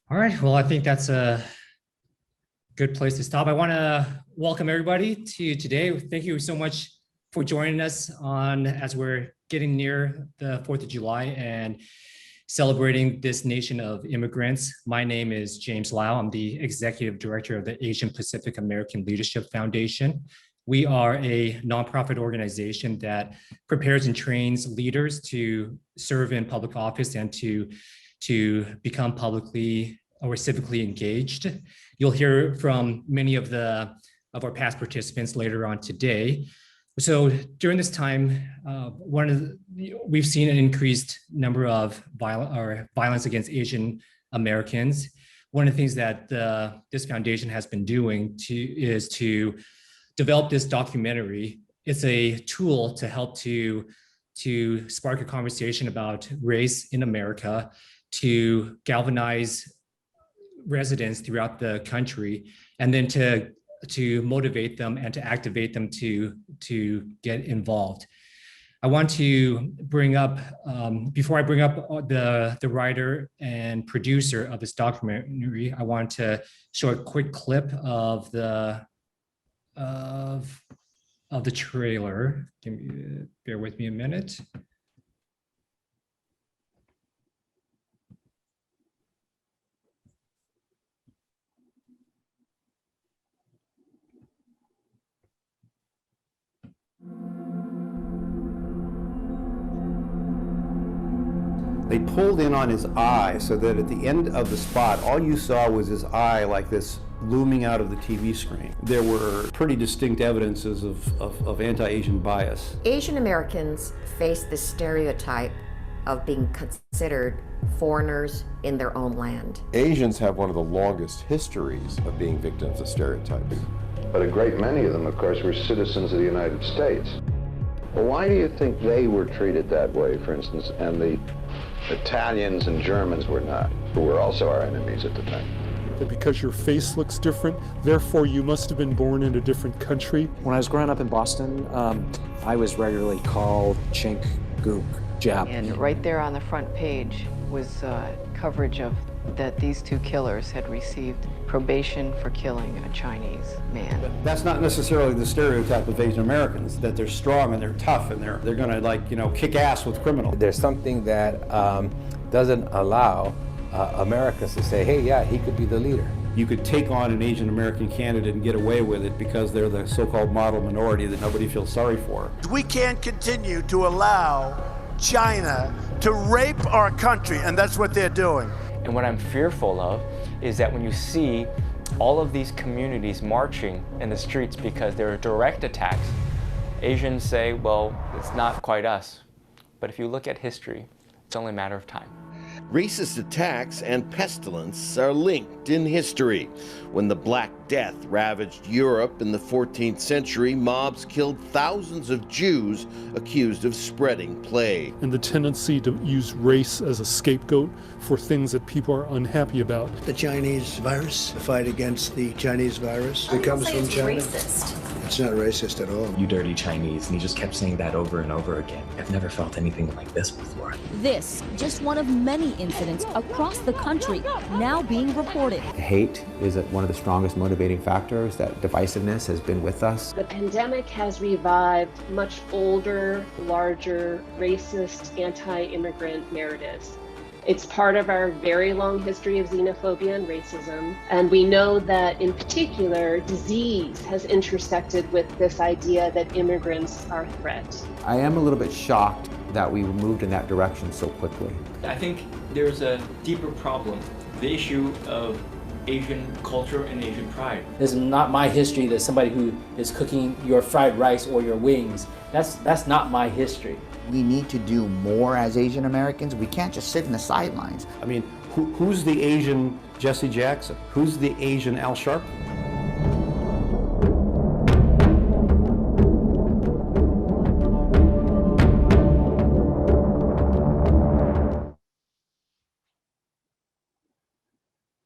All right, well, I think that's a good place to stop. I want to welcome everybody to today. Thank you so much for joining us as we're getting near the 4th of July and celebrating this nation of immigrants. My name is James Lau. I'm the Executive Director of the Asian Pacific American Leadership Foundation. We are a nonprofit organization that prepares and trains leaders to serve in public office and to become publicly or civically engaged. You'll hear from many of our past participants later on today. So during this time, we've seen an increased number of violence against Asian Americans. One of the things that this foundation has been doing is to develop this documentary. It's a tool to help to spark a conversation about race in America, to galvanize residents throughout the country, and then to motivate them and to activate them to get involved. I want to bring up, before I bring up the writer and producer of this documentary, I want to show a quick clip of the trailer. Bear with me a minute. They pulled in on his eye so that at the end of the spot, all you saw was his eye like this looming out of the TV screen. There were pretty distinct evidences of anti-Asian bias. Asian Americans face the stereotype of being considered foreigners in their own land. Asians have one of the longest histories of being victims of stereotyping. But a great many of them, of course, were citizens of the United States. Well, why do you think they were treated that way, for instance, and the Italians and Germans were not, who were also our enemies at the time? That because your face looks different, therefore you must have been born in a different country. When I was growing up in Boston, I was regularly called Chink, Gook, Jap. And right there on the front page was coverage of that these two killers had received probation for killing a Chinese man. But that's not necessarily the stereotype of Asian Americans, that they're strong and they're tough and they're gonna, like, kick ass with criminals. There's something that doesn't allow Americans to say, hey, yeah, he could be the leader. You could take on an Asian American candidate and get away with it because they're the so-called model minority that nobody feels sorry for. We can't continue to allow China to rape our country, and that's what they're doing. And what I'm fearful of is that when you see all of these communities marching in the streets because there are direct attacks, Asians say, well, it's not quite us. But if you look at history, it's only a matter of time. Racist attacks and pestilence are linked in history. When the Black Death ravaged Europe in the 14th century, mobs killed thousands of Jews accused of spreading plague. And the tendency to use race as a scapegoat for things that people are unhappy about. The Chinese virus, the fight against the Chinese virus, it comes from China. Racist. It's not racist at all. You dirty Chinese, and he just kept saying that over and over again. I've never felt anything like this before. This, just one of many incidents across the country now being reported. Hate is one of the strongest motivating factors. That divisiveness has been with us. The pandemic has revived much older, larger, racist, anti-immigrant narratives. It's part of our very long history of xenophobia and racism. And we know that, in particular, disease has intersected with this idea that immigrants are a threat. I am a little bit shocked that we moved in that direction so quickly. I think there's a deeper problem, the issue of Asian culture and Asian pride. This is not my history that somebody who is cooking your fried rice or your wings. That's not my history. We need to do more as Asian Americans. We can't just sit in the sidelines. I mean, who's the Asian Jesse Jackson? Who's the Asian Al Sharpton?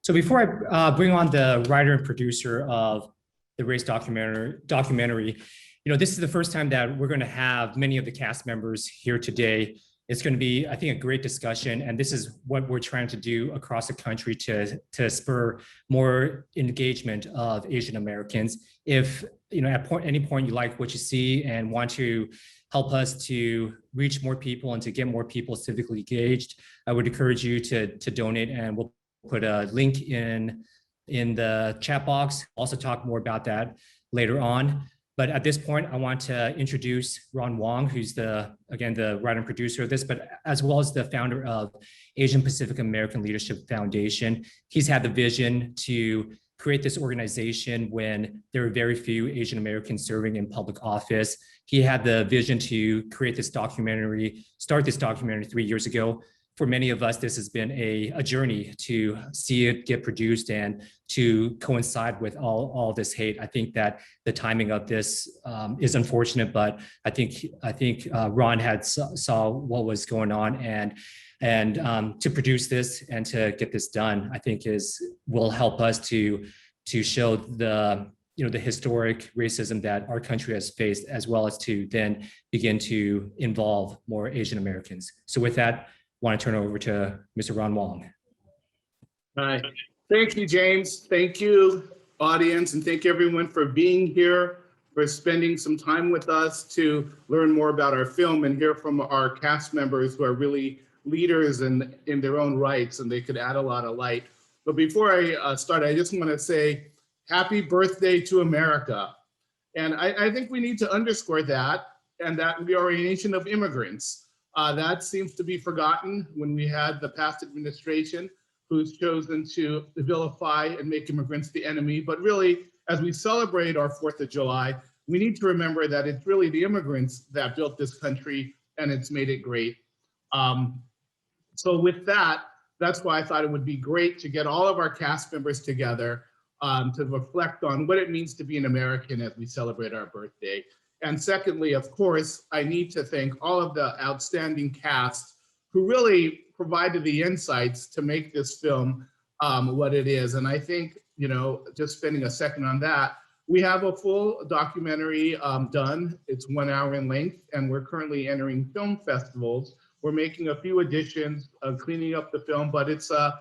So before I bring on the writer and producer of the race documentary, this is the first time that we're going to have many of the cast members here today. It's going to be, I think, a great discussion, and this is what we're trying to do across the country to spur more engagement of Asian Americans. If at any point you like what you see and want to help us to reach more people and to get more people civically engaged, I would encourage you to donate, and we'll put a link in the chat box. Also talk more about that later on. But at this point, I want to introduce Ron Wong, who's again, the writer and producer of this, but as well as the founder of Asian Pacific American Leadership Foundation. He's had the vision to create this organization when there were very few Asian Americans serving in public office. He had the vision to create this documentary, start this documentary 3 years ago. For many of us, this has been a journey to see it get produced and to coincide with all this hate. I think that the timing of this is unfortunate, but I think Ron had saw what was going on, and to produce this and to get this done, I think will help us to show the historic racism that our country has faced, as well as to then begin to involve more Asian Americans. So with that, I want to turn it over to Mr. Ron Wong. Hi. Thank you, James. Thank you, audience, and thank everyone for being here, for spending some time with us to learn more about our film and hear from our cast members who are really leaders in their own rights, and they could add a lot of light. But before I start, I just want to say happy birthday to America. And I think we need to underscore that, and that we are a nation of immigrants. That seems to be forgotten when we had the past administration who's chosen to vilify and make immigrants the enemy. But really, as we celebrate our 4th of July, we need to remember that it's really the immigrants that built this country and it's made it great. So with that, that's why I thought it would be great to get all of our cast members together to reflect on what it means to be an American as we celebrate our birthday. And secondly, of course, I need to thank all of the outstanding cast who really provided the insights to make this film what it is. And I think, just spending a second on that, we have a full documentary done. It's 1 hour in length, and we're currently entering film festivals. We're making a few additions, cleaning up the film, but it's a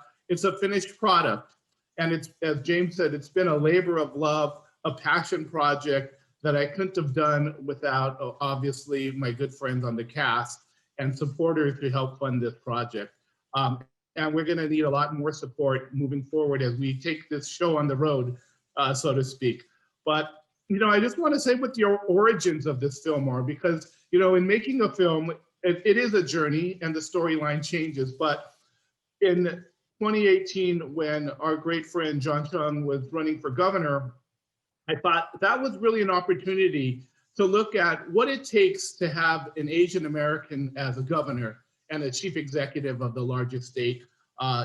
finished product. And it's, as James said, it's been a labor of love, a passion project that I couldn't have done without, obviously, my good friends on the cast and supporters to help fund this project. And we're gonna need a lot more support moving forward as we take this show on the road, so to speak. But, I just wanna say what the origins of this film are, because, in making a film, it is a journey and the storyline changes. But in 2018, when our great friend John Chiang was running for governor, I thought that was really an opportunity to look at what it takes to have an Asian American as a governor and a chief executive of the largest state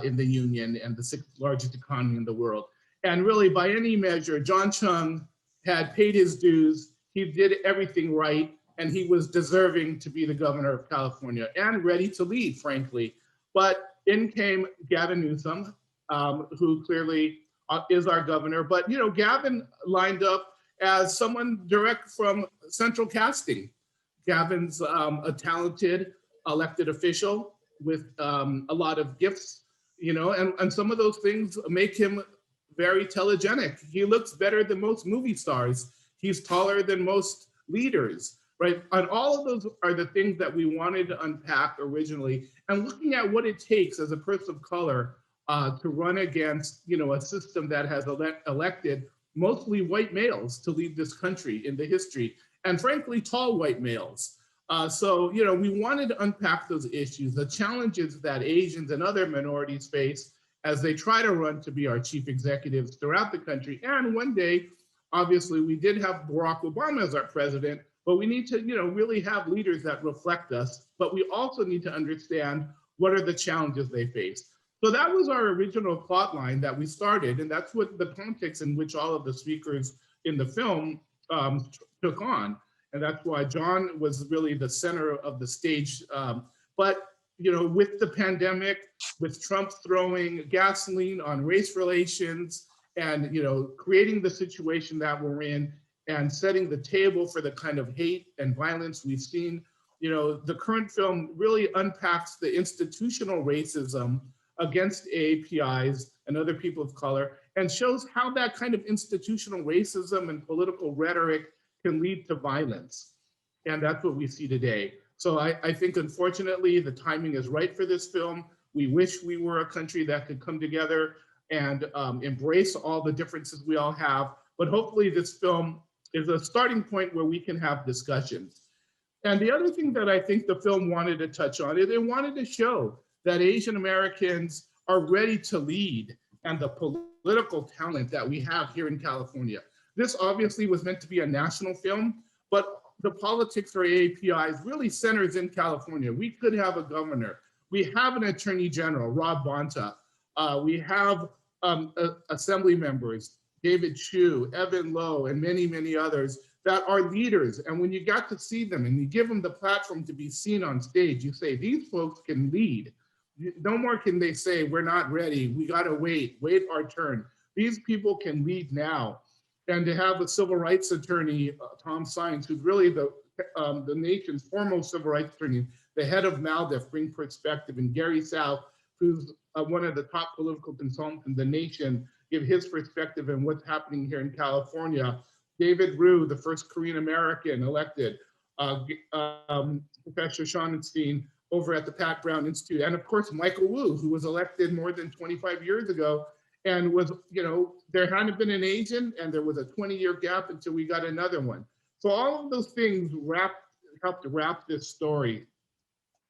in the union and the 6th largest economy in the world. And really, by any measure, John Chiang had paid his dues. He did everything right, and he was deserving to be the governor of California and ready to lead, frankly. But in came Gavin Newsom, who clearly is our governor. But, Gavin lined up as someone direct from central casting. Gavin's a talented elected official with a lot of gifts, and some of those things make him very telegenic. He looks better than most movie stars. He's taller than most leaders, right? And all of those are the things that we wanted to unpack originally. And looking at what it takes as a person of color to run against, a system that has elected mostly white males to lead this country in the history, and frankly, tall white males. So, we wanted to unpack those issues, the challenges that Asians and other minorities face as they try to run to be our chief executives throughout the country. And one day, obviously, we did have Barack Obama as our president, but we need to, really have leaders that reflect us. But we also need to understand what are the challenges they face. So that was our original plot line that we started, and that's what the context in which all of the speakers in the film took on. And that's why John was really the center of the stage. But, with the pandemic, with Trump throwing gasoline on race relations and, creating the situation that we're in and setting the table for the kind of hate and violence we've seen you know, the current film really unpacks the institutional racism against AAPIs and other people of color, and shows how that kind of institutional racism and political rhetoric can lead to violence. And that's what we see today. So I think, unfortunately, the timing is right for this film. We wish we were a country that could come together and embrace all the differences we all have. But hopefully this film is a starting point where we can have discussions. And the other thing that I think the film wanted to touch on is it wanted to show that Asian Americans are ready to lead, and the political talent that we have here in California. This obviously was meant to be a national film, but the politics for AAPIs really centers in California. We could have a governor. We have an attorney general, Rob Bonta. We have assembly members, David Chiu, Evan Lowe, and many, many others that are leaders. And when you got to see them and you give them the platform to be seen on stage, you say, these folks can lead. No more can they say, we're not ready, we gotta wait our turn. These people can lead now. And to have a civil rights attorney, Tom Saenz, who's really the nation's foremost civil rights attorney, the head of MALDEF, bring perspective, and Garry, who's one of the top political consultants in the nation, give his perspective on what's happening here in California. David Rue, the first Korean American elected, Professor Sonenshein over at the Pat Brown Institute, and of course, Michael Wu, who was elected more than 25 years ago, and was, you know, there hadn't been an Asian, and there was a 20-year gap until we got another one. So all of those things helped to wrap this story.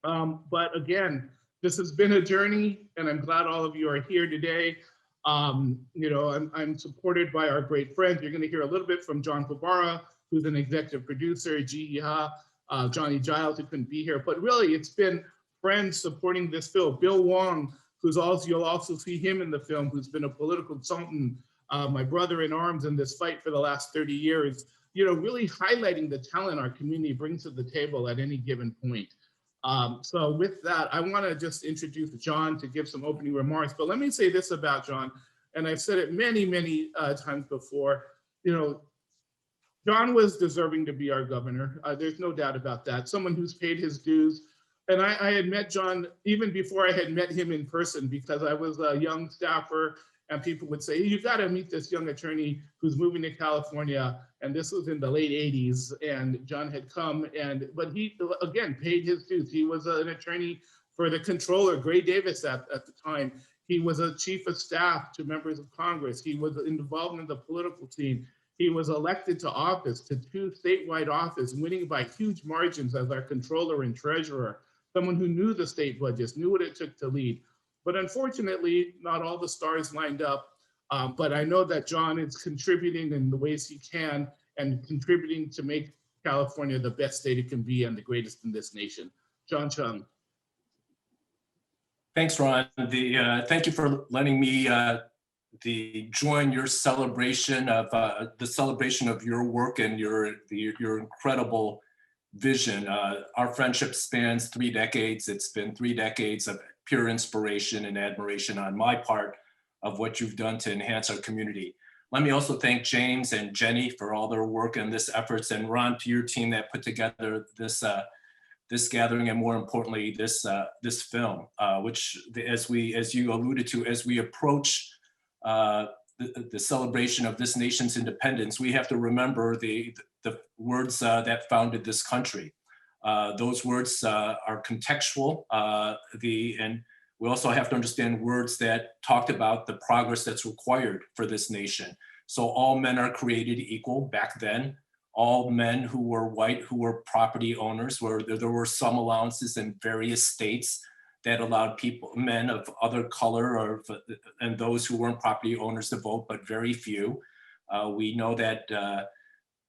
But again, this has been a journey, and I'm glad all of you are here today. You know, I'm supported by our great friends. You're going to hear a little bit from John Fabara, who's an executive producer, Ji Ha, Johnny Giles, who couldn't be here. But really, it's been friends supporting this film. Bill Wong, you'll also see him in the film, who's been a political consultant, my brother in arms in this fight for the last 30 years, you know, really highlighting the talent our community brings to the table at any given point. So with that, I want to just introduce John to give some opening remarks. But let me say this about John, and I've said it many, many times before. You know, John was deserving to be our governor. There's no doubt about that. Someone who's paid his dues. And I had met John even before I had met him in person, because I was a young staffer, and people would say, you got to meet this young attorney who's moving to California. And this was in the late 80s, and John had come, but he, again, paid his dues. He was an attorney for the controller, Gray Davis, at the time. He was a chief of staff to members of Congress. He was involved in the political scene. He was elected to office, to 2 statewide office, winning by huge margins as our controller and treasurer, someone who knew the state budgets, knew what it took to lead. But unfortunately, not all the stars lined up. But I know that John is contributing in the ways he can, and contributing to make California the best state it can be and the greatest in this nation. John Chung. Thanks, Ron. Thank you for letting me join your celebration of your work and your incredible vision. Our friendship spans 3 decades. It's been 3 decades of pure inspiration and admiration on my part of what you've done to enhance our community. Let me also thank James and Jenny for all their work and this efforts, and Ron, to your team that put together this gathering, and more importantly, this film, which, as you alluded to, as we approach the celebration of this nation's independence, we have to remember the words that founded this country. Those words are contextual, and we also have to understand words that talked about the progress that's required for this nation. So all men are created equal back then. All men who were white, who were property owners, where there were some allowances in various states that allowed men of other color and those who weren't property owners to vote, but very few. We know that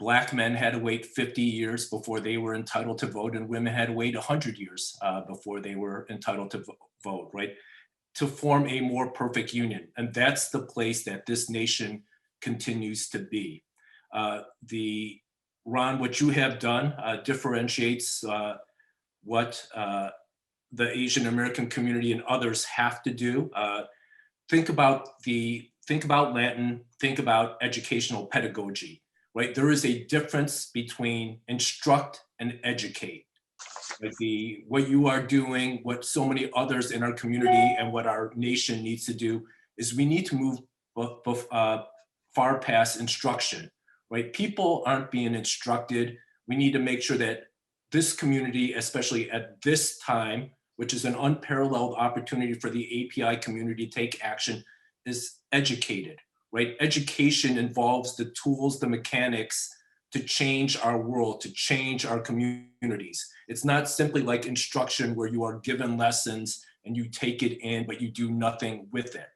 Black men had to wait 50 years before they were entitled to vote, and women had to wait 100 years before they were entitled to vote, right? To form a more perfect union. And that's the place that this nation continues to be. Ron, what you have done differentiates what the Asian American community and others have to do. Think about Latin, think about educational pedagogy, right? There is a difference between instruct and educate. Like what you are doing, what so many others in our community and what our nation needs to do is we need to move far past instruction, right? People aren't being instructed. We need to make sure that this community, especially at this time, which is an unparalleled opportunity for the API community to take action, is educated, right? Education involves the tools, the mechanics to change our world, to change our communities. It's not simply like instruction where you are given lessons and you take it in, but you do nothing with it.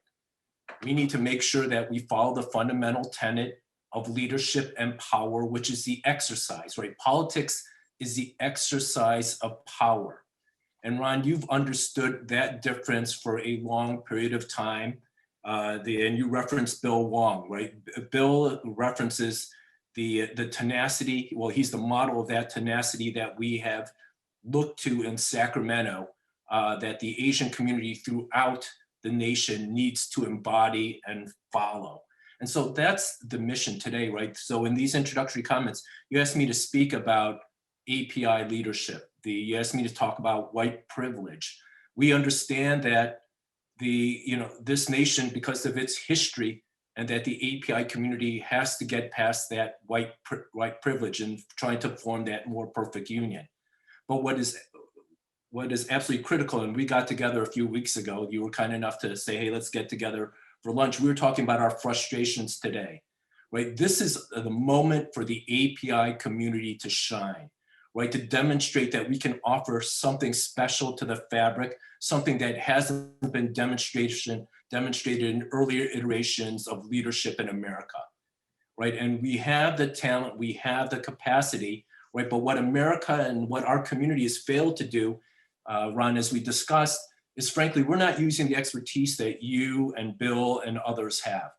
We need to make sure that we follow the fundamental tenet of leadership and power, which is the exercise, right? Politics is the exercise of power. And Ron, you've understood that difference for a long period of time. And you referenced Bill Wong, right? Bill references the tenacity. Well, he's the model of that tenacity that we have looked to in Sacramento, that the Asian community throughout the nation needs to embody and follow. And so that's the mission today, right? So in these introductory comments, you asked me to speak about API leadership. You asked me to talk about white privilege. We understand that this nation, because of its history, and that the API community has to get past that white privilege and trying to form that more perfect union. But what is absolutely critical, and we got together a few weeks ago, you were kind enough to say, hey, let's get together for lunch. We were talking about our frustrations today, right? This is the moment for the API community to shine, right? To demonstrate that we can offer something special to the fabric, something that hasn't been demonstrated in earlier iterations of leadership in America, right? And we have the talent, we have the capacity, right? But what America and what our community has failed to do, Ron, as we discussed, is frankly, we're not using the expertise that you and Bill and others have,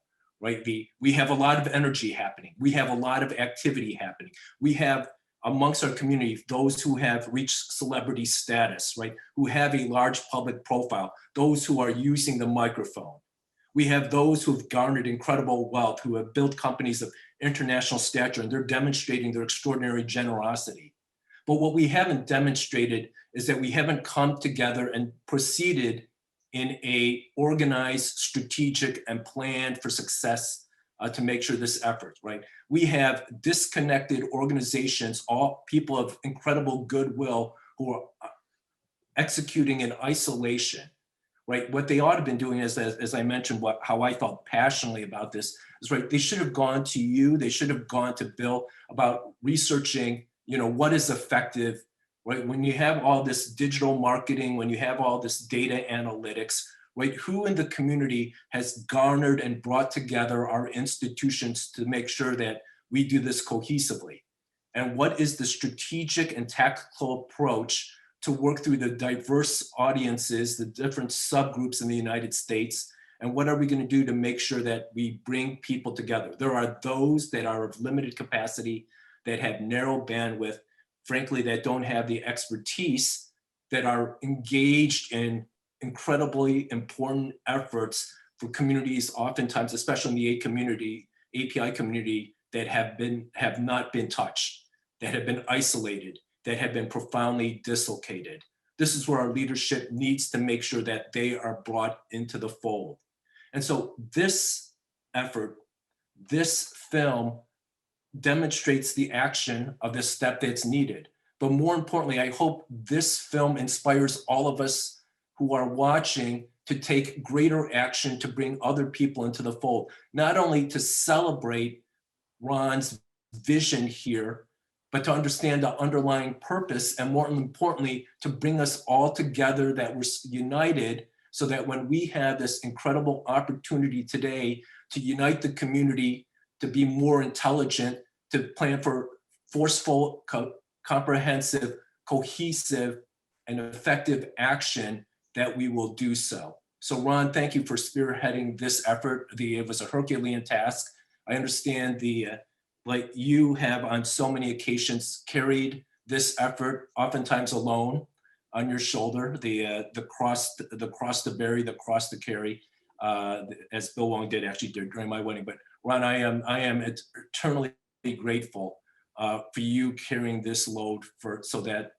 right? We have a lot of energy happening. We have a lot of activity happening. We have amongst our community, those who have reached celebrity status, right? Who have a large public profile, those who are using the microphone. We have those who've garnered incredible wealth, who have built companies of international stature, and they're demonstrating their extraordinary generosity. But what we haven't demonstrated is that we haven't come together and proceeded in a organized, strategic, and planned for success to make sure this effort, right? We have disconnected organizations, all people of incredible goodwill who are executing in isolation, right? What they ought to have been doing is, as I mentioned, how I felt passionately about this is, right, they should have gone to you, they should have gone to Bill about researching, what is effective, right? When you have all this digital marketing, when you have all this data analytics, right? Who in the community has garnered and brought together our institutions to make sure that we do this cohesively? And what is the strategic and tactical approach to work through the diverse audiences, the different subgroups in the United States? And what are we going to do to make sure that we bring people together? There are those that are of limited capacity, that have narrow bandwidth, frankly, that don't have the expertise, that are engaged in incredibly important efforts for communities, oftentimes, especially in the API community, that have not been touched, that have been isolated, that have been profoundly dislocated. This is where our leadership needs to make sure that they are brought into the fold. And so this effort, this film, demonstrates the action of this step that's needed. But more importantly, I hope this film inspires all of us who are watching to take greater action to bring other people into the fold, not only to celebrate Ron's vision here, but to understand the underlying purpose, and more importantly, to bring us all together, that we're united, so that when we have this incredible opportunity today to unite the community, to be more intelligent, to plan for forceful, comprehensive, cohesive, and effective action, that we will do so. So Ron, thank you for spearheading this effort. It was a Herculean task. I understand like you have on so many occasions carried this effort, oftentimes alone on your shoulder, the cross to bear, the cross to carry, as Bill Wong did actually during my wedding. But Ron, I am eternally grateful for you carrying this load so that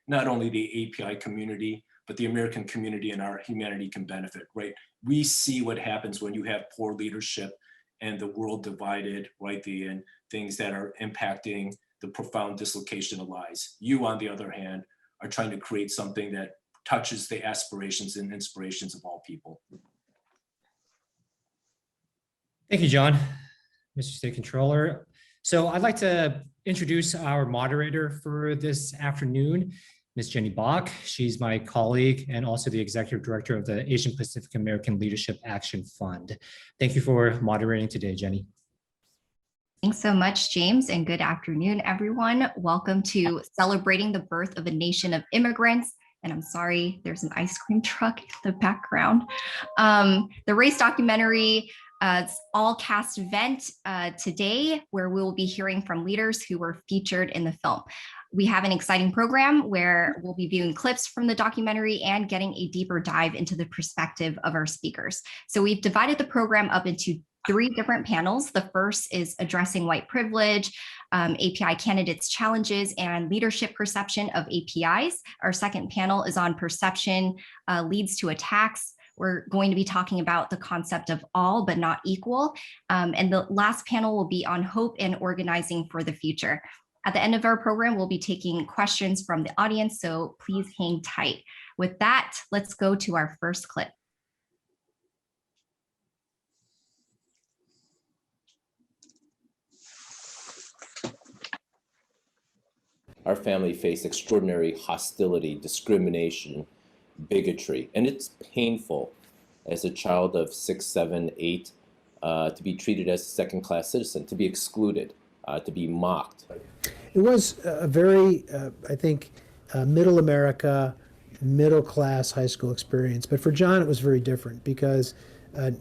not only the API community, but the American community and our humanity can benefit, right? We see what happens when you have poor leadership and the world divided, right? And things that are impacting the profound dislocation of lives. You, on the other hand, are trying to create something that touches the aspirations and inspirations of all people. Thank you, John, Mr. State Controller. So I'd like to introduce our moderator for this afternoon, Ms. Jenny Bach. She's my colleague and also the Executive Director of the Asian Pacific American Leadership Action Fund. Thank you for moderating today, Jenny. Thanks so much, James, and good afternoon, everyone. Welcome to Celebrating the Birth of a Nation of Immigrants. And I'm sorry, there's an ice cream truck in the background. The race documentary all cast event today, where we will be hearing from leaders who were featured in the film. We have an exciting program where we'll be viewing clips from the documentary and getting a deeper dive into the perspective of our speakers. So we've divided the program up into 3 different panels. The first is addressing white privilege, API candidates' challenges, and leadership perception of APIs. Our second panel is on perception leads to attacks. We're going to be talking about the concept of all but not equal. And the last panel will be on hope and organizing for the future. At the end of our program, we'll be taking questions from the audience, so please hang tight. With that, let's go to our first clip. Our family faced extraordinary hostility, discrimination, bigotry, and it's painful as a child of 6, 7, 8 to be treated as a second-class citizen, to be excluded, to be mocked. It was a very, I think, middle America, middle-class high school experience. But for John, it was very different because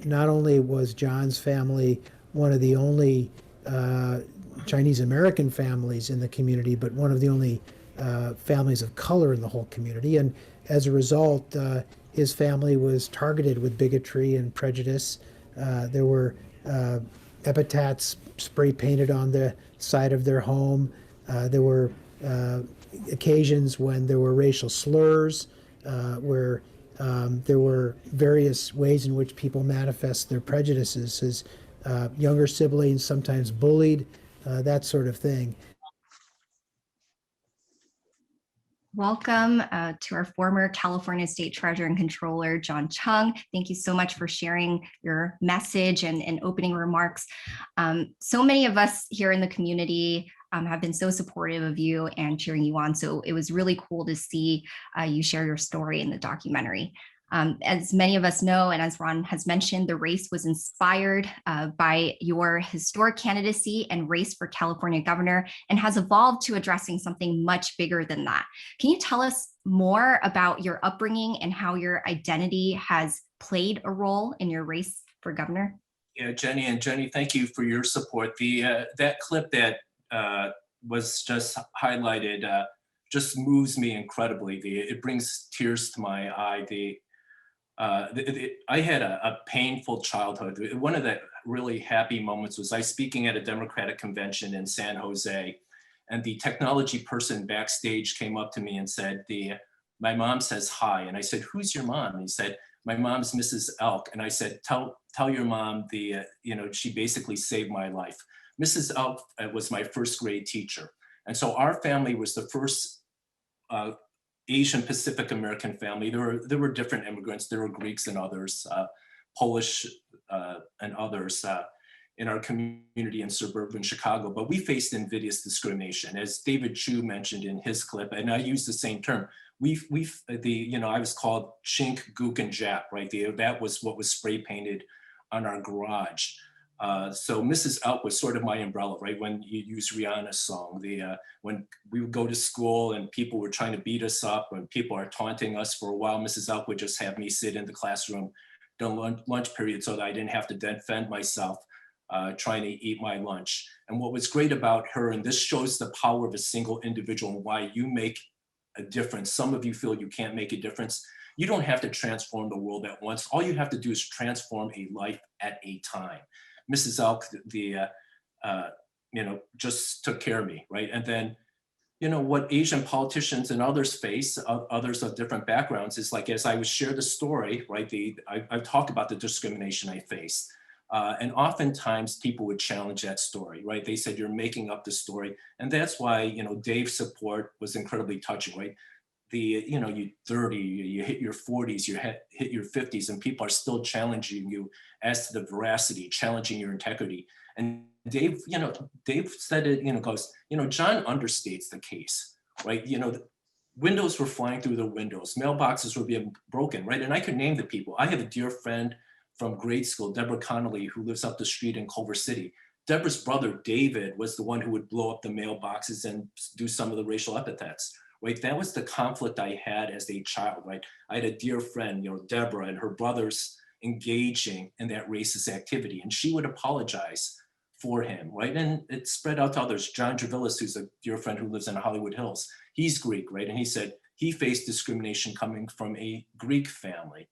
not only was John's family one of the only Chinese American families in the community, but one of the only families of color in the whole community. And as a result, his family was targeted with bigotry and prejudice. There were epithets spray painted on the side of their home. There were occasions when there were racial slurs, where there were various ways in which people manifest their prejudices. His younger siblings sometimes bullied, that sort of thing. Welcome to our former California State Treasurer and Controller, John Chiang. Thank you so much for sharing your message and opening remarks. So many of us here in the community have been so supportive of you and cheering you on. So it was really cool to see you share your story in the documentary. As many of us know, and as Ron has mentioned, the race was inspired by your historic candidacy and race for California governor and has evolved to addressing something much bigger than that. Can you tell us more about your upbringing and how your identity has played a role in your race for governor? Yeah, Jenny, thank you for your support. That clip that was just highlighted just moves me incredibly. It brings tears to my eye. I had a painful childhood. One of the really happy moments was I speaking at a Democratic convention in San Jose, and the technology person backstage came up to me and said, my mom says hi. And I said, who's your mom? And he said, my mom's Mrs. Elk. And I said, tell your mom she basically saved my life. Mrs. Elk was my first grade teacher. And so our family was the first Asian Pacific American family. There were different immigrants. There were Greeks and others, Polish and others in our community in suburban Chicago. But we faced invidious discrimination, as David Chiu mentioned in his clip, and I use the same term. I was called Chink, Gook, and Jap, right? That was what was spray painted on our garage. So Mrs. Elk was sort of my umbrella, right? When you use Rihanna's song, when we would go to school and people were trying to beat us up and people are taunting us for a while, Mrs. Elk would just have me sit in the classroom during lunch period so that I didn't have to defend myself trying to eat my lunch. And what was great about her, and this shows the power of a single individual and why you make a difference. Some of you feel you can't make a difference. You don't have to transform the world at once. All you have to do is transform a life at a time. Mrs. Elk, just took care of me, right? And then, you know, what Asian politicians and others face, others of different backgrounds, is like, as I would share the story, right, I talk about the discrimination I faced. And oftentimes people would challenge that story, right? They said, you're making up the story. And that's why, you know, Dave's support was incredibly touching, right? You know, you 30, you hit your 40s, you hit your 50s, and people are still challenging you as to the veracity, challenging your integrity. And Dave, you know, Dave said it, you know, goes, you know, John understates the case, right? You know, the windows were flying through the windows, mailboxes were being broken, right? And I could name the people. I have a dear friend from grade school, Deborah Connolly, who lives up the street in Culver City. Deborah's brother, David, was the one who would blow up the mailboxes and do some of the racial epithets, right? That was the conflict I had as a child, right? I had a dear friend, you know, Deborah, and her brothers engaging in that racist activity, and she would apologize for him, right? And it spread out to others. John Dravilis, who's a dear friend who lives in Hollywood Hills, he's Greek, right? And he said he faced discrimination coming from a Greek family.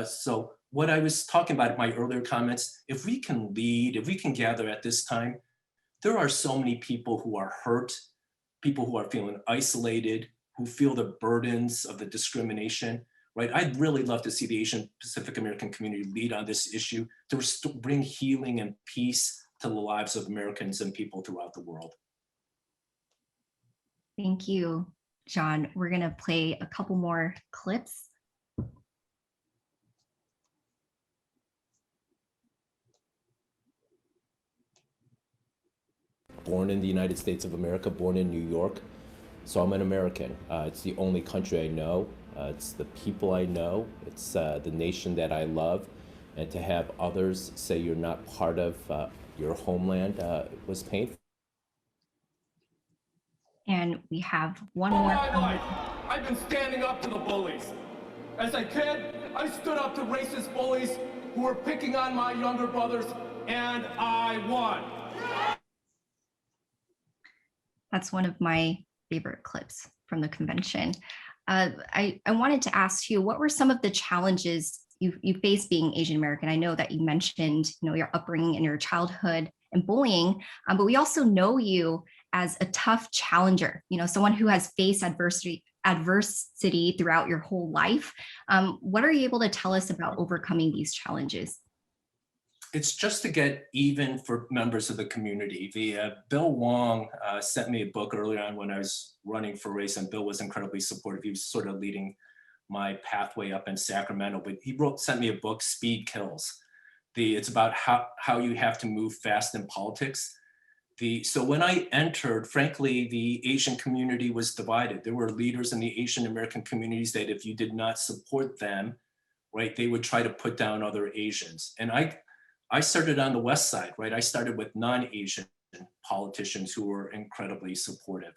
So what I was talking about in my earlier comments, if we can lead, if we can gather at this time, there are so many people who are hurt, people who are feeling isolated, who feel the burdens of the discrimination, right? I'd really love to see the Asian Pacific American community lead on this issue to bring healing and peace to the lives of Americans and people throughout the world. Thank you, John. We're gonna play a couple more clips. Born in the United States of America, born in New York. So I'm an American. It's the only country I know. It's the people I know. It's the nation that I love. And to have others say you're not part of your homeland was painful. And we have one more. All my life, I've been standing up to the bullies. As a kid, I stood up to racist bullies who were picking on my younger brothers, and I won. That's one of my favorite clips from the convention. I wanted to ask you, what were some of the challenges you faced being Asian American? I know that you mentioned, you know, your upbringing and your childhood and bullying, but we also know you as a tough challenger, you know, someone who has faced adversity throughout your whole life. What are you able to tell us about overcoming these challenges? It's just to get even for members of the community. Bill Wong sent me a book earlier on when I was running for race, and Bill was incredibly supportive. He was sort of leading my pathway up in Sacramento, but he sent me a book, Speed Kills. It's about how you have to move fast in politics. So when I entered, frankly, the Asian community was divided. There were leaders in the Asian American communities that if you did not support them, right, they would try to put down other Asians. And I started on the West Side, right? I started with non-Asian politicians who were incredibly supportive.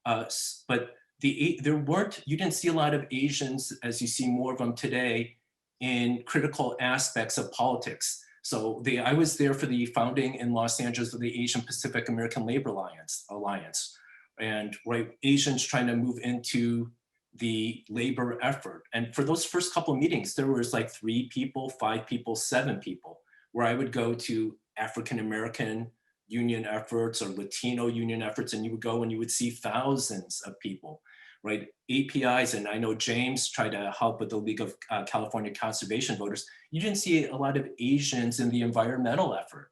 But you didn't see a lot of Asians, as you see more of them today, in critical aspects of politics. So I was there for the founding in Los Angeles of the Asian Pacific American Labor Alliance, and right, Asians trying to move into the labor effort. And for those first couple of meetings, there was like 3 people, 5 people, 7 people, where I would go to African American union efforts or Latino union efforts, and you would go and you would see thousands of people, right? APIs, and I know James tried to help with the League of California Conservation Voters. You didn't see a lot of Asians in the environmental effort.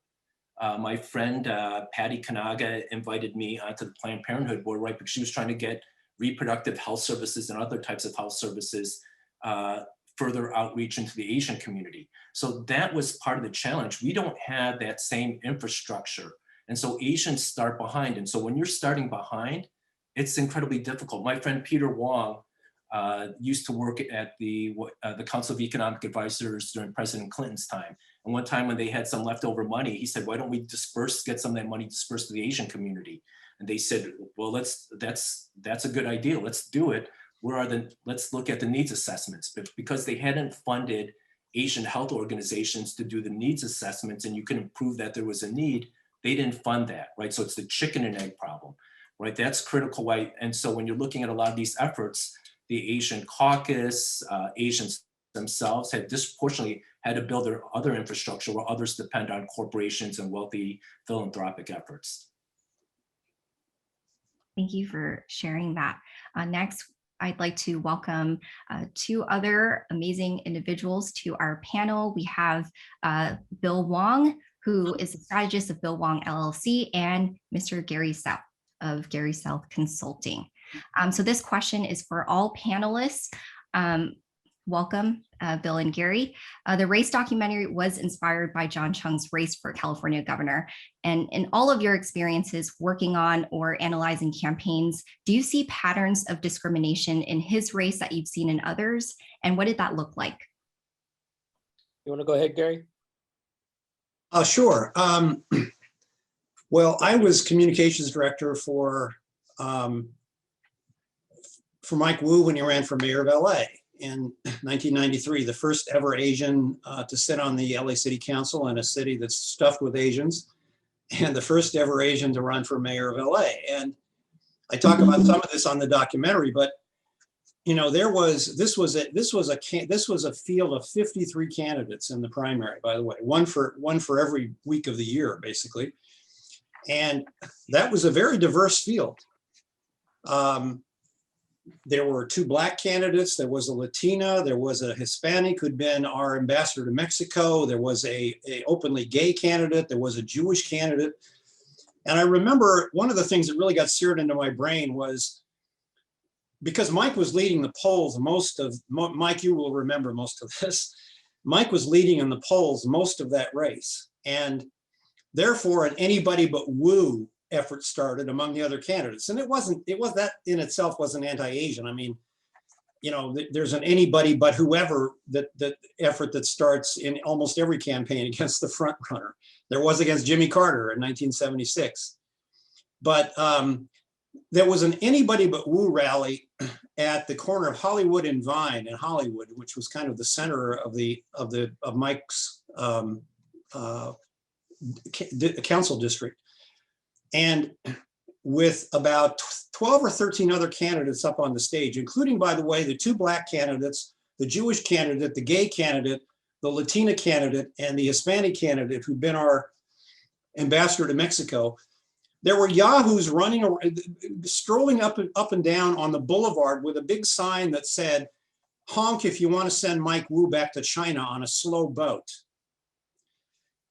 My friend Patty Kanaga invited me onto the Planned Parenthood board, right? Because she was trying to get reproductive health services and other types of health services further outreach into the Asian community. So that was part of the challenge. We don't have that same infrastructure. And so Asians start behind. And so when you're starting behind, it's incredibly difficult. My friend Peter Wong used to work at the Council of Economic Advisors during President Clinton's time. And one time when they had some leftover money, he said, why don't we get some of that money dispersed to the Asian community? And they said, well, that's a good idea. Let's do it. Let's look at the needs assessments. But because they hadn't funded Asian health organizations to do the needs assessments, and you can prove that there was a need, they didn't fund that, right? So it's the chicken and egg problem, right? That's critical. And so when you're looking at a lot of these efforts, the Asian caucus, Asians themselves had disproportionately had to build their other infrastructure where others depend on corporations and wealthy philanthropic efforts. Thank you for sharing that. Next, I'd like to welcome two other amazing individuals to our panel. We have Bill Wong, who is the strategist of Bill Wong LLC, and Mr. Garry South of Garry South Consulting. So this question is for all panelists. Welcome, Bill and Garry. The race documentary was inspired by John Chiang's race for California governor. And in all of your experiences working on or analyzing campaigns, do you see patterns of discrimination in his race that you've seen in others? And what did that look like? You want to go ahead, Garry? Sure. Well, I was communications director for Mike Wu when he ran for mayor of LA in 1993, the first ever Asian to sit on the LA City Council in a city that's stuffed with Asians, and the first ever Asian to run for mayor of LA. And I talk about some of this on the documentary, but you know, this was a field of 53 candidates in the primary, by the way, one for every week of the year, basically. And that was a very diverse field. There were 2 Black candidates, there was a Latina, there was a Hispanic who'd been our ambassador to Mexico, there was a openly gay candidate, there was a Jewish candidate. And I remember one of the things that really got seared into my brain was, because Mike was leading the polls, Mike, you will remember most of this, Mike was leading in the polls most of that race. And therefore, an anybody but Wu effort started among the other candidates. And that in itself wasn't anti-Asian. I mean, you know, there's an anybody but whoever that effort that starts in almost every campaign against the front runner. There was against Jimmy Carter in 1976. But there was an anybody but Wu rally at the corner of Hollywood and Vine in Hollywood, which was kind of the center of Mike's council district. And with about 12 or 13 other candidates up on the stage, including, by the way, the 2 Black candidates, the Jewish candidate, the gay candidate, the Latina candidate, and the Hispanic candidate who'd been our ambassador to Mexico, there were yahoos strolling up and down on the boulevard with a big sign that said, "Honk if you want to send Mike Wu back to China on a slow boat."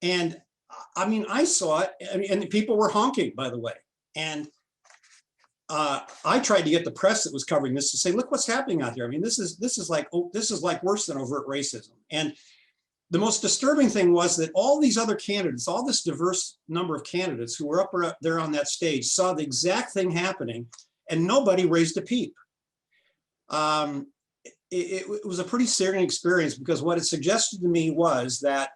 And I mean, I saw it, and people were honking, by the way. And I tried to get the press that was covering this to say, look what's happening out here. I mean, this is like worse than overt racism. And the most disturbing thing was that all these other candidates, all this diverse number of candidates who were up there on that stage saw the exact thing happening, and nobody raised a peep. It was a pretty searing experience, because what it suggested to me was that,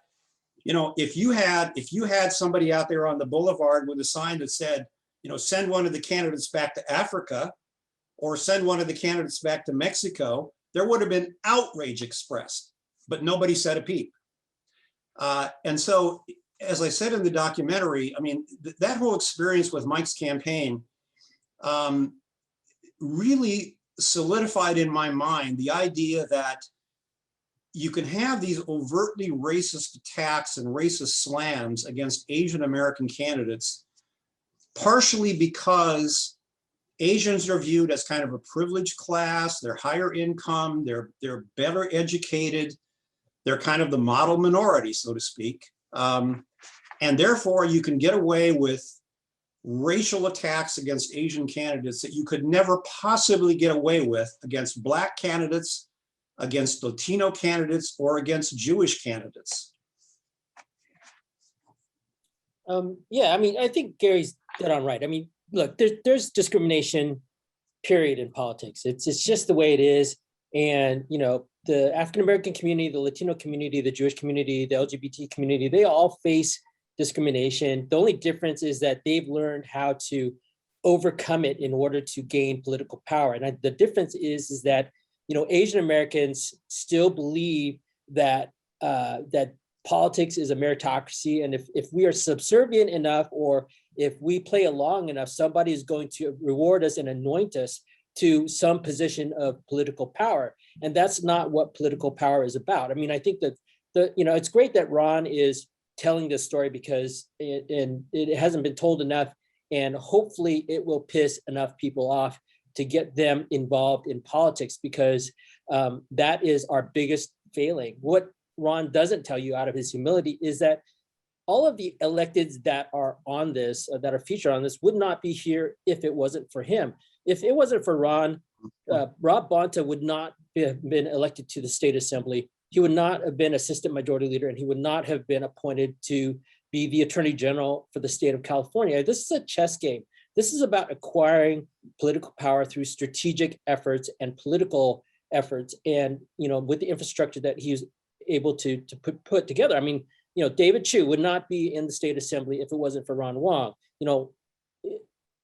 you know, if you had somebody out there on the boulevard with a sign that said, you know, send one of the candidates back to Africa or send one of the candidates back to Mexico, there would have been outrage expressed, but nobody said a peep. And so, as I said in the documentary, I mean, that whole experience with Mike's campaign really solidified in my mind the idea that you can have these overtly racist attacks and racist slams against Asian American candidates, partially because Asians are viewed as kind of a privileged class, they're higher income, they're better educated, they're kind of the model minority, so to speak. And therefore you can get away with racial attacks against Asian candidates that you could never possibly get away with against Black candidates, against Latino candidates, or against Jewish candidates. Yeah, I mean, I think Gary's dead on right. I mean, look, there's discrimination, period, in politics. It's just the way it is. And, you know, the African-American community, the Latino community, the Jewish community, the LGBT community, they all face discrimination. The only difference is that they've learned how to overcome it in order to gain political power. And the difference is that, you know, Asian Americans still believe that that politics is a meritocracy, and if we are subservient enough, or if we play along enough, somebody is going to reward us and anoint us to some position of political power. And that's not what political power is about. I mean, I think that it's great that Ron is telling this story, because it hasn't been told enough and hopefully it will piss enough people off to get them involved in politics, because that is our biggest failing. What Ron doesn't tell you out of his humility is that all of the electeds that are on this, that are featured on this, would not be here if it wasn't for him. If it wasn't for Ron, Rob Bonta would not have been elected to the state assembly. He would not have been assistant majority leader, and he would not have been appointed to be the attorney general for the state of California. This is a chess game. This is about acquiring political power through strategic efforts and political efforts, and with the infrastructure that he's able to put together. I mean, David Chiu would not be in the state assembly if it wasn't for Ron Wong.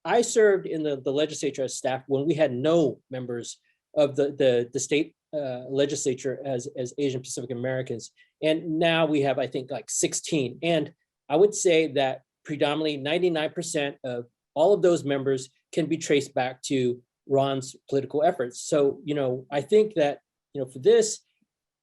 I served in the legislature as staff when we had no members of the state legislature as Asian Pacific Americans. And now we have, I think, like 16. And I would say that predominantly 99% of all of those members can be traced back to Ron's political efforts. So, I think that, for this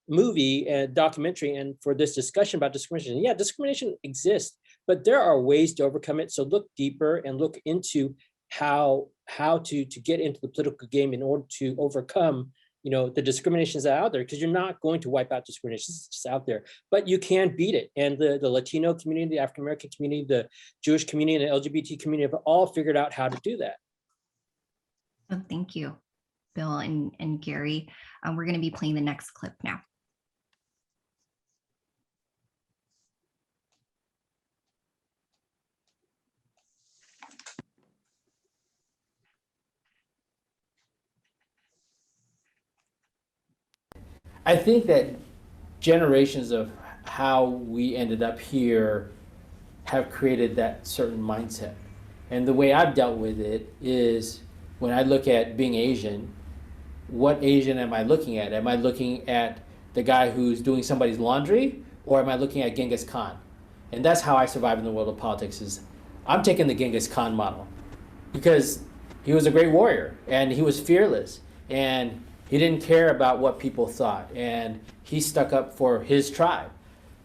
movie and documentary and for this discussion about discrimination, yeah, discrimination exists, but there are ways to overcome it. So look deeper and look into how to get into the political game in order to overcome the discriminations that are out there, because you're not going to wipe out discrimination. It's just out there, but you can beat it. And the Latino community, the African American community, the Jewish community, and the LGBT community have all figured out how to do that. Oh, thank you, Bill and Garry. We're going to be playing the next clip now. I think that generations of how we ended up here have created that certain mindset. And the way I've dealt with it is, when I look at being Asian, what Asian am I looking at? Am I looking at the guy who's doing somebody's laundry, or am I looking at Genghis Khan? And that's how I survive in the world of politics. Is I'm taking the Genghis Khan model, because he was a great warrior and he was fearless, and he didn't care about what people thought, and he stuck up for his tribe.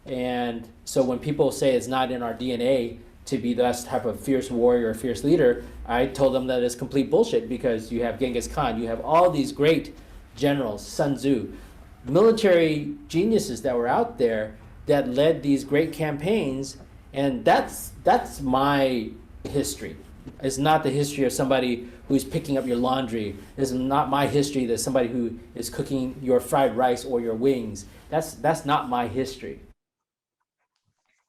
And so when people say it's not in our DNA to be that type of fierce warrior or fierce leader, I told them that it's complete bullshit, because you have Genghis Khan, you have all these great generals, Sun Tzu, military geniuses that were out there that led these great campaigns, and that's my history. It's not the history of somebody who's picking up your laundry. It's not my history that somebody who is cooking your fried rice or your wings. That's not my history.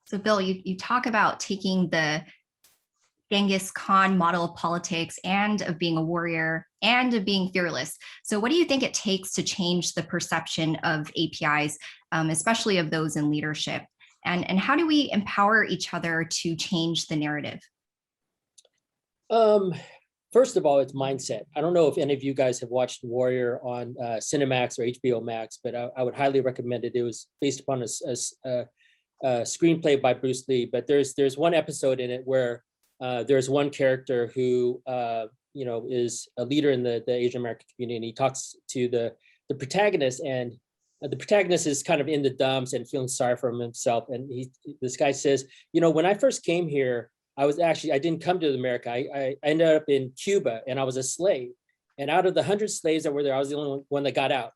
So Bill, you talk about taking the Genghis Khan model of politics and of being a warrior and of being fearless. So what do you think it takes to change the perception of APIs, especially of those in leadership? And how do we empower each other to change the narrative? First of all, it's mindset. I don't know if any of you guys have watched Warrior on Cinemax or HBO Max, but I would highly recommend it. It was based upon a screenplay by Bruce Lee, but there's one episode in it where there's one character who is a leader in the Asian American community, and he talks to the protagonist, and the protagonist is kind of in the dumps and feeling sorry for himself. And this guy says, when I first came here, I didn't come to America. I ended up in Cuba, and I was a slave. And out of the 100 slaves that were there, I was the only one that got out.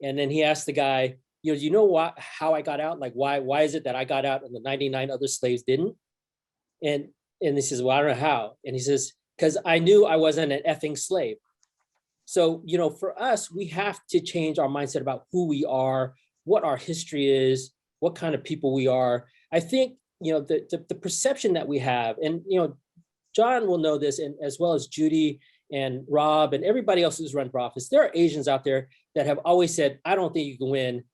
And then he asked the guy, do you know how I got out? Like, why is it that I got out and the 99 other slaves didn't? And he says, well, I don't know how. And he says, because I knew I wasn't an effing slave. So, for us, we have to change our mindset about who we are, what our history is, what kind of people we are. I think, the perception that we have, and, John will know this, and as well as Judy and Rob and everybody else who's run for office, there are Asians out there that have always said, I don't think you can win.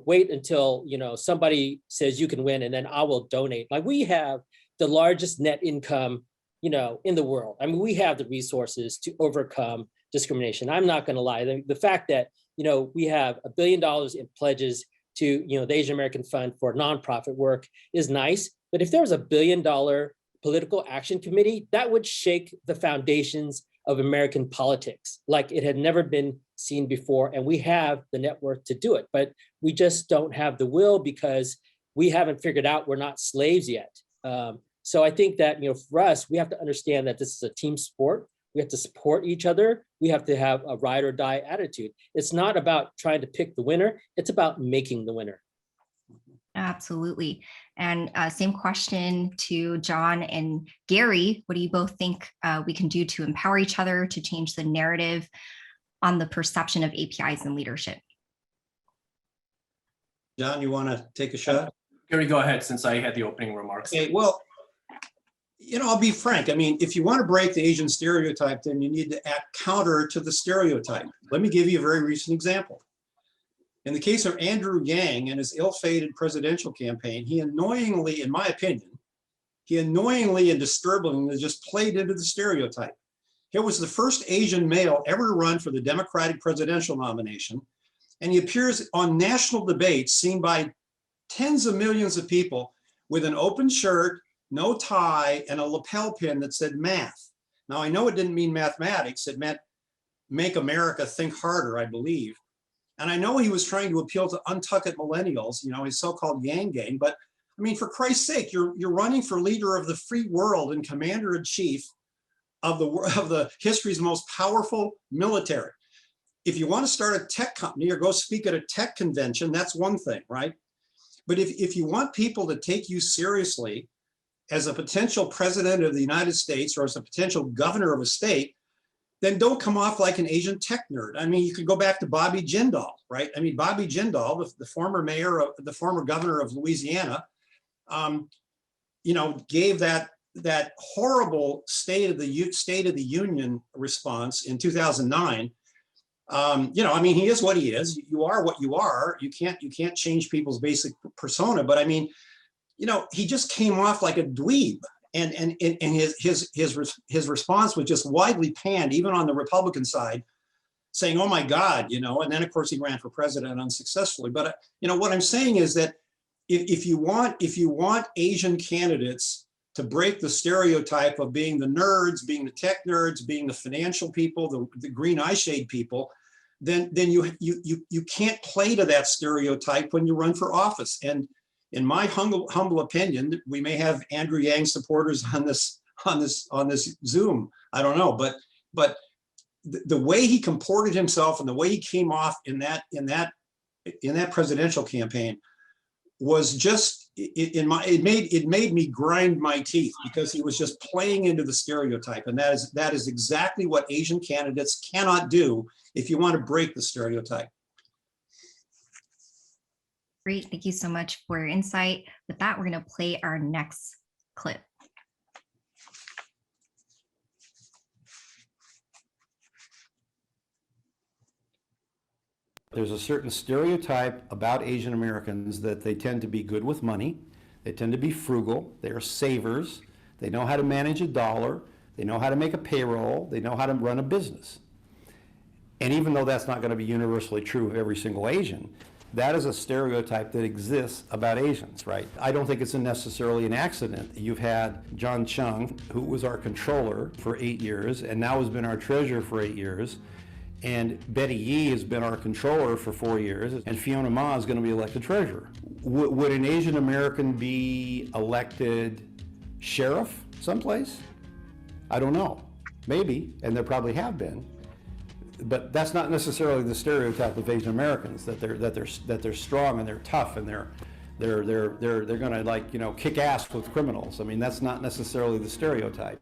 Wait until, somebody says you can win, and then I will donate. Like, we have the largest net income, in the world. I mean, we have the resources to overcome discrimination. I'm not going to lie. The fact that, we have $1 billion in pledges to, the Asian American Fund for nonprofit work is nice. But if there was $1 billion political action committee, that would shake the foundations of American politics like it had never been seen before. And we have the network to do it, but we just don't have the will, because we haven't figured out we're not slaves yet. So I think that, for us, we have to understand that this is a team sport. We have to support each other. We have to have a ride or die attitude. It's not about trying to pick the winner. It's about making the winner. Absolutely. And same question to John and Garry. What do you both think we can do to empower each other, to change the narrative on the perception of APIs in leadership? John, you want to take a shot? Garry, go ahead, since I had the opening remarks. Okay, well, I'll be frank. I mean, if you want to break the Asian stereotype, then you need to act counter to the stereotype. Let me give you a very recent example. In the case of Andrew Yang and his ill-fated presidential campaign, he annoyingly, in my opinion, and disturbingly just played into the stereotype. He was the first Asian male ever to run for the Democratic presidential nomination, and he appears on national debates seen by tens of millions of people with an open shirt, no tie, and a lapel pin that said math. Now, I know it didn't mean mathematics. It meant make America think harder, I believe. And I know he was trying to appeal to untucked millennials, his so-called Yang gang. But I mean, for Christ's sake, you're running for leader of the free world and commander-in-chief of the history's most powerful military. If you want to start a tech company or go speak at a tech convention, that's one thing, right? But if you want people to take you seriously as a potential president of the United States or as a potential governor of a state, then don't come off like an Asian tech nerd. I mean, you could go back to Bobby Jindal, right? I mean, Bobby Jindal, the former governor of Louisiana, gave that horrible State of the Union response in 2009. I mean, he is what he is. You are what you are. You can't change people's basic persona. But I mean, he just came off like a dweeb. And his response was just widely panned, even on the Republican side, saying, "Oh my God," And then of course he ran for president unsuccessfully. But what I'm saying is that if you want Asian candidates to break the stereotype of being the nerds, being the tech nerds, being the financial people, the green eye shade people, then you can't play to that stereotype when you run for office. And in my humble opinion, we may have Andrew Yang supporters on this Zoom. I don't know, but the way he comported himself and the way he came off in that presidential campaign was just it made me grind my teeth, because he was just playing into the stereotype, and that is exactly what Asian candidates cannot do if you want to break the stereotype. Great, thank you so much for your insight. With that, we're going to play our next clip. There's a certain stereotype about Asian Americans that they tend to be good with money. They tend to be frugal. They are savers. They know how to manage a dollar. They know how to make a payroll. They know how to run a business. And even though that's not going to be universally true of every single Asian, that is a stereotype that exists about Asians, right? I don't think it's necessarily an accident. You've had John Chiang, who was our controller for 8 years and now has been our treasurer for 8 years. And Betty Yee has been our controller for 4 years, and Fiona Ma is going to be elected treasurer. Would an Asian American be elected sheriff someplace? I don't know. Maybe, and there probably have been. But that's not necessarily the stereotype of Asian Americans, that they're strong and they're tough and they're going to kick ass with criminals. I mean, that's not necessarily the stereotype.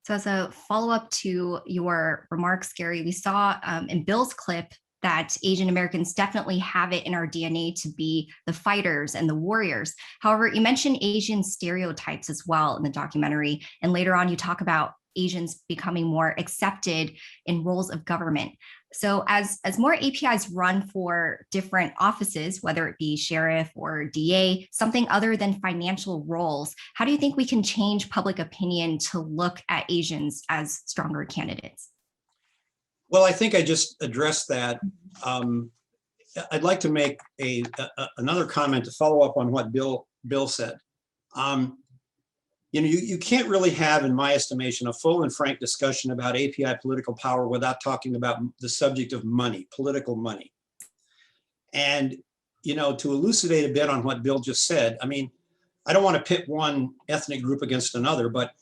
So as a follow-up to your remarks, Garry, we saw in Bill's clip that Asian Americans definitely have it in our DNA to be the fighters and the warriors. However, you mentioned Asian stereotypes as well in the documentary, and later on you talk about Asians becoming more accepted in roles of government. So as more APIs run for different offices, whether it be sheriff or DA, something other than financial roles, how do you think we can change public opinion to look at Asians as stronger candidates? Well, I think I just addressed that. I'd like to make another comment to follow up on what Bill said. You can't really have, in my estimation, a full and frank discussion about API political power without talking about the subject of money, political money. And, to elucidate a bit on what Bill just said, I mean, I don't want to pit one ethnic group against another, but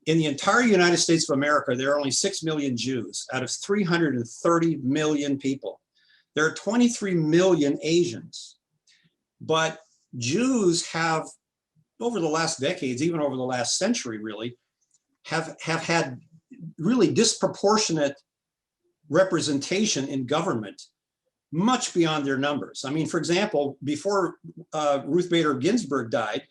in the entire United States of America, there are only 6 million Jews out of 330 million people. There are 23 million Asians, but Jews have, over the last decades, even over the last century really, have had really disproportionate representation in government, much beyond their numbers. I mean, for example, before Ruth Bader Ginsburg died,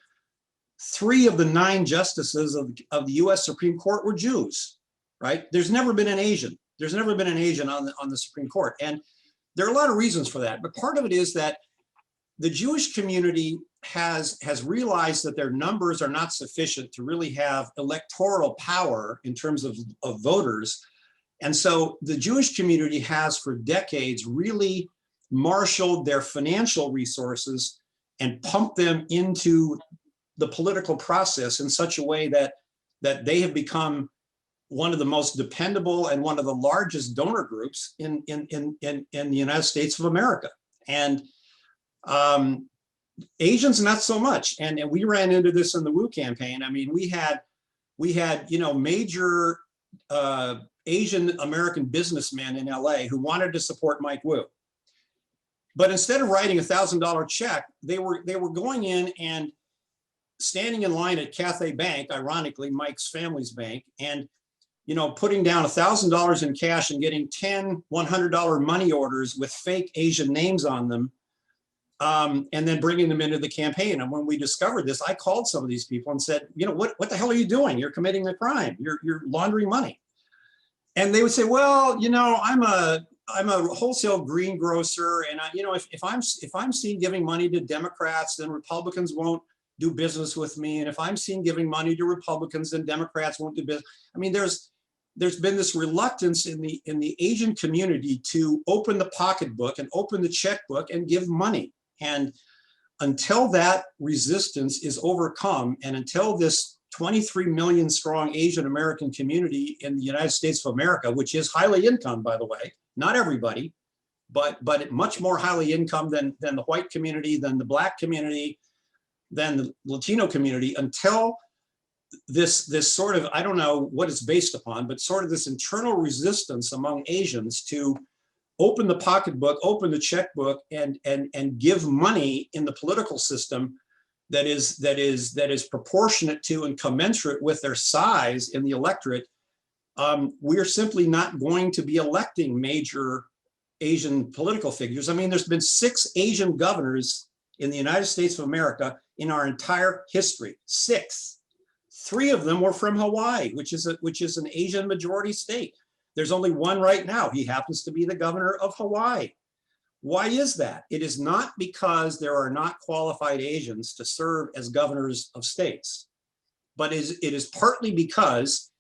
3 of the 9 justices of the US Supreme Court were Jews, right? There's never been an Asian. There's never been an Asian on the Supreme Court. And there are a lot of reasons for that, but part of it is that the Jewish community has realized that their numbers are not sufficient to really have electoral power in terms of voters. And so the Jewish community has for decades really marshaled their financial resources and pumped them into the political process in such a way that they have become one of the most dependable and one of the largest donor groups in the United States of America. And Asians, not so much. And we ran into this in the Wu campaign. I mean, we had major Asian American businessmen in LA who wanted to support Mike Wu. But instead of writing a $1,000 check, they were going in and standing in line at Cathay Bank, ironically, Mike's family's bank, and putting down $1,000 in cash and getting 10 $100 money orders with fake Asian names on them, and then bringing them into the campaign. And when we discovered this, I called some of these people and said, what the hell are you doing? You're committing a crime. You're laundering money. And they would say, well, I'm a wholesale greengrocer, and if I'm seen giving money to Democrats, then Republicans won't do business with me. And if I'm seen giving money to Republicans, then Democrats won't do business. I mean, there's been this reluctance in the Asian community to open the pocketbook and open the checkbook and give money. And until that resistance is overcome, and until this 23 million strong Asian American community in the United States of America, which is highly income, by the way, not everybody, but much more highly income than the white community, than the Black community, than the Latino community, until this sort of, I don't know what it's based upon, but sort of this internal resistance among Asians to open the pocketbook, open the checkbook, and give money in the political system that is proportionate to and commensurate with their size in the electorate. We're simply not going to be electing major Asian political figures. I mean, there's been 6 Asian governors in the United States of America in our entire history. 6. 3 of them were from Hawaii, which is an Asian majority state. There's only one right now. He happens to be the governor of Hawaii. Why is that? It is not because there are not qualified Asians to serve as governors of states, but it is partly because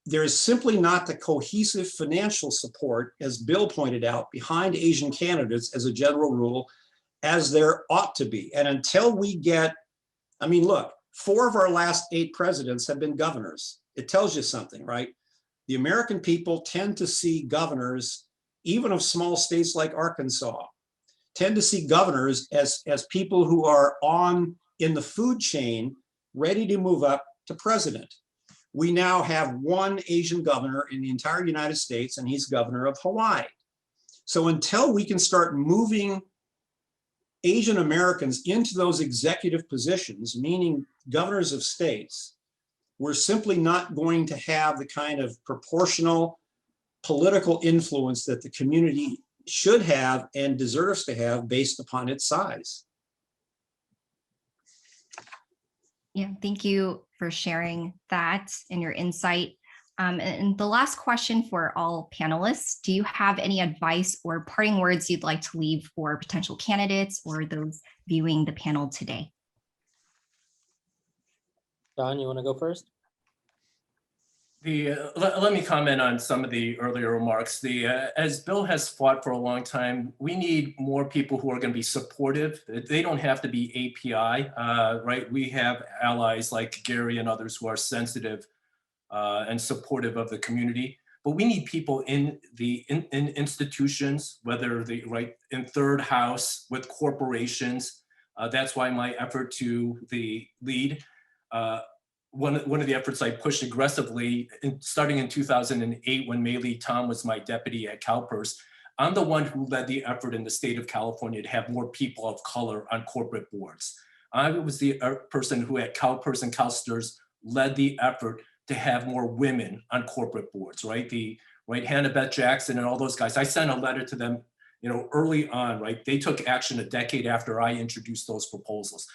there is simply not the cohesive financial support, as Bill pointed out, behind Asian candidates as a general rule, as there ought to be. And until we get, I mean, look, 4 of our last 8 presidents have been governors. It tells you something, right? The American people tend to see governors, even of small states like Arkansas, tend to see governors as people who are in the food chain, ready to move up to president. We now have 1 Asian governor in the entire United States, and he's governor of Hawaii. So until we can start moving Asian Americans into those executive positions, meaning governors of states, we're simply not going to have the kind of proportional political influence that the community should have and deserves to have based upon its size. Yeah, thank you for sharing that and your insight. And the last question for all panelists, do you have any advice or parting words you'd like to leave for potential candidates or those viewing the panel today? Don, you want to go first? Let me comment on some of the earlier remarks. As Bill has fought for a long time, we need more people who are going to be supportive. They don't have to be API, right? We have allies like Garry and others who are sensitive and supportive of the community. But we need people in the institutions, whether in third house with corporations, That's why my effort to lead, one of the efforts I pushed aggressively, starting in 2008 when Mei Lee Tom was my deputy at CalPERS. I'm the one who led the effort in the state of California to have more people of color on corporate boards. I was the person who at CalPERS and CalSTRS led the effort to have more women on corporate boards, right? Hannah Beth Jackson and all those guys. I sent a letter to them, early on, right? They took action a decade after I introduced those proposals.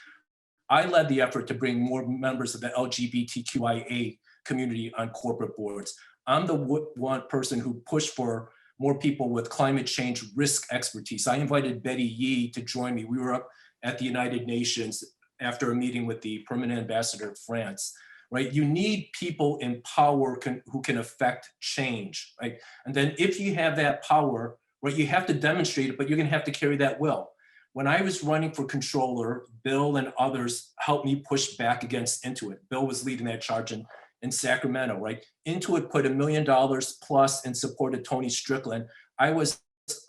I led the effort to bring more members of the LGBTQIA community on corporate boards. I'm the one person who pushed for more people with climate change risk expertise. I invited Betty Yee to join me. We were up at the United Nations after a meeting with the permanent ambassador of France, right? You need people in power who can affect change, right? And then if you have that power, right, you have to demonstrate it, but you're gonna have to carry that will. When I was running for controller, Bill and others helped me push back against Intuit. Bill was leading that charge in Sacramento, right? Intuit put $1 million plus and supported Tony Strickland. I was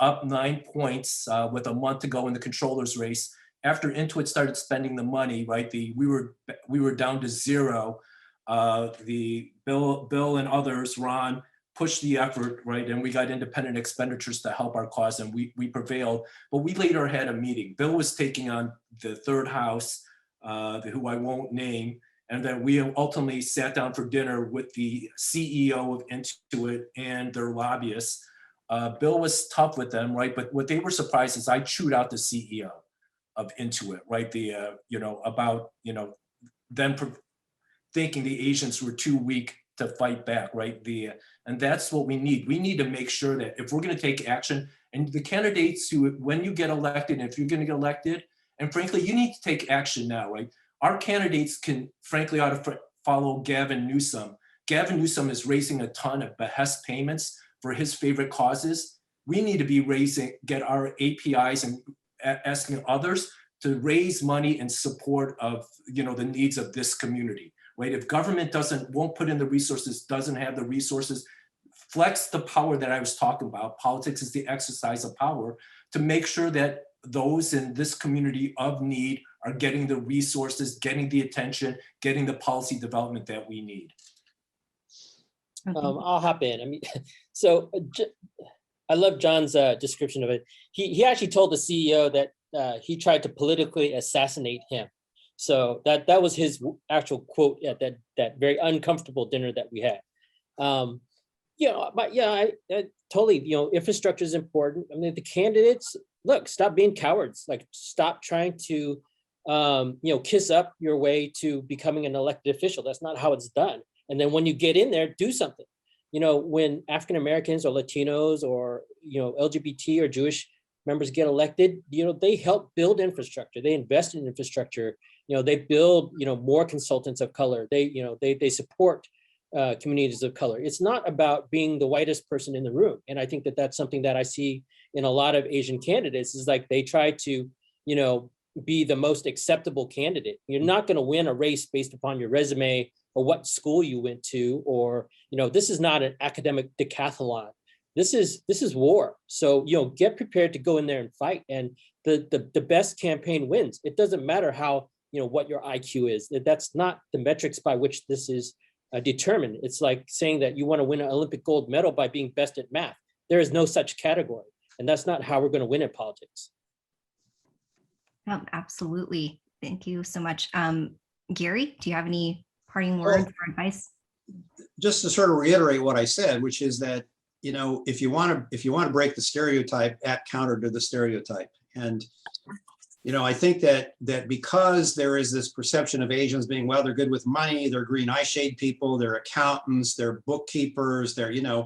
up 9 points with a month to go in the controller's race. After Intuit started spending the money, right, we were down to 0. The Bill and others, Ron, pushed the effort, right, and we got independent expenditures to help our cause, and we prevailed. But we later had a meeting. Bill was taking on the third house, who I won't name, and then we ultimately sat down for dinner with the CEO of Intuit and their lobbyists. Bill was tough with them, right, but what they were surprised is I chewed out the CEO of Intuit, right, about them thinking the Asians were too weak to fight back, right? And that's what we need. We need to make sure that if we're going to take action, and the candidates who, when you get elected, if you're going to get elected, and frankly, you need to take action now, right? Our candidates frankly ought to follow Gavin Newsom. Gavin Newsom is raising a ton of behest payments for his favorite causes. We need to be get our APIs and asking others to raise money in support of the needs of this community. Right? If government won't put in the resources, doesn't have the resources, flex the power that I was talking about. Politics is the exercise of power to make sure that those in this community of need are getting the resources, getting the attention, getting the policy development that we need. I'll hop in. I mean, so I love John's description of it. He actually told the CEO that he tried to politically assassinate him. So that was his actual quote at that very uncomfortable dinner that we had. I totally, infrastructure is important. I mean, the candidates, look, stop being cowards. Like, stop trying to, kiss up your way to becoming an elected official. That's not how it's done. And then when you get in there, do something. When African Americans or Latinos or LGBT or Jewish members get elected, they help build infrastructure. They invest in infrastructure. They build, more consultants of color. They support communities of color. It's not about being the whitest person in the room. And I think that that's something that I see in a lot of Asian candidates is like they try to, be the most acceptable candidate. You're not going to win a race based upon your resume or what school you went to, or, this is not an academic decathlon. This is war. So, get prepared to go in there and fight. And the best campaign wins. It doesn't matter how, what your IQ is. That's not the metrics by which this is determined. It's like saying that you want to win an Olympic gold medal by being best at math. There is no such category. And that's not how we're going to win in politics. Oh, absolutely. Thank you so much. Gary, do you have any parting words or advice? Just to sort of reiterate what I said, which is that, if you want to break the stereotype, act counter to the stereotype. And, I think that because there is this perception of Asians being, well, they're good with money, they're green eye shade people, they're accountants, they're bookkeepers, they're, again,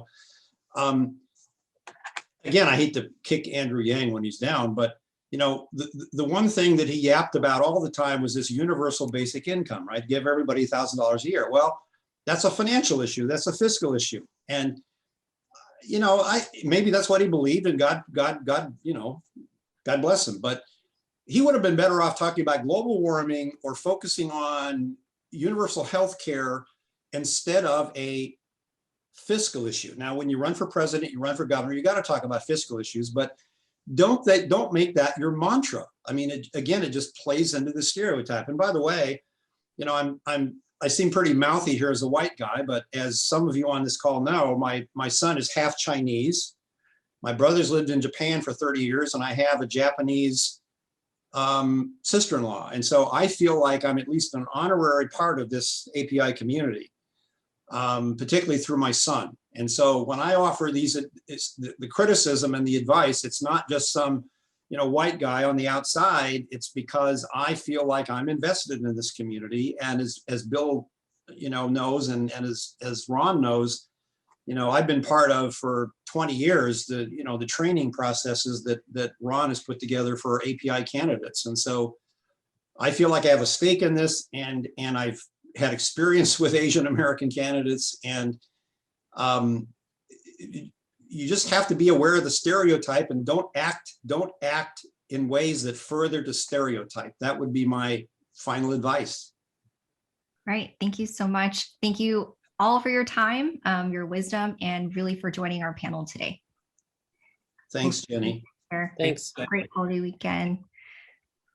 I hate to kick Andrew Yang when he's down, but the one thing that he yapped about all the time was this universal basic income, right? Give everybody $1,000 a year. Well, that's a financial issue. That's a fiscal issue. And, maybe that's what he believed, and God bless him. But he would have been better off talking about global warming or focusing on universal health care instead of a fiscal issue. Now, when you run for president, you run for governor, you got to talk about fiscal issues, but don't make that your mantra. I mean, again, it just plays into the stereotype. And by the way, you know, I seem pretty mouthy here as a white guy, but as some of you on this call know, my son is half Chinese. My brother's lived in Japan for 30 years, and I have a Japanese sister-in-law. And so I feel like I'm at least an honorary part of this API community, particularly through my son. And so when I offer these, the criticism and the advice, it's not just some, you know, white guy on the outside. It's because I feel like I'm invested in this community. And as Bill, you know, knows, and as Ron knows, you know, I've been part of for 20 years, the training processes that Ron has put together for API candidates. And so I feel like I have a stake in this, and I've had experience with Asian American candidates, and you just have to be aware of the stereotype and don't act in ways that further the stereotype. That would be my final advice. Right. Thank you so much. Thank you all for your time, your wisdom, and really for joining our panel today. Thanks, Jenny. Thanks. Great holiday weekend.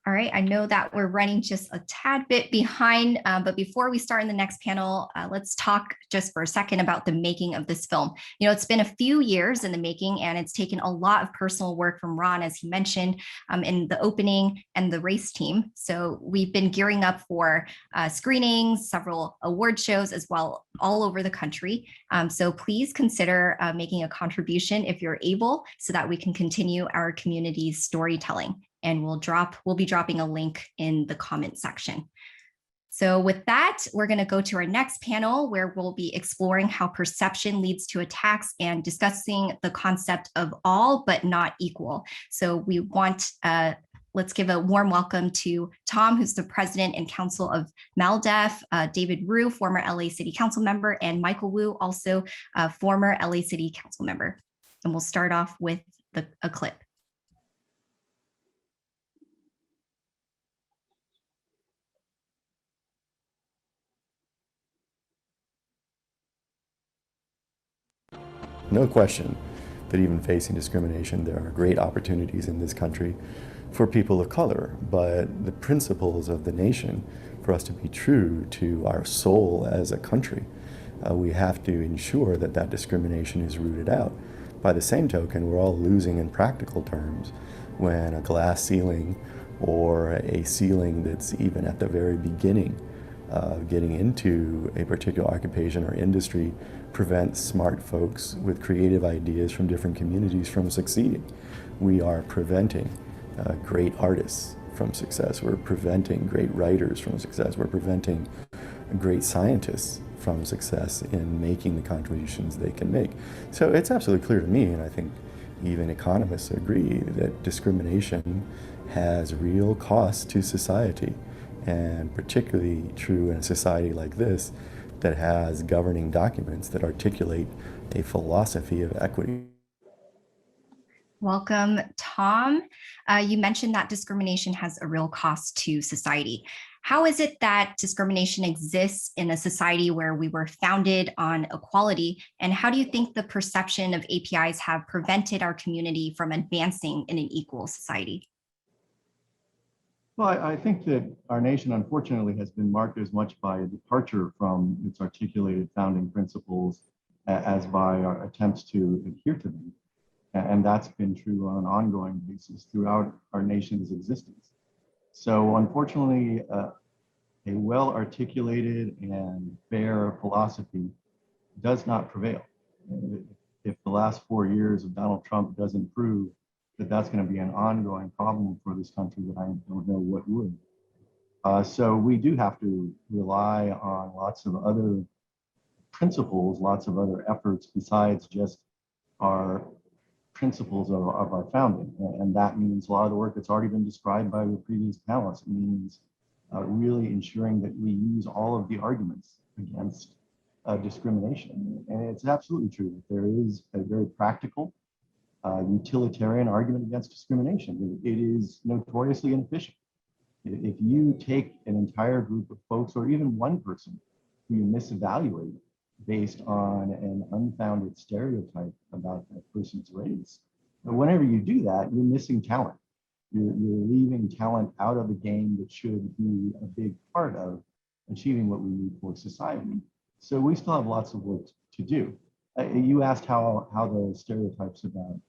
All right, I know that we're running just a tad bit behind, but before we start in the next panel, let's talk just for a second about the making of this film. You know, it's been a few years in the making, and it's taken a lot of personal work from Ron, as he mentioned, in the opening and the race team. So we've been gearing up for screenings, several award shows as well, all over the country. So please consider making a contribution if you're able, so that we can continue our community's storytelling. And we'll be dropping a link in the comment section. So with that, we're going to go to our next panel, where we'll be exploring how perception leads to attacks and discussing the concept of all but not equal. So we want, let's give a warm welcome to Tom, who's the president and counsel of MALDEF, David Rue, former LA City Council member, and Michael Wu, also a former LA City Council member. And we'll start off with a clip. No question that even facing discrimination, there are great opportunities in this country for people of color, but the principles of the nation, for us to be true to our soul as a country, we have to ensure that that discrimination is rooted out. By the same token, we're all losing in practical terms when a glass ceiling or a ceiling that's even at the very beginning of getting into a particular occupation or industry prevents smart folks with creative ideas from different communities from succeeding. We are preventing great artists from success. We're preventing great writers from success. We're preventing great scientists from success in making the contributions they can make. So it's absolutely clear to me, and I think even economists agree, that discrimination has real costs to society, and particularly true in a society like this that has governing documents that articulate a philosophy of equity. Welcome, Tom. You mentioned that discrimination has a real cost to society. How is it that discrimination exists in a society where we were founded on equality? And how do you think the perception of APIs have prevented our community from advancing in an equal society? Well, I think that our nation, unfortunately, has been marked as much by a departure from its articulated founding principles as by our attempts to adhere to them. And that's been true on an ongoing basis throughout our nation's existence. So unfortunately, a well-articulated and fair philosophy does not prevail. If the last 4 years of Donald Trump doesn't prove that that's going to be an ongoing problem for this country, that I don't know what would. So we do have to rely on lots of other principles, lots of other efforts besides just our principles of our founding. And that means a lot of the work that's already been described by the previous panelists. It means really ensuring that we use all of the arguments against discrimination. And it's absolutely true that there is a very practical utilitarian argument against discrimination. It is notoriously inefficient. If you take an entire group of folks, or even one person, who you misevaluate based on an unfounded stereotype about that person's race, But whenever you do that, you're missing talent. You're leaving talent out of the game that should be a big part of achieving what we need for society. So we still have lots of work to do. You asked how the stereotypes about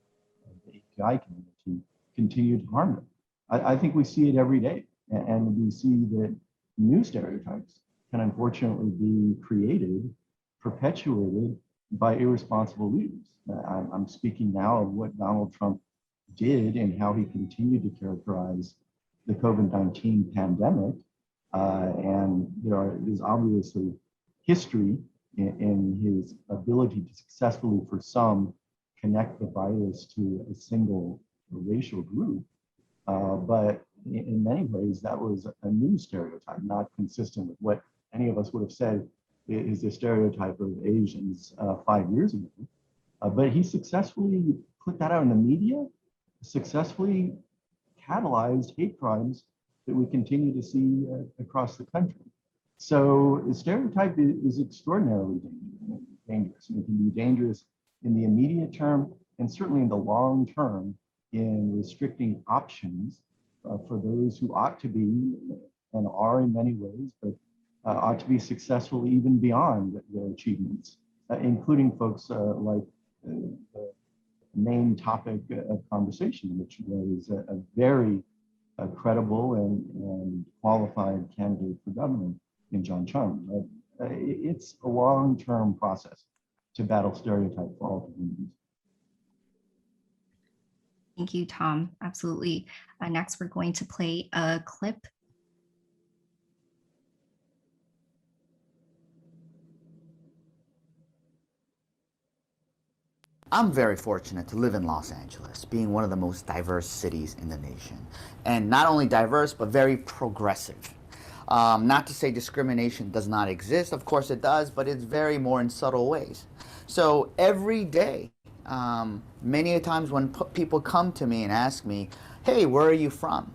the API community continue to harm them. I think we see it every day, and we see that new stereotypes can unfortunately be created, perpetuated by irresponsible leaders. I'm speaking now of what Donald Trump did and how he continued to characterize the COVID-19 pandemic. And there is obviously history in his ability to successfully, for some, connect the virus to a single racial group. But in many ways, that was a new stereotype, not consistent with what any of us would have said is the stereotype of Asians 5 years ago. But he successfully put that out in the media, successfully catalyzed hate crimes that we continue to see across the country. So the stereotype is extraordinarily dangerous. And it can be dangerous in the immediate term and certainly in the long term in restricting options for those who ought to be and are in many ways, but ought to be successful even beyond their achievements, including folks like the main topic of conversation, which was a very credible and qualified candidate for governor in John Chiang. It's a long-term process to battle stereotype for all communities. Thank you, Tom. Absolutely. Next, we're going to play a clip. I'm very fortunate to live in Los Angeles, being one of the most diverse cities in the nation. And not only diverse, but very progressive. Not to say discrimination does not exist, of course it does, but it's very more in subtle ways. So every day, many a times when people come to me and ask me, hey, where are you from?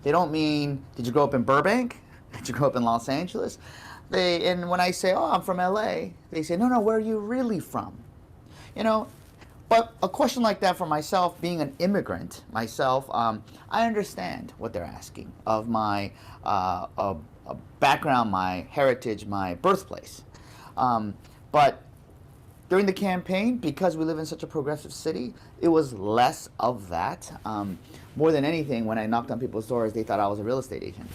They don't mean, did you grow up in Burbank? Did you grow up in Los Angeles? And when I say, oh, I'm from LA, they say, no, where are you really from? You know, but a question like that for myself, being an immigrant myself, I understand what they're asking of my background, my heritage, my birthplace. But during the campaign, because we live in such a progressive city, it was less of that. More than anything, when I knocked on people's doors, they thought I was a real estate agent.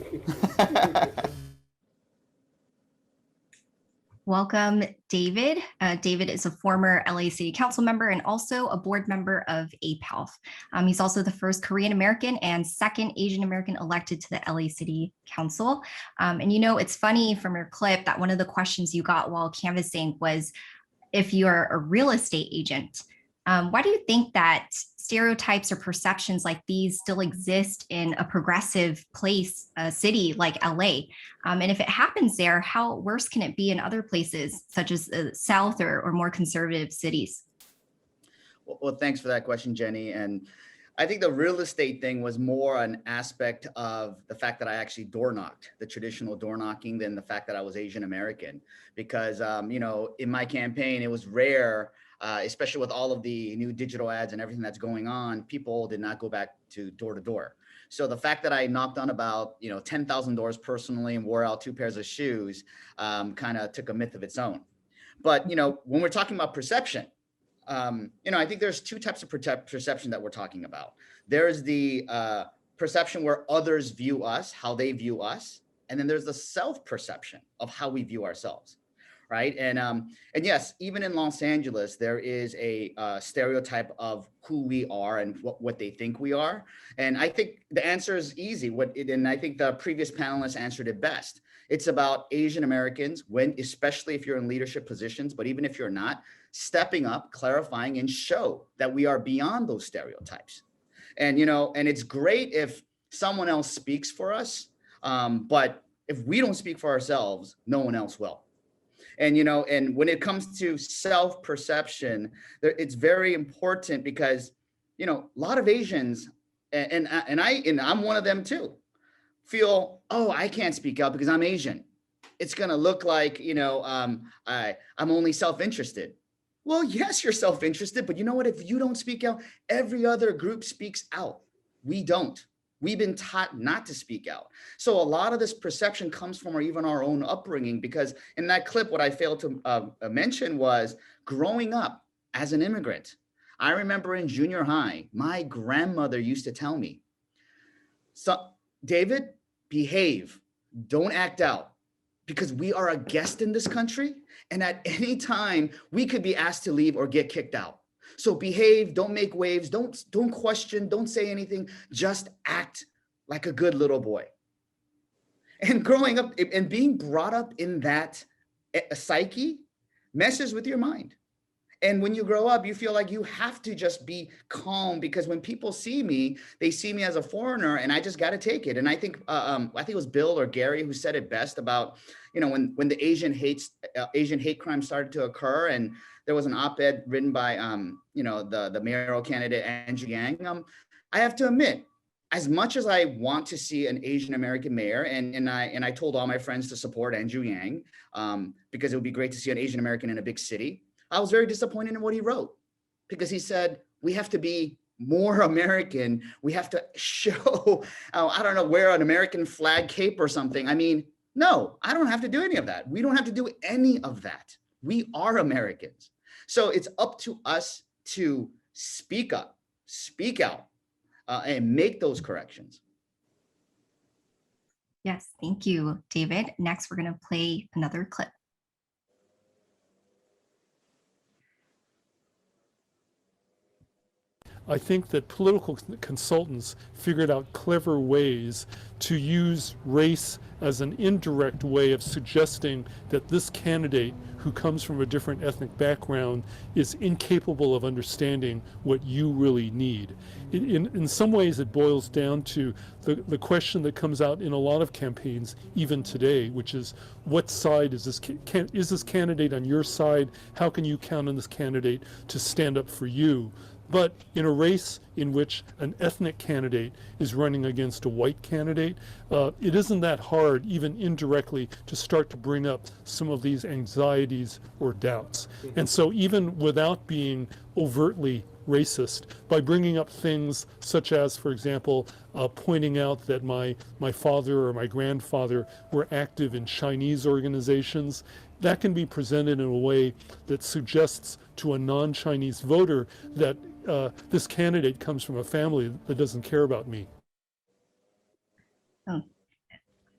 Welcome, David. David is a former LA City Council member and also a board member of APALF. He's also the first Korean American and second Asian American elected to the LA City Council. And you know, it's funny from your clip that one of the questions you got while canvassing was if you're a real estate agent. Why do you think that stereotypes or perceptions like these still exist in a progressive place, a city like LA? And if it happens there, how worse can it be in other places, such as the South or more conservative cities? Well, thanks for that question, Jenny. And I think the real estate thing was more an aspect of the fact that I actually door knocked, the traditional door knocking, than the fact that I was Asian American. Because, you know, in my campaign, it was rare, especially with all of the new digital ads and everything that's going on, people did not go back to door. So the fact that I knocked on about, 10,000 doors personally and wore out 2 pairs of shoes kind of took a myth of its own. But, when we're talking about perception, I think there's 2 types of perception that we're talking about. There's the perception where others view us, how they view us. And then there's the self-perception of how we view ourselves. Right. And yes, even in Los Angeles, there is a stereotype of who we are and what they think we are. And I think the answer is easy. And I think the previous panelists answered it best. It's about Asian Americans, especially if you're in leadership positions, but even if you're not, stepping up, clarifying, and show that we are beyond those stereotypes. And, and it's great if someone else speaks for us. But if we don't speak for ourselves, no one else will. And, and when it comes to self-perception, it's very important because, a lot of Asians, and I'm one of them too, feel, oh, I can't speak out because I'm Asian. It's going to look like, I'm only self-interested. Well, yes, you're self-interested, but you know what? If you don't speak out, every other group speaks out. We don't. We've been taught not to speak out. So a lot of this perception comes from even our own upbringing, because in that clip, what I failed to mention was growing up as an immigrant. I remember in junior high, my grandmother used to tell me, so, David, behave, don't act out, because we are a guest in this country. And at any time we could be asked to leave or get kicked out. So behave, don't make waves, don't question, don't say anything, just act like a good little boy. And growing up and being brought up in that psyche messes with your mind. And when you grow up, you feel like you have to just be calm, because when people see me, they see me as a foreigner, and I just got to take it. And I think it was Bill or Garry who said it best about, when the Asian hate crime started to occur, and there was an op-ed written by the mayoral candidate Andrew Yang. I have to admit, as much as I want to see an Asian American mayor, and I told all my friends to support Andrew Yang, because it would be great to see an Asian American in a big city, I was very disappointed in what he wrote, because he said, we have to be more American. We have to show, I don't know, wear an American flag cape or something. I mean, no, I don't have to do any of that. We don't have to do any of that. We are Americans. So it's up to us to speak up, speak out, and make those corrections. Yes, thank you, David. Next, we're going to play another clip. I think that political consultants figured out clever ways to use race as an indirect way of suggesting that this candidate who comes from a different ethnic background is incapable of understanding what you really need. In some ways, it boils down to the question that comes out in a lot of campaigns, even today, which is, what side is this? Is this candidate on your side? How can you count on this candidate to stand up for you? But in a race in which an ethnic candidate is running against a white candidate, it isn't that hard, even indirectly, to start to bring up some of these anxieties or doubts. And so even without being overtly racist, by bringing up things such as, for example, pointing out that my father or my grandfather were active in Chinese organizations, that can be presented in a way that suggests to a non-Chinese voter that this candidate comes from a family that doesn't care about me.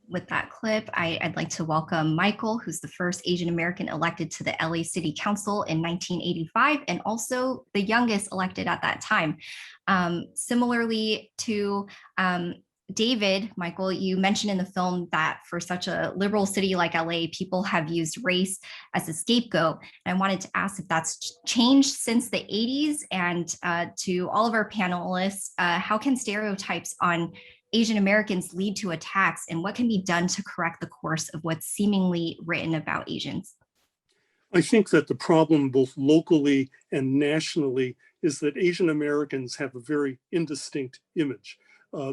With that clip, I'd like to welcome Michael, who's the first Asian American elected to the LA City Council in 1985, and also the youngest elected at that time. Similarly to David, Michael, you mentioned in the film that for such a liberal city like LA, people have used race as a scapegoat. And I wanted to ask if that's changed since the 80s, and to all of our panelists, how can stereotypes on Asian Americans lead to attacks, and what can be done to correct the course of what's seemingly written about Asians? I think that the problem both locally and nationally is that Asian Americans have a very indistinct image.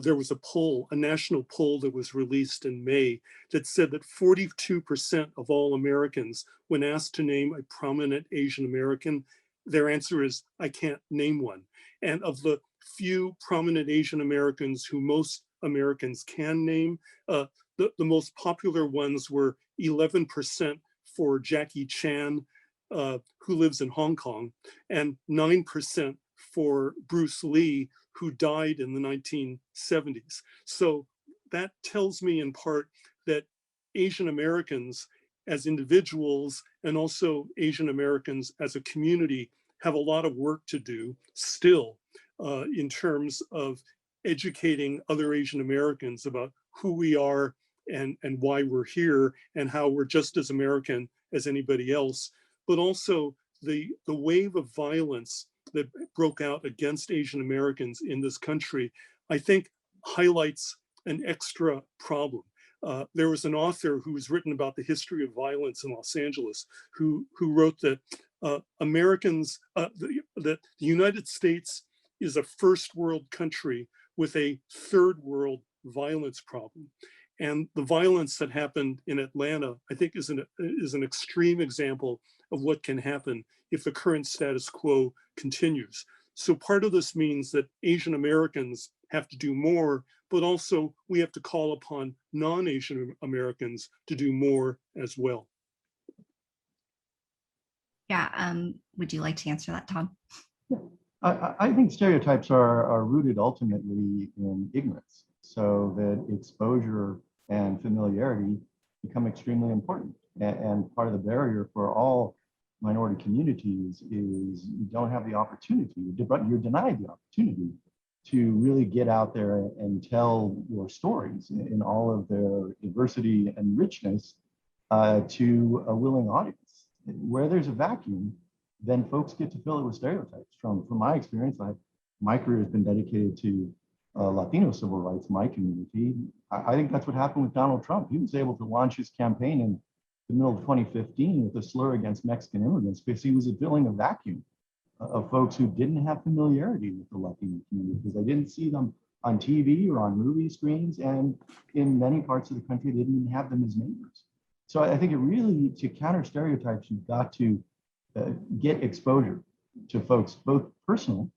There was a poll, a national poll that was released in May that said that 42% of all Americans, when asked to name a prominent Asian American, their answer is, I can't name one. And of the few prominent Asian Americans who most Americans can name, the most popular ones were 11% for Jackie Chan, who lives in Hong Kong, and 9% for Bruce Lee, who died in the 1970s. So that tells me in part that Asian Americans as individuals, and also Asian Americans as a community, have a lot of work to do still in terms of educating other Asian Americans about who we are and why we're here, and how we're just as American as anybody else. But also the wave of violence that broke out against Asian Americans in this country, I think highlights an extra problem. There was an author who has written about the history of violence in Los Angeles, who wrote that that the United States is a first world country with a third world violence problem. And the violence that happened in Atlanta, I think, is an extreme example of what can happen if the current status quo continues. So part of this means that Asian Americans have to do more, but also we have to call upon non-Asian Americans to do more as well. Yeah, would you like to answer that, Tom? I think stereotypes are rooted ultimately in ignorance, so that exposure and familiarity become extremely important. And part of the barrier for all minority communities is you don't have the opportunity, you're denied the opportunity to really get out there and tell your stories in all of their diversity and richness to a willing audience. Where there's a vacuum, then folks get to fill it with stereotypes. From my experience, my career has been dedicated to Latino civil rights in my community. I think that's what happened with Donald Trump. He was able to launch his campaign in the middle of 2015 with a slur against Mexican immigrants because he was filling a vacuum of folks who didn't have familiarity with the Latino community because they didn't see them on TV or on movie screens, and in many parts of the country, they didn't even have them as neighbors. So I think it really, to counter stereotypes, you've got to get exposure to folks, both personal.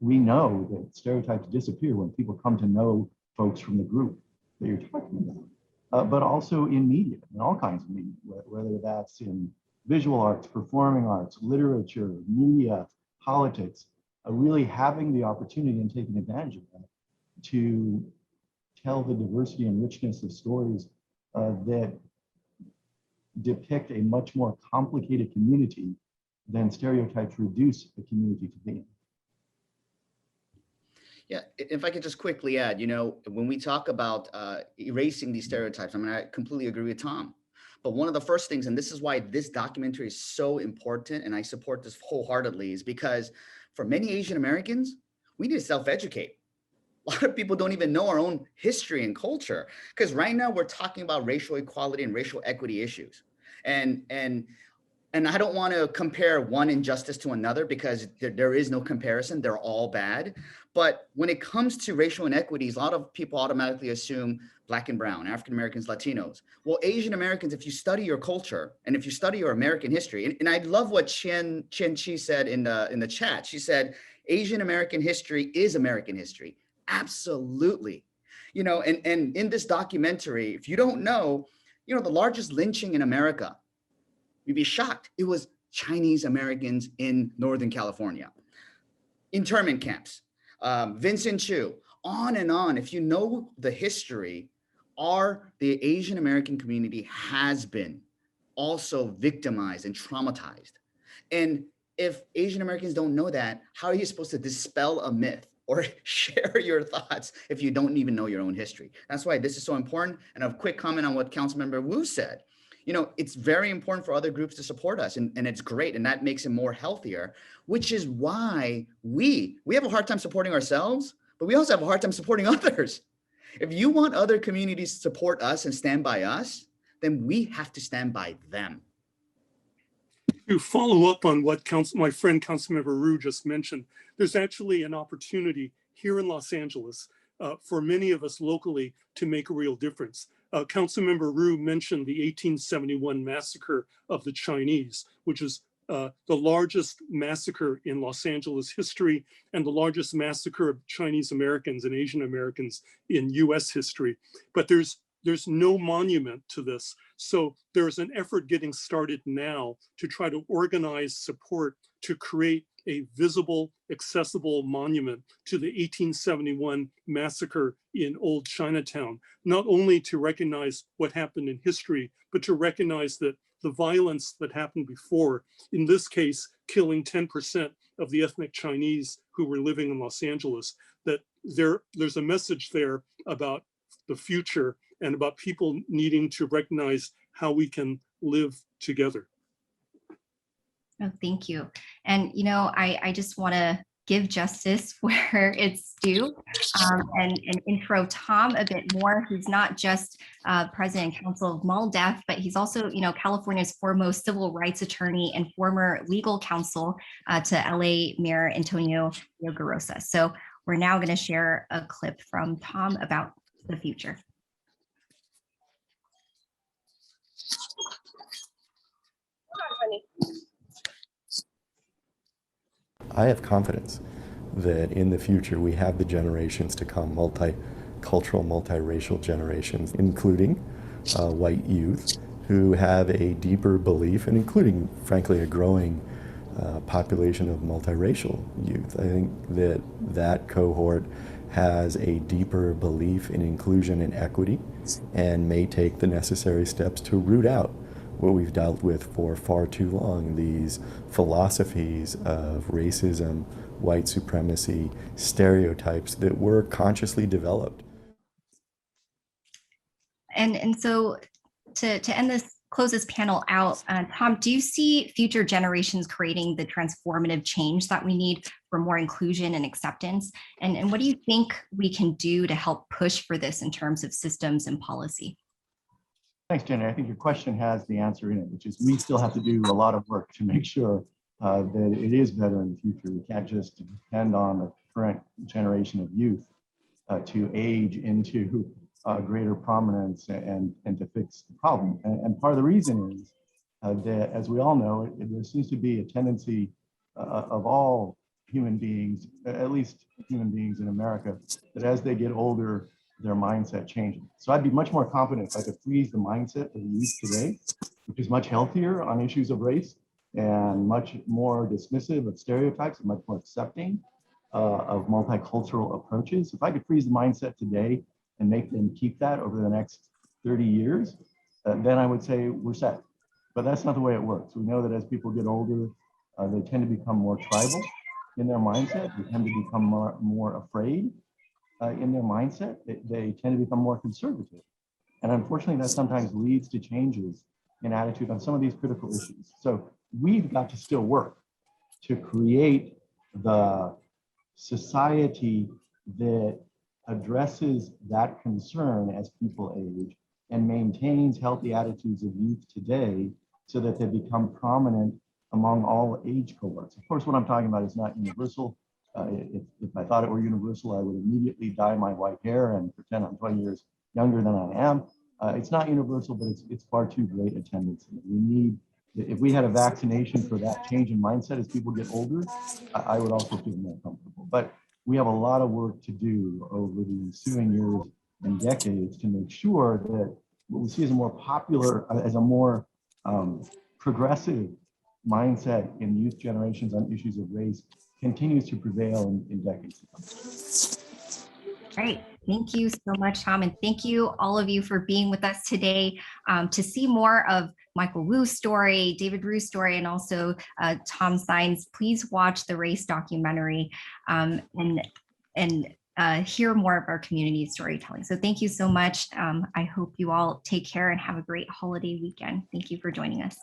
We know that stereotypes disappear when people come to know folks from the group that you're talking about, but also in media, in all kinds of media, whether that's in visual arts, performing arts, literature, media, politics, really having the opportunity and taking advantage of that to tell the diversity and richness of stories that depict a much more complicated community than stereotypes reduce a community to be. Yeah, if I could just quickly add, when we talk about erasing these stereotypes, I mean, I completely agree with Tom. But one of the first things, and this is why this documentary is so important, and I support this wholeheartedly, is because for many Asian Americans, we need to self-educate. A lot of people don't even know our own history and culture, because right now we're talking about racial equality and racial equity issues. And I don't want to compare one injustice to another because there is no comparison. They're all bad. But when it comes to racial inequities, a lot of people automatically assume Black and brown, African Americans, Latinos. Well, Asian Americans, if you study your culture and if you study your American history, and I love what Chen Chi said in the chat. She said, Asian American history is American history. Absolutely. And in this documentary, if you don't know, the largest lynching in America, you'd be shocked. It was Chinese Americans in Northern California, internment camps, Vincent Chiu, on and on. If you know the history, the Asian American community has been also victimized and traumatized. And if Asian Americans don't know that, how are you supposed to dispel a myth or share your thoughts if you don't even know your own history? That's why this is so important. And a quick comment on what Councilmember Wu said. It's very important for other groups to support us, and it's great, and that makes it more healthier, which is why we have a hard time supporting ourselves, but we also have a hard time supporting others. If you want other communities to support us and stand by us, then we have to stand by them. To follow up on what my friend Councilmember Ryu just mentioned, there's actually an opportunity here in Los Angeles for many of us locally to make a real difference. Councilmember Ryu mentioned the 1871 massacre of the Chinese, which is the largest massacre in Los Angeles history and the largest massacre of Chinese Americans and Asian Americans in US history. But there's no monument to this. So there's an effort getting started now to try to organize support to create a visible, accessible monument to the 1871 massacre in Old Chinatown, not only to recognize what happened in history, but to recognize that the violence that happened before, in this case, killing 10% of the ethnic Chinese who were living in Los Angeles, that there's a message there about the future and about people needing to recognize how we can live together. Oh, thank you. And, I just want to give justice where it's due and intro Tom a bit more. He's not just President and Counsel of MALDEF, but he's also, California's foremost civil rights attorney and former legal counsel to LA Mayor Antonio Garosa. So we're now going to share a clip from Tom about the future. I have confidence that in the future we have the generations to come, multicultural, multiracial generations, including white youth who have a deeper belief, and including, frankly, a growing population of multiracial youth. I think that that cohort has a deeper belief in inclusion and equity and may take the necessary steps to root out what we've dealt with for far too long, these philosophies of racism, white supremacy, stereotypes that were consciously developed. And so to end this, close this panel out, Tom, do you see future generations creating the transformative change that we need for more inclusion and acceptance? And what do you think we can do to help push for this in terms of systems and policy? Thanks, Jenny. I think your question has the answer in it, which is we still have to do a lot of work to make sure that it is better in the future. We can't just depend on the current generation of youth to age into greater prominence and to fix the problem. And part of the reason is that, as we all know, there seems to be a tendency of all human beings, at least human beings in America, that as they get older, their mindset changes. So I'd be much more confident if I could freeze the mindset of the youth today, which is much healthier on issues of race and much more dismissive of stereotypes and much more accepting of multicultural approaches. If I could freeze the mindset today and make them keep that over the next 30 years, then I would say we're set. But that's not the way it works. We know that as people get older, they tend to become more tribal in their mindset. They tend to become more afraid in their mindset. They tend to become more conservative. And unfortunately, that sometimes leads to changes in attitude on some of these critical issues. So we've got to still work to create the society that addresses that concern as people age and maintains healthy attitudes of youth today so that they become prominent among all age cohorts. Of course, what I'm talking about is not universal. If I thought it were universal, I would immediately dye my white hair and pretend I'm 20 years younger than I am. It's not universal, but it's far too great a tendency. We need, if we had a vaccination for that change in mindset as people get older, I would also feel more comfortable. But we have a lot of work to do over the ensuing years and decades to make sure that what we see as a more popular, as a more progressive mindset in youth generations on issues of race continues to prevail in decades to come. Great. Thank you so much, Tom. And thank you all of you for being with us today. To see more of Michael Wu's story, David Rue's story, and also Tom Saenz, please watch the race documentary and hear more of our community storytelling. So thank you so much. I hope you all take care and have a great holiday weekend. Thank you for joining us.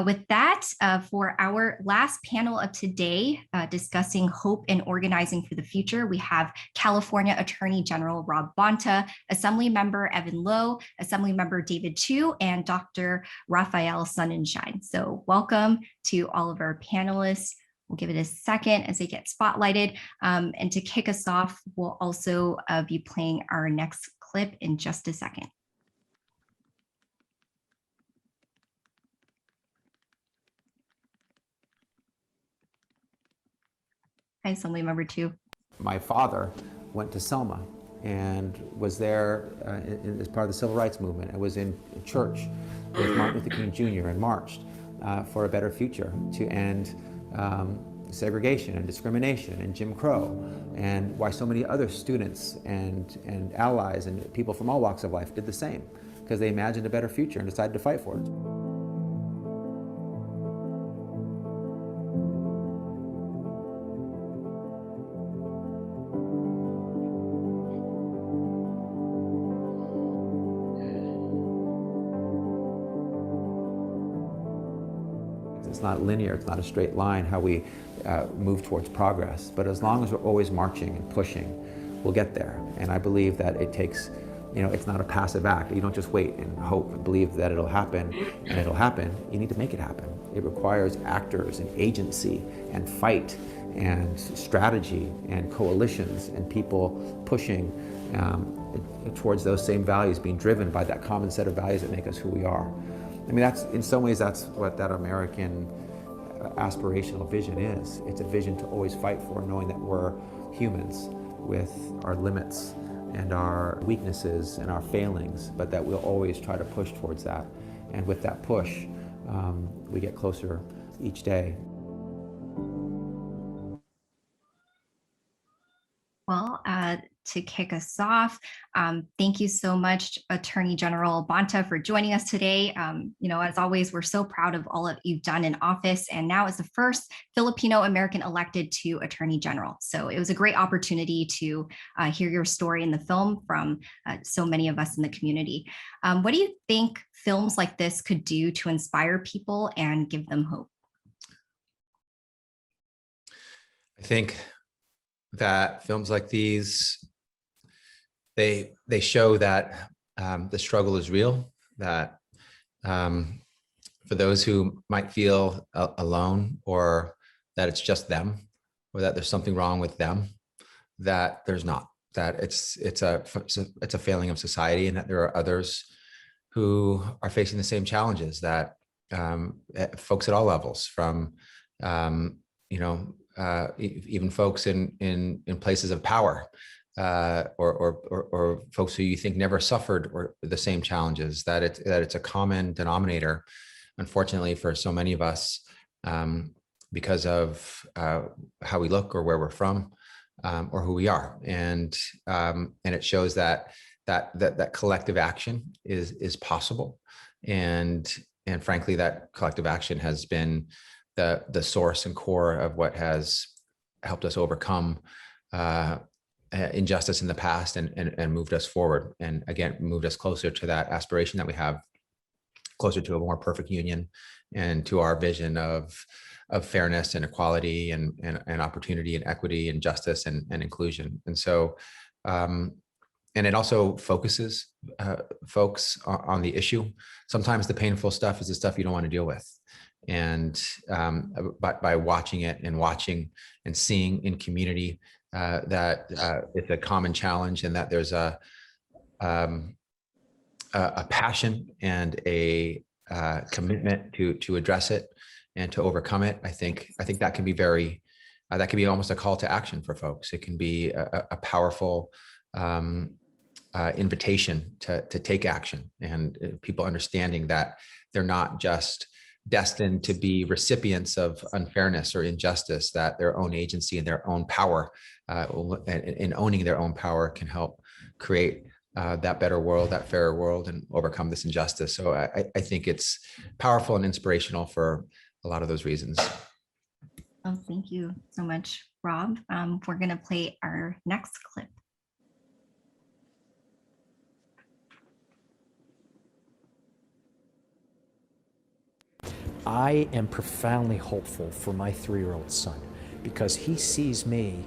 With that, for our last panel of today, discussing hope and organizing for the future, we have California Attorney General Rob Bonta, Assemblymember Evan Lowe, Assemblymember David Chiu, and Dr. Raphael Sonenshein. So welcome to all of our panelists. We'll give it a second as they get spotlighted. And to kick us off, we'll also be playing our next clip in just a second. Hi, Assemblymember Chiu. My father went to Selma and was there as part of the Civil Rights Movement. I was in church with Martin Luther King Jr. and marched for a better future to end segregation and discrimination and Jim Crow, and why so many other students and allies and people from all walks of life did the same, because they imagined a better future and decided to fight for it. It's not linear, it's not a straight line how we move towards progress, but as long as we're always marching and pushing, we'll get there. And I believe that it takes, it's not a passive act. You don't just wait and hope and believe that it'll happen and it'll happen. You need to make it happen. It requires actors and agency and fight and strategy and coalitions and people pushing towards those same values, being driven by that common set of values that make us who we are. I mean, that's, in some ways, that's what that American aspirational vision is. It's a vision to always fight for, knowing that we're humans with our limits and our weaknesses and our failings, but that we'll always try to push towards that. And with that push, we get closer each day. Well, to kick us off, thank you so much, Attorney General Bonta, for joining us today. As always, we're so proud of all that you've done in office, and now as the first Filipino American elected to Attorney General. So it was a great opportunity to hear your story in the film from so many of us in the community. What do you think films like this could do to inspire people and give them hope? I think that films like these, they show that the struggle is real, that for those who might feel alone, or that it's just them, or that there's something wrong with them, that there's not, that it's a failing of society, and that there are others who are facing the same challenges, that folks at all levels, from even folks in places of power, or folks who you think never suffered or the same challenges, that it's a common denominator, unfortunately, for so many of us, because of how we look or where we're from, or who we are, and it shows that collective action is possible, and frankly, that collective action has been the source and core of what has helped us overcome injustice in the past, and moved us forward, and again moved us closer to that aspiration that we have, closer to a more perfect union, and to our vision of fairness and equality and opportunity and equity and justice and inclusion. And so and it also focuses folks on the issue. Sometimes the painful stuff is the stuff you don't want to deal with. And by watching it and seeing in community that it's a common challenge, and that there's a passion and a commitment to address it and to overcome it, I think that can be that can be almost a call to action for folks. It can be a powerful invitation to take action, and people understanding that they're not just destined to be recipients of unfairness or injustice, that their own agency and their own power, in owning their own power, can help create that better world, that fairer world, and overcome this injustice. So I think it's powerful and inspirational for a lot of those reasons. Oh, thank you so much, Rob. We're going to play our next clip. I am profoundly hopeful for my 3-year-old son, because he sees me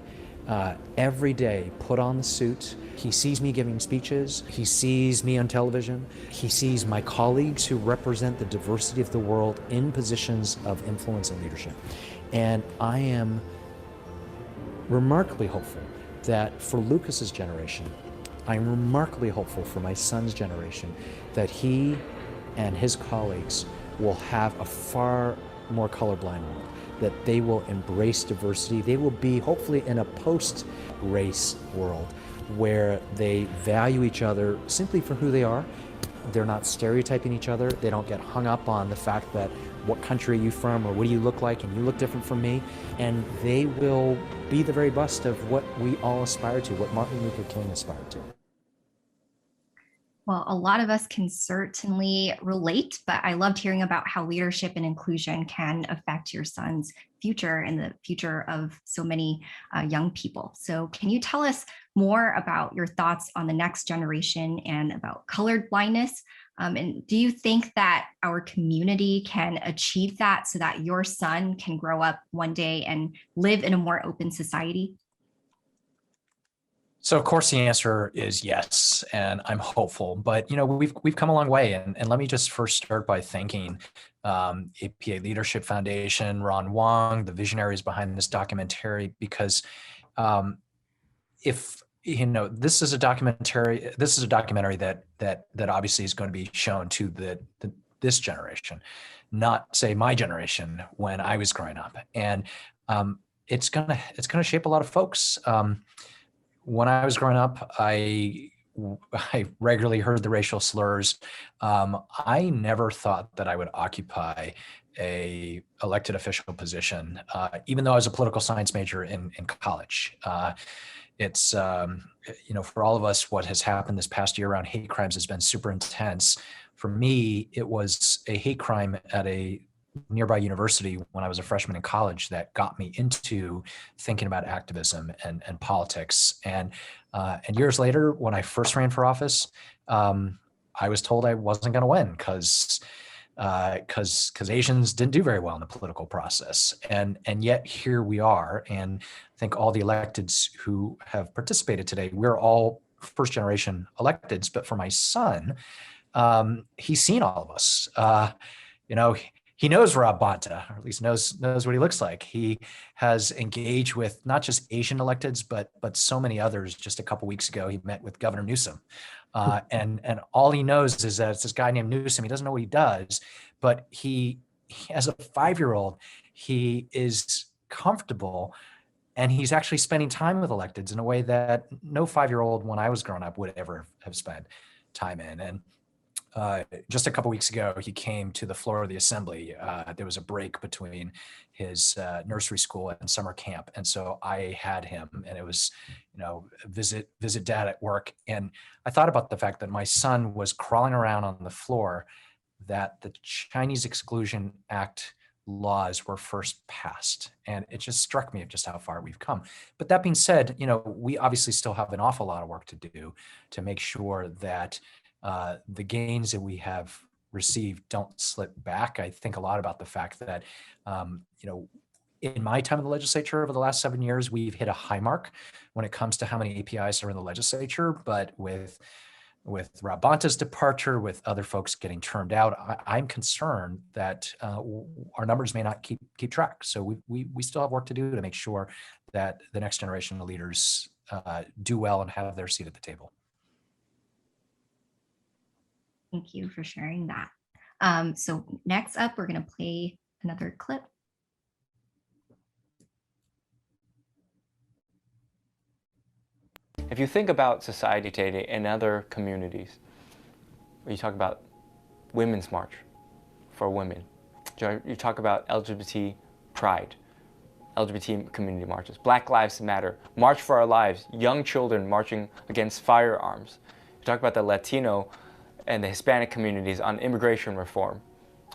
every day put on the suit. He sees me giving speeches. He sees me on television. He sees my colleagues who represent the diversity of the world in positions of influence and leadership. And I am remarkably hopeful that for Lucas's generation, I'm remarkably hopeful for my son's generation, that he and his colleagues will have a far more colorblind world, that they will embrace diversity. They will be hopefully in a post-race world where they value each other simply for who they are. They're not stereotyping each other. They don't get hung up on the fact that what country are you from, or what do you look like, and you look different from me. And they will be the very best of what we all aspire to, what Martin Luther King aspired to. Well, a lot of us can certainly relate, but I loved hearing about how leadership and inclusion can affect your son's future and the future of so many young people. So can you tell us more about your thoughts on the next generation and about colored blindness? And do you think that our community can achieve that so that your son can grow up one day and live in a more open society? So of course the answer is yes, and I'm hopeful. But we've come a long way, and let me just first start by thanking APA Leadership Foundation, Ron Wong, the visionaries behind this documentary, because if this is a documentary that obviously is going to be shown to the this generation, not say my generation when I was growing up. And it's gonna shape a lot of folks. When I was growing up, I regularly heard the racial slurs. I never thought that I would occupy a elected official position, even though I was a political science major in college. It's, for all of us, what has happened this past year around hate crimes has been super intense. For me, it was a hate crime at a nearby university when I was a freshman in college that got me into thinking about activism and politics. And years later, when I first ran for office, I was told I wasn't going to win because Asians didn't do very well in the political process. And yet here we are. And I think all the electeds who have participated today, we're all first generation electeds. But for my son, he's seen all of us. He knows Rob Bonta, or at least knows what he looks like. He has engaged with not just Asian electeds, but so many others. Just a couple weeks ago, he met with Governor Newsom. And all he knows is that it's this guy named Newsom. He doesn't know what he does, but he as a 5-year-old, he is comfortable, and he's actually spending time with electeds in a way that no 5-year-old when I was growing up would ever have spent time in. And just a couple weeks ago, he came to the floor of the assembly. There was a break between his nursery school and summer camp. And so I had him, and it was, visit dad at work. And I thought about the fact that my son was crawling around on the floor that the Chinese Exclusion Act laws were first passed. And it just struck me of just how far we've come. But that being said, we obviously still have an awful lot of work to do to make sure that the gains that we have received don't slip back. I think a lot about the fact that, in my time in the legislature over the last 7 years, we've hit a high mark when it comes to how many APIs are in the legislature. But with Rob Bonta's departure, with other folks getting turned out, I'm concerned that our numbers may not keep track. So we still have work to do to make sure that the next generation of leaders do well and have their seat at the table. Thank you for sharing that. So next up, we're going to play another clip. If you think about society today in other communities, where you talk about Women's March for women, you talk about LGBT pride, LGBT community marches, Black Lives Matter, March for Our Lives, young children marching against firearms. You talk about the Latino and the Hispanic communities on immigration reform.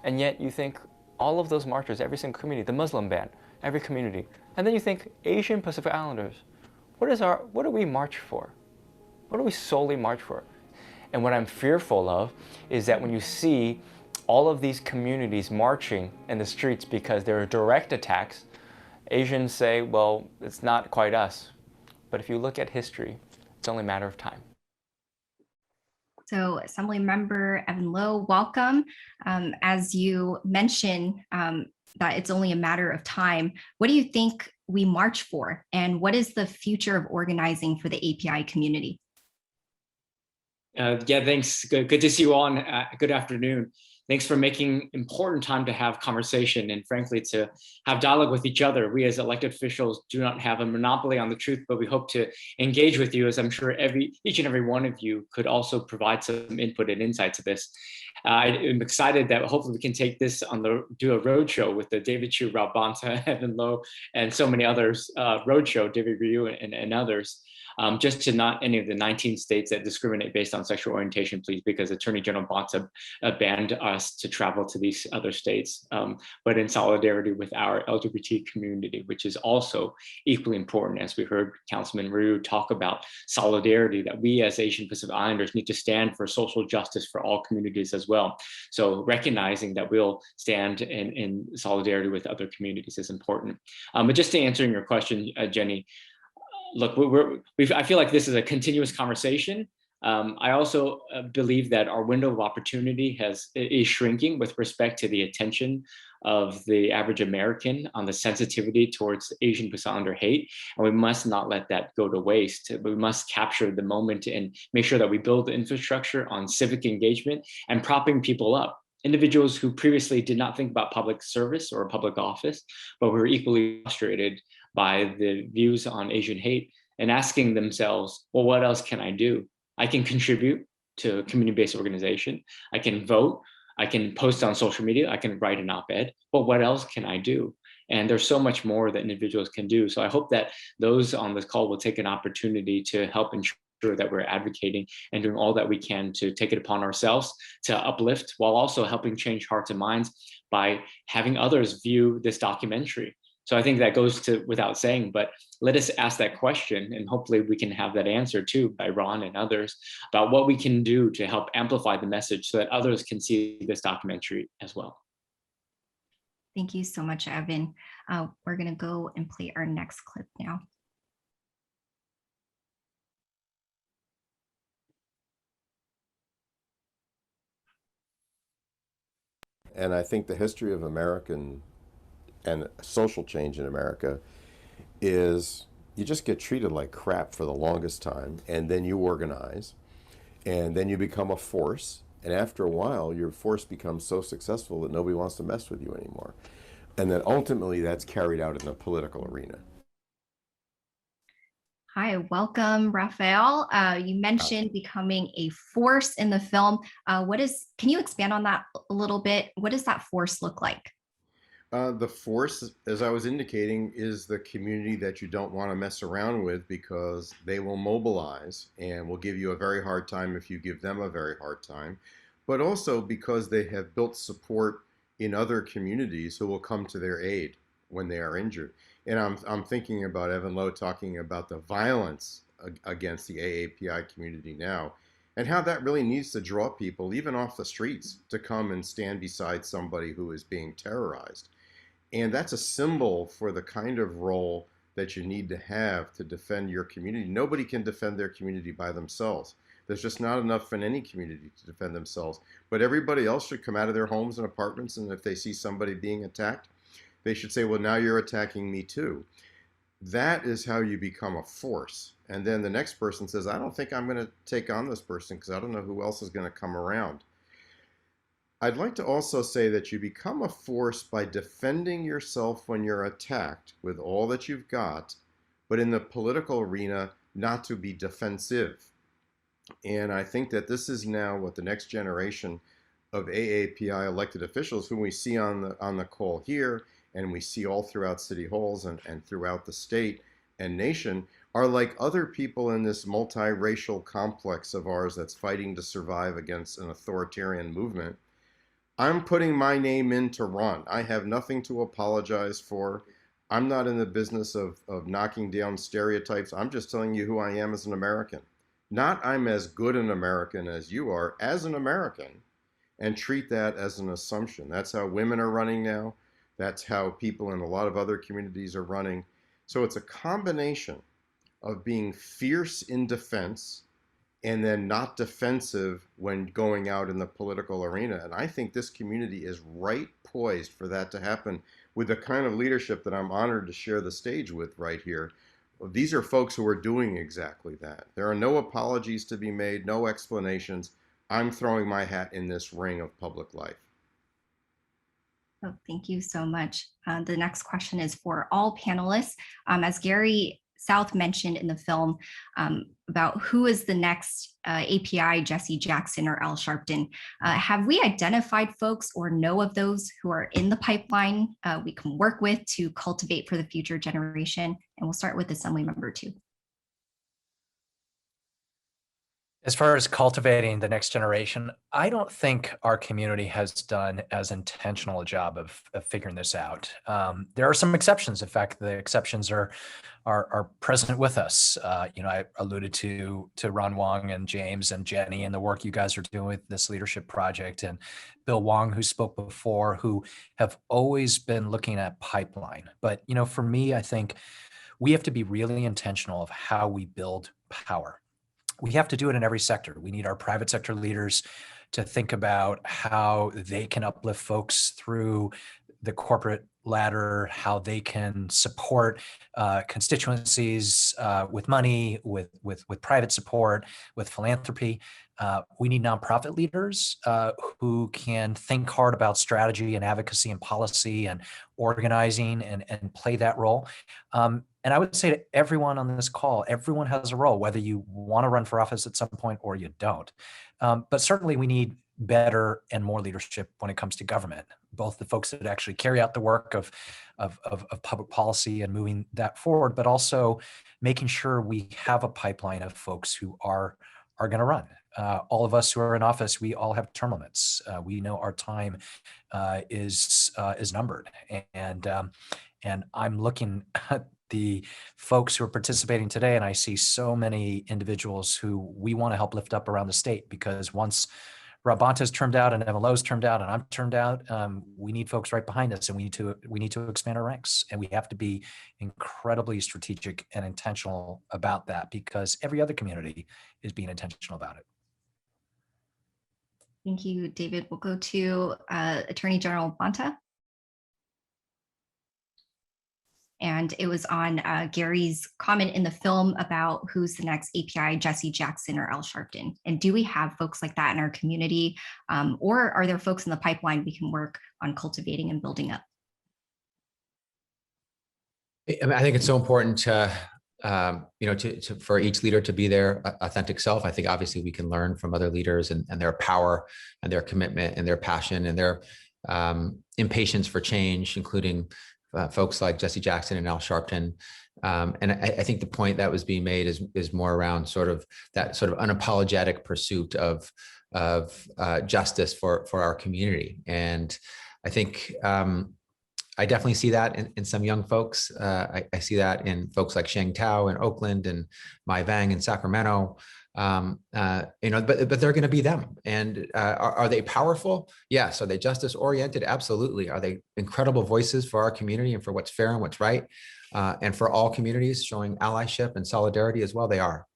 And yet you think all of those marches, every single community, the Muslim ban, every community. And then you think Asian Pacific Islanders. What do we march for? What do we solely march for? And what I'm fearful of is that when you see all of these communities marching in the streets because there are direct attacks, Asians say, well, it's not quite us. But if you look at history, it's only a matter of time. So Assemblymember Evan Lowe, welcome. As you mentioned that it's only a matter of time, what do you think we march for? And what is the future of organizing for the API community? Yeah, thanks. Good to see you all. Good afternoon. Thanks for making important time to have conversation and frankly to have dialogue with each other. We as elected officials do not have a monopoly on the truth, but we hope to engage with you, as I'm sure each and every one of you could also provide some input and insight to this. I'm excited that hopefully we can take this do a roadshow with the David Chiu, Rob Bonta, Evan Lowe, and so many others, roadshow, David Ryu and others. Just to not any of the 19 states that discriminate based on sexual orientation, please, because Attorney General Bonta banned us to travel to these other states, but in solidarity with our LGBT community, which is also equally important, as we heard Councilman Ryu talk about solidarity, that we as Asian Pacific Islanders need to stand for social justice for all communities as well. So recognizing that we'll stand in solidarity with other communities is important. But just to answer your question, Jenny, look, I feel like this is a continuous conversation. I also believe that our window of opportunity is shrinking with respect to the attention of the average American on the sensitivity towards Asian Pacific Islander hate. And we must not let that go to waste. We must capture the moment and make sure that we build the infrastructure on civic engagement and propping people up. individuals who previously did not think about public service or public office, but were equally frustrated by the views on Asian hate and asking themselves, well, what else can I do? I can contribute to a community-based organization. I can vote. I can post on social media. I can write an op-ed, but what else can I do? And there's so much more that individuals can do. So I hope that those on this call will take an opportunity to help ensure that we're advocating and doing all that we can to take it upon ourselves to uplift, while also helping change hearts and minds by having others view this documentary. So I think that goes to without saying, but let us ask that question, and hopefully we can have that answer too by Ron and others about what we can do to help amplify the message so that others can see this documentary as well. Thank you so much, Evan. We're going to go and play our next clip now. And I think the history of American and social change in America is you just get treated like crap for the longest time, and then you organize, and then you become a force, and after a while your force becomes so successful that nobody wants to mess with you anymore. And then ultimately that's carried out in the political arena. Hi, welcome, Raphael. You mentioned becoming a force in the film. Can you expand on that a little bit? What does that force look like? The force, as I was indicating, is the community that you don't want to mess around with, because they will mobilize and will give you a very hard time if you give them a very hard time, but also because they have built support in other communities who will come to their aid when they are injured. And I'm thinking about Evan Lowe talking about the violence against the AAPI community now, and how that really needs to draw people, even off the streets, to come and stand beside somebody who is being terrorized. And that's a symbol for the kind of role that you need to have to defend your community. Nobody can defend their community by themselves. There's just not enough in any community to defend themselves. But everybody else should come out of their homes and apartments, and if they see somebody being attacked, they should say, well, now you're attacking me too. That is how you become a force. And then the next person says, I don't think I'm going to take on this person because I don't know who else is going to come around. I'd like to also say that you become a force by defending yourself when you're attacked with all that you've got, but in the political arena, not to be defensive. And I think that this is now what the next generation of AAPI elected officials, whom we see on the call here, and we see all throughout city halls and throughout the state and nation, are like other people in this multiracial complex of ours that's fighting to survive against an authoritarian movement. I'm putting my name in to run. I have nothing to apologize for. I'm not in the business of knocking down stereotypes. I'm just telling you who I am as an American. Not I'm as good an American as you are, as an American, and treat that as an assumption. That's how women are running now. That's how people in a lot of other communities are running. So it's a combination of being fierce in defense and then not defensive when going out in the political arena. And I think this community is right poised for that to happen with the kind of leadership that I'm honored to share the stage with right here. These are folks who are doing exactly that. There are no apologies to be made, no explanations. I'm throwing my hat in this ring of public life. Oh, thank you so much. The next question is for all panelists. As Garry South mentioned in the film about who is the next API, Jesse Jackson or Al Sharpton, have we identified folks or know of those who are in the pipeline we can work with to cultivate for the future generation? And we'll start with Assemblymember Chiu. As far as cultivating the next generation, I don't think our community has done as intentional a job of figuring this out. There are some exceptions. In fact, the exceptions are present with us. I alluded to Ron Wong and James and Jenny and the work you guys are doing with this leadership project, and Bill Wong, who spoke before, who have always been looking at pipeline. But for me, I think we have to be really intentional of how we build power. We have to do it in every sector. We need our private sector leaders to think about how they can uplift folks through the corporate ladder, how they can support constituencies with money, with private support, with philanthropy. We need nonprofit leaders who can think hard about strategy and advocacy and policy and organizing and play that role. And I would say to everyone on this call, everyone has a role, whether you want to run for office at some point or you don't. But certainly we need better and more leadership when it comes to government, both the folks that actually carry out the work of public policy and moving that forward, but also making sure we have a pipeline of folks who are going to run. All of us who are in office, we all have term limits. We know our time is numbered, and I'm looking at the folks who are participating today, and I see so many individuals who we want to help lift up around the state, because once Rob Bonta's termed out and MLO's termed out and I'm termed out, we need folks right behind us, and we need to expand our ranks, and we have to be incredibly strategic and intentional about that, because every other community is being intentional about it. Thank you, David. We'll go to Attorney General Bonta. And it was on Garry's comment in the film about who's the next API, Jesse Jackson or Al Sharpton. And do we have folks like that in our community? Or are there folks in the pipeline we can work on cultivating and building up? I think it's so important to, for each leader to be their authentic self. I think obviously we can learn from other leaders and their power and their commitment and their passion and their impatience for change, including folks like Jesse Jackson and Al Sharpton. And I think the point that was being made is more around sort of that sort of unapologetic pursuit of justice for our community. And I think I definitely see that in some young folks. I see that in folks like Chiang in Oakland and Mai Vang in Sacramento. But they're going to be them. And are they powerful? Yes. Are they justice oriented? Absolutely. Are they incredible voices for our community and for what's fair and what's right? And for all communities, showing allyship and solidarity as well? They are.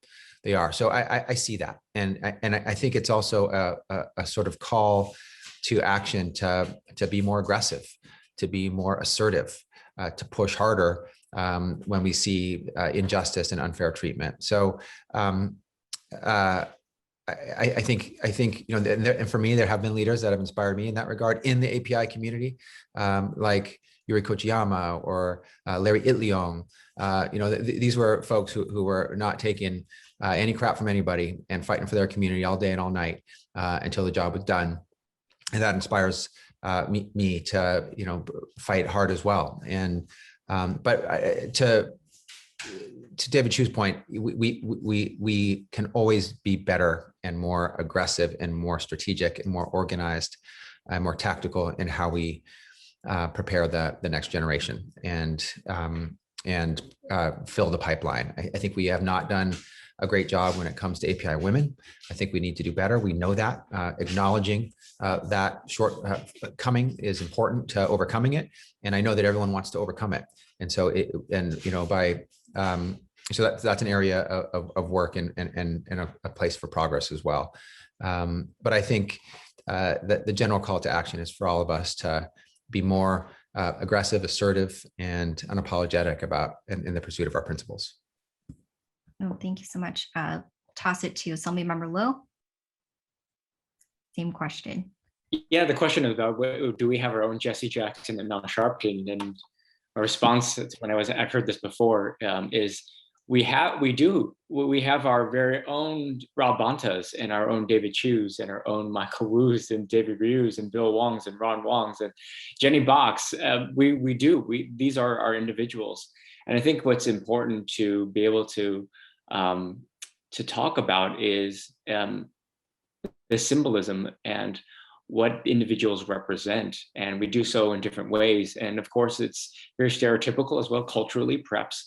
They are. So I see that. And I think it's also a sort of call to action to be more aggressive, to be more assertive, to push harder when we see injustice and unfair treatment. So I think and for me, there have been leaders that have inspired me in that regard in the API community, like Yuri Kochiyama or Larry Itliong. These were folks who were not taking any crap from anybody and fighting for their community all day and all night until the job was done, and that inspires me to fight hard as well. And but to David Chiu's point, we can always be better and more aggressive and more strategic and more organized and more tactical in how we prepare the next generation and fill the pipeline. I think we have not done a great job when it comes to API women. I think we need to do better. We know that. Acknowledging that shortcoming is important to overcoming it, and I know that everyone wants to overcome it. And so so that's an area of work and a place for progress as well. But I think that the general call to action is for all of us to be more aggressive, assertive, and unapologetic about in the pursuit of our principles. Oh, thank you so much. Toss it to Assemblymember Lowe. Same question. Yeah, the question is about do we have our own Jesse Jackson and Al Sharpton? And a response when I've heard this before is we have our very own Rob Bontas and our own David Chiu's and our own Michael Wu's and David Ryu's and Bill Wong's and Ron Wong's and Jenny Box. These are our individuals. And I think what's important to be able to talk about is the symbolism and what individuals represent. And we do so in different ways. And of course, it's very stereotypical as well, culturally, perhaps.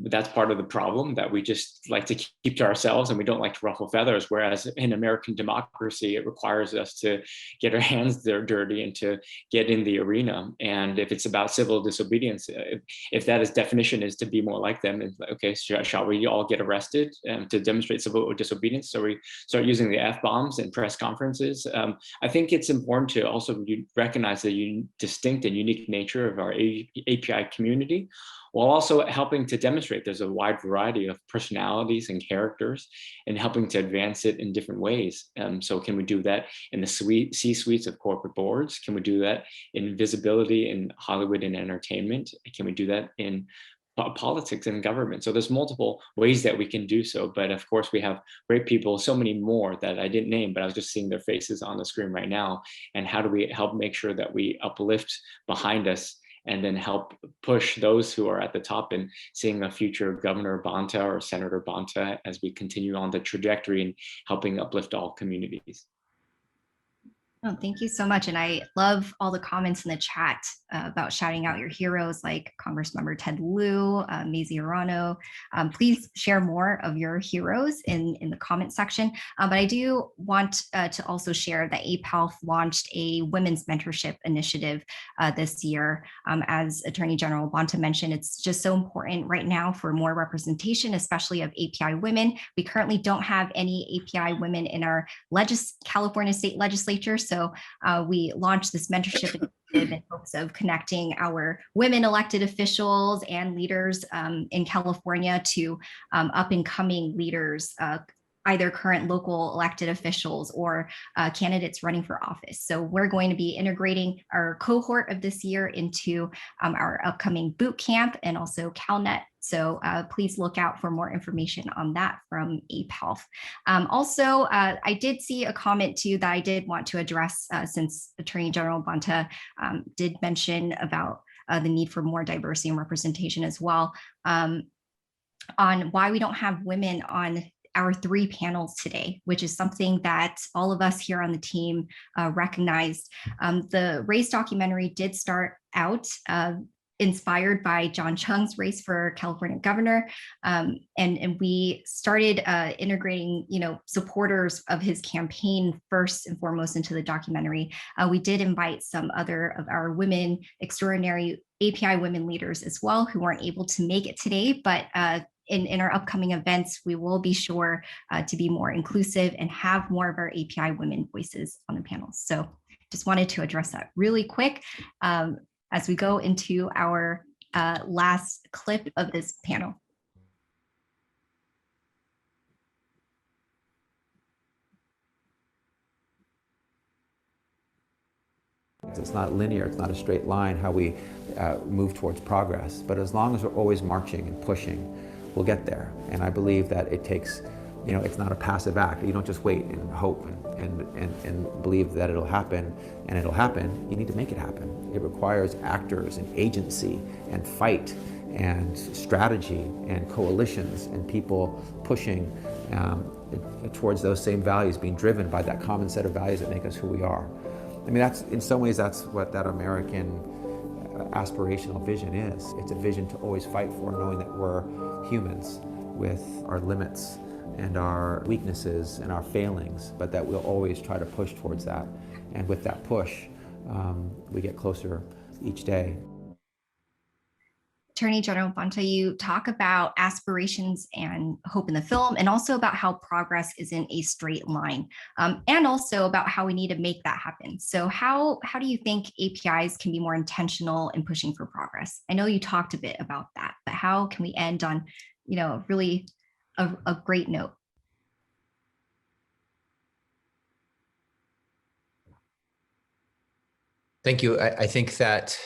that's part of the problem, that we just like to keep to ourselves and we don't like to ruffle feathers. Whereas in American democracy, it requires us to get our hands dirty and to get in the arena. And if it's about civil disobedience, if that is definition is to be more like them, it's like, okay, shall we all get arrested to demonstrate civil disobedience? So we start using the F-bombs in press conferences. I think it's important to also recognize the distinct and unique nature of our API community, while also helping to demonstrate there's a wide variety of personalities and characters, and helping to advance it in different ways. So can we do that in the C-suites of corporate boards? Can we do that in visibility in Hollywood and entertainment? Can we do that in politics and government? So there's multiple ways that we can do so, but of course we have great people, so many more that I didn't name, but I was just seeing their faces on the screen right now. And how do we help make sure that we uplift behind us and then help push those who are at the top and seeing a future Governor Bonta or Senator Bonta as we continue on the trajectory and helping uplift all communities. Oh, thank you so much. And I love all the comments in the chat about shouting out your heroes like Congressmember Ted Lieu, Mazie Arano. Please share more of your heroes in the comment section. But I do want to also share that APALF launched a women's mentorship initiative this year. As Attorney General Bonta mentioned, it's just so important right now for more representation, especially of API women. We currently don't have any API women in our California state legislature. So we launched this mentorship initiative in hopes of connecting our women elected officials and leaders in California to up and coming leaders, either current local elected officials or candidates running for office. So we're going to be integrating our cohort of this year into our upcoming boot camp and also CalNet. So please look out for more information on that from APALF. Also, I did see a comment too that I did want to address since Attorney General Bonta did mention about the need for more diversity and representation as well, on why we don't have women on our 3 panels today, which is something that all of us here on the team recognized. The race documentary did start out inspired by John Chiang's race for California governor. And we started integrating, supporters of his campaign first and foremost into the documentary. We did invite some other of our women, extraordinary API women leaders as well, who weren't able to make it today, but in our upcoming events, we will be sure to be more inclusive and have more of our API women voices on the panels. So just wanted to address that really quick as we go into our last clip of this panel. It's not linear, it's not a straight line how we move towards progress, but as long as we're always marching and pushing, we'll get there. And I believe that it takes, it's not a passive act. You don't just wait and hope and believe that it'll happen and it'll happen. You need to make it happen. It requires actors and agency and fight and strategy and coalitions and people pushing towards those same values, being driven by that common set of values that make us who we are. I mean, that's, in some ways, that's what that American aspirational vision is. It's a vision to always fight for, knowing that we're humans with our limits and our weaknesses and our failings, but that we'll always try to push towards that. And with that push, we get closer each day. Attorney General Bonta, you talk about aspirations and hope in the film, and also about how progress isn't a straight line, and also about how we need to make that happen. So how do you think APIs can be more intentional in pushing for progress? I know you talked a bit about that, but how can we end on, really a great note? Thank you. I think that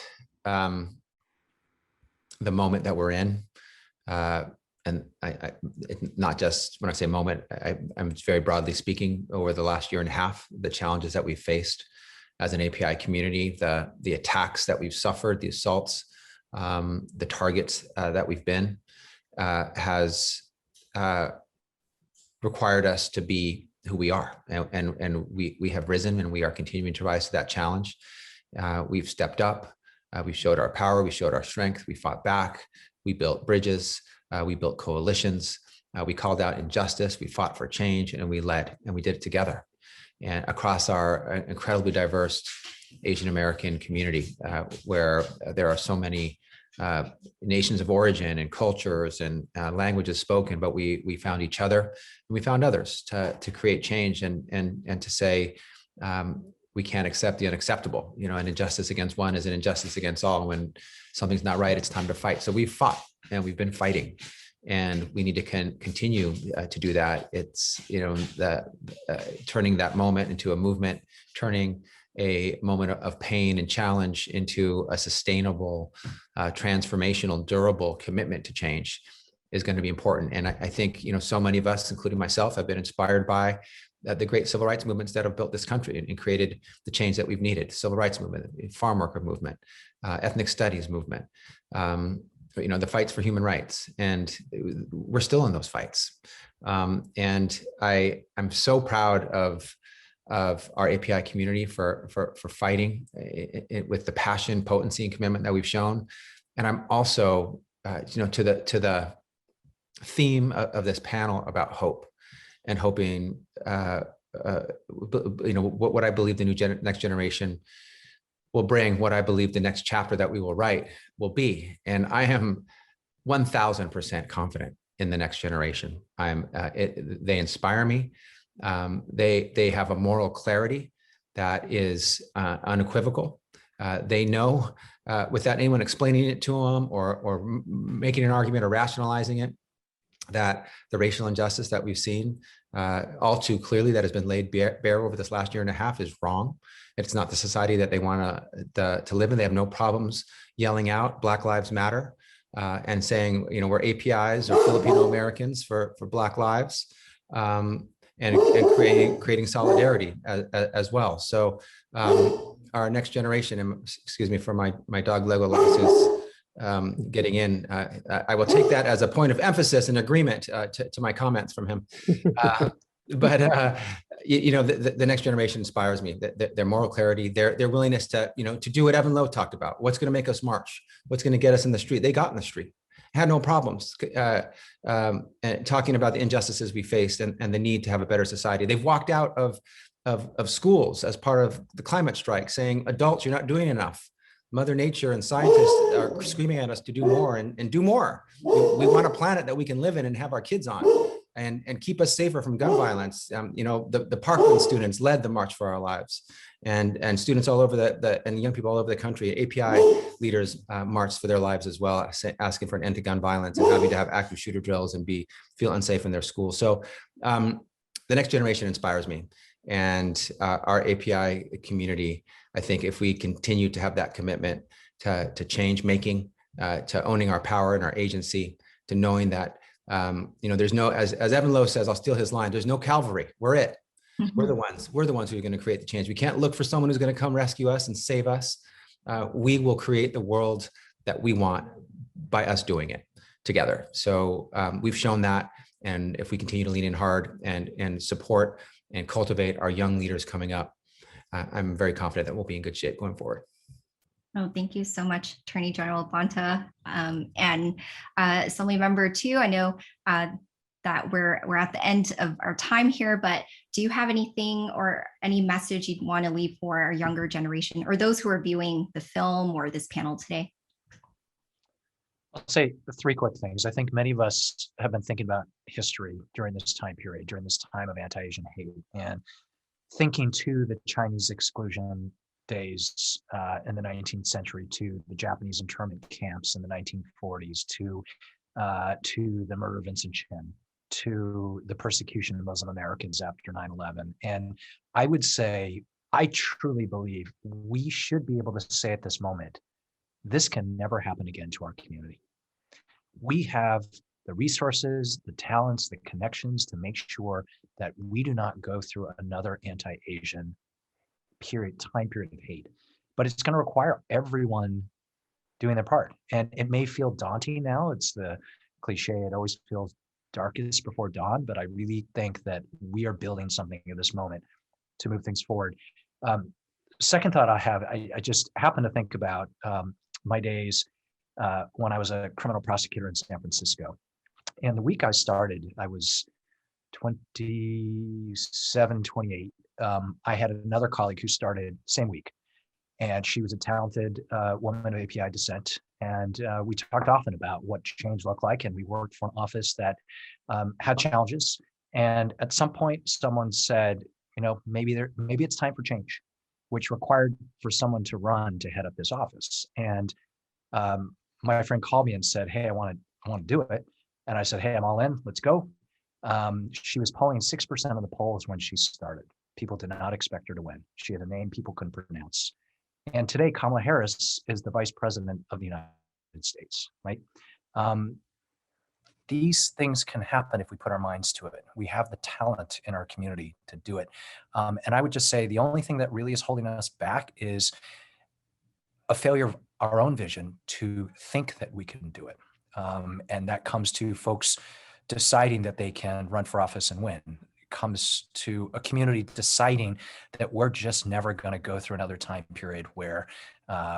the moment that we're in, and not just when I say moment, I'm very broadly speaking over the last year and a half, the challenges that we've faced as an API community, the attacks that we've suffered, the assaults, the targets that we've been, has required us to be who we are. And we have risen, and we are continuing to rise to that challenge. We've stepped up. We showed our power, we showed our strength, we fought back, we built bridges, We built coalitions. We called out injustice. We fought for change, and we led, and we did it together. And across our incredibly diverse Asian American community, where there are so many nations of origin and cultures and languages spoken, but we found each other and we found others to create change and to say we can't accept the unacceptable. You know, an injustice against one is an injustice against all. When something's not right, it's time to fight. So we've fought and we've been fighting, and we need to continue to do that. It's, you know, turning that moment into a movement, turning a moment of pain and challenge into a sustainable, transformational, durable commitment to change is going to be important. And I think, you know, so many of us, including myself, have been inspired by the great civil rights movements that have built this country and created the change that we've needed. Civil rights movement, farm worker movement, ethnic studies movement, you know, the fights for human rights. And we're still in those fights. And I'm so proud of our API community for fighting with the passion, potency, and commitment that we've shown. And I'm also, you know, to the theme of this panel about hope and hoping, you know, what I believe the next generation will bring, what I believe the next chapter that we will write will be. And I am 1000% confident in the next generation. They inspire me. They have a moral clarity that is unequivocal. They know, without anyone explaining it to them or making an argument or rationalizing it, that the racial injustice that we've seen all too clearly that has been laid bare over this last year and a half is wrong. It's not the society that they want to live in. They have no problems yelling out Black Lives Matter and saying, you know, we're APIs or Filipino Americans for Black lives. And creating solidarity as well. So our next generation, and excuse me for my dog Legolas is getting in. I will take that as a point of emphasis and agreement to my comments from him. But you know, the next generation inspires me. Their moral clarity, their willingness to, you know, to do what Evan Lowe talked about. What's going to make us march? What's going to get us in the street? They got in the street. Had no problems talking about the injustices we faced and the need to have a better society. They've walked out of schools as part of the climate strike saying, adults, you're not doing enough. Mother Nature and scientists are screaming at us to do more and do more. We want a planet that we can live in and have our kids on and keep us safer from gun violence. You know, the Parkland students led the March for Our Lives. And students all over and young people all over the country, API leaders marched for their lives as well, asking for an end to gun violence and having to have active shooter drills and feel unsafe in their schools. So the next generation inspires me. And our API community, I think if we continue to have that commitment to change making, to owning our power and our agency, to knowing that, you know, there's no, as Evan Lowe says, I'll steal his line, there's no cavalry, we're it. We're the ones who are going to create the change. We can't look for someone who's going to come rescue us and save us. We will create the world that we want by us doing it together. So we've shown that. And if we continue to lean in hard and support and cultivate our young leaders coming up, I'm very confident that we'll be in good shape going forward. Oh, thank you so much, Attorney General Bonta, and Assemblymember Chiu. I know that we're at the end of our time here, but do you have anything or any message you'd want to leave for our younger generation or those who are viewing the film or this panel today? I'll say three quick things. I think many of us have been thinking about history during this time period, during this time of anti-Asian hate, and thinking to the Chinese exclusion days in the 19th century, to the Japanese internment camps in the 1940s, to the murder of Vincent Chin, to the persecution of Muslim Americans after 9/11. And I would say, I truly believe we should be able to say at this moment, this can never happen again to our community. We have the resources, the talents, the connections to make sure that we do not go through another anti-Asian time period of hate. But it's going to require everyone doing their part. And it may feel daunting now. It's the cliche, it always feels darkest before dawn, but I really think that we are building something in this moment to move things forward. Second thought I have, I just happen to think about my days when I was a criminal prosecutor in San Francisco, And the week I started, I was 27, 28. I had another colleague who started same week, and she was a talented woman of API descent. And we talked often about what change looked like, and we worked for an office that had challenges. And at some point, someone said, maybe it's time for change, which required for someone to run to head up this office. And my friend called me and said, "Hey, I want to do it." And I said, "Hey, I'm all in. Let's go." She was polling 6% of the polls when she started. People did not expect her to win. She had a name people couldn't pronounce. And today, Kamala Harris is the vice president of the United States, right? These things can happen if we put our minds to it. We have the talent in our community to do it. And I would just say the only thing that really is holding us back is a failure of our own vision to think that we can do it. And that comes to folks deciding that they can run for office and win. It comes to a community deciding that we're just never going to go through another time period where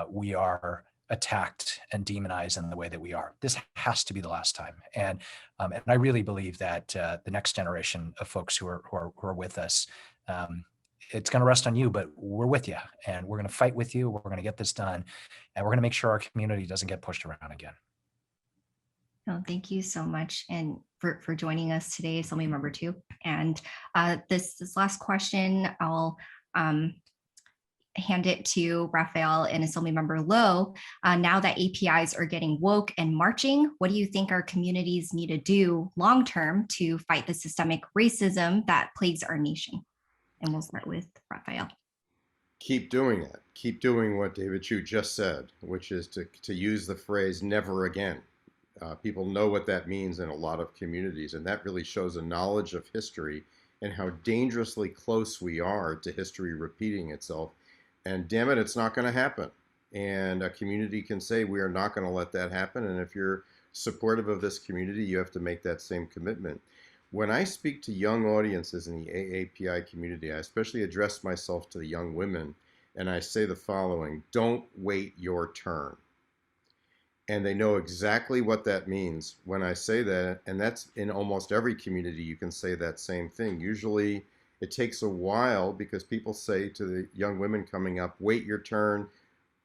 we are attacked and demonized in the way that we are. This has to be the last time. And I really believe that the next generation of folks who are with us, it's going to rest on you, but we're with you, and we're going to fight with you. We're going to get this done, and we're going to make sure our community doesn't get pushed around again. Oh, thank you so much, and for joining us today, Assemblymember Chiu. And this last question, I'll hand it to Raphael and Assemblymember Lowe. Now that APIs are getting woke and marching, what do you think our communities need to do long-term to fight the systemic racism that plagues our nation? And we'll start with Raphael. Keep doing it. Keep doing what David Chiu just said, which is to use the phrase "never again." People know what that means in a lot of communities, and that really shows a knowledge of history and how dangerously close we are to history repeating itself. And damn it, it's not going to happen. And a community can say, we are not going to let that happen. And if you're supportive of this community, you have to make that same commitment. When I speak to young audiences in the AAPI community, I especially address myself to the young women, and I say the following: don't wait your turn. And they know exactly what that means when I say that, and that's in almost every community. You can say that same thing. Usually it takes a while because people say to the young women coming up, wait your turn,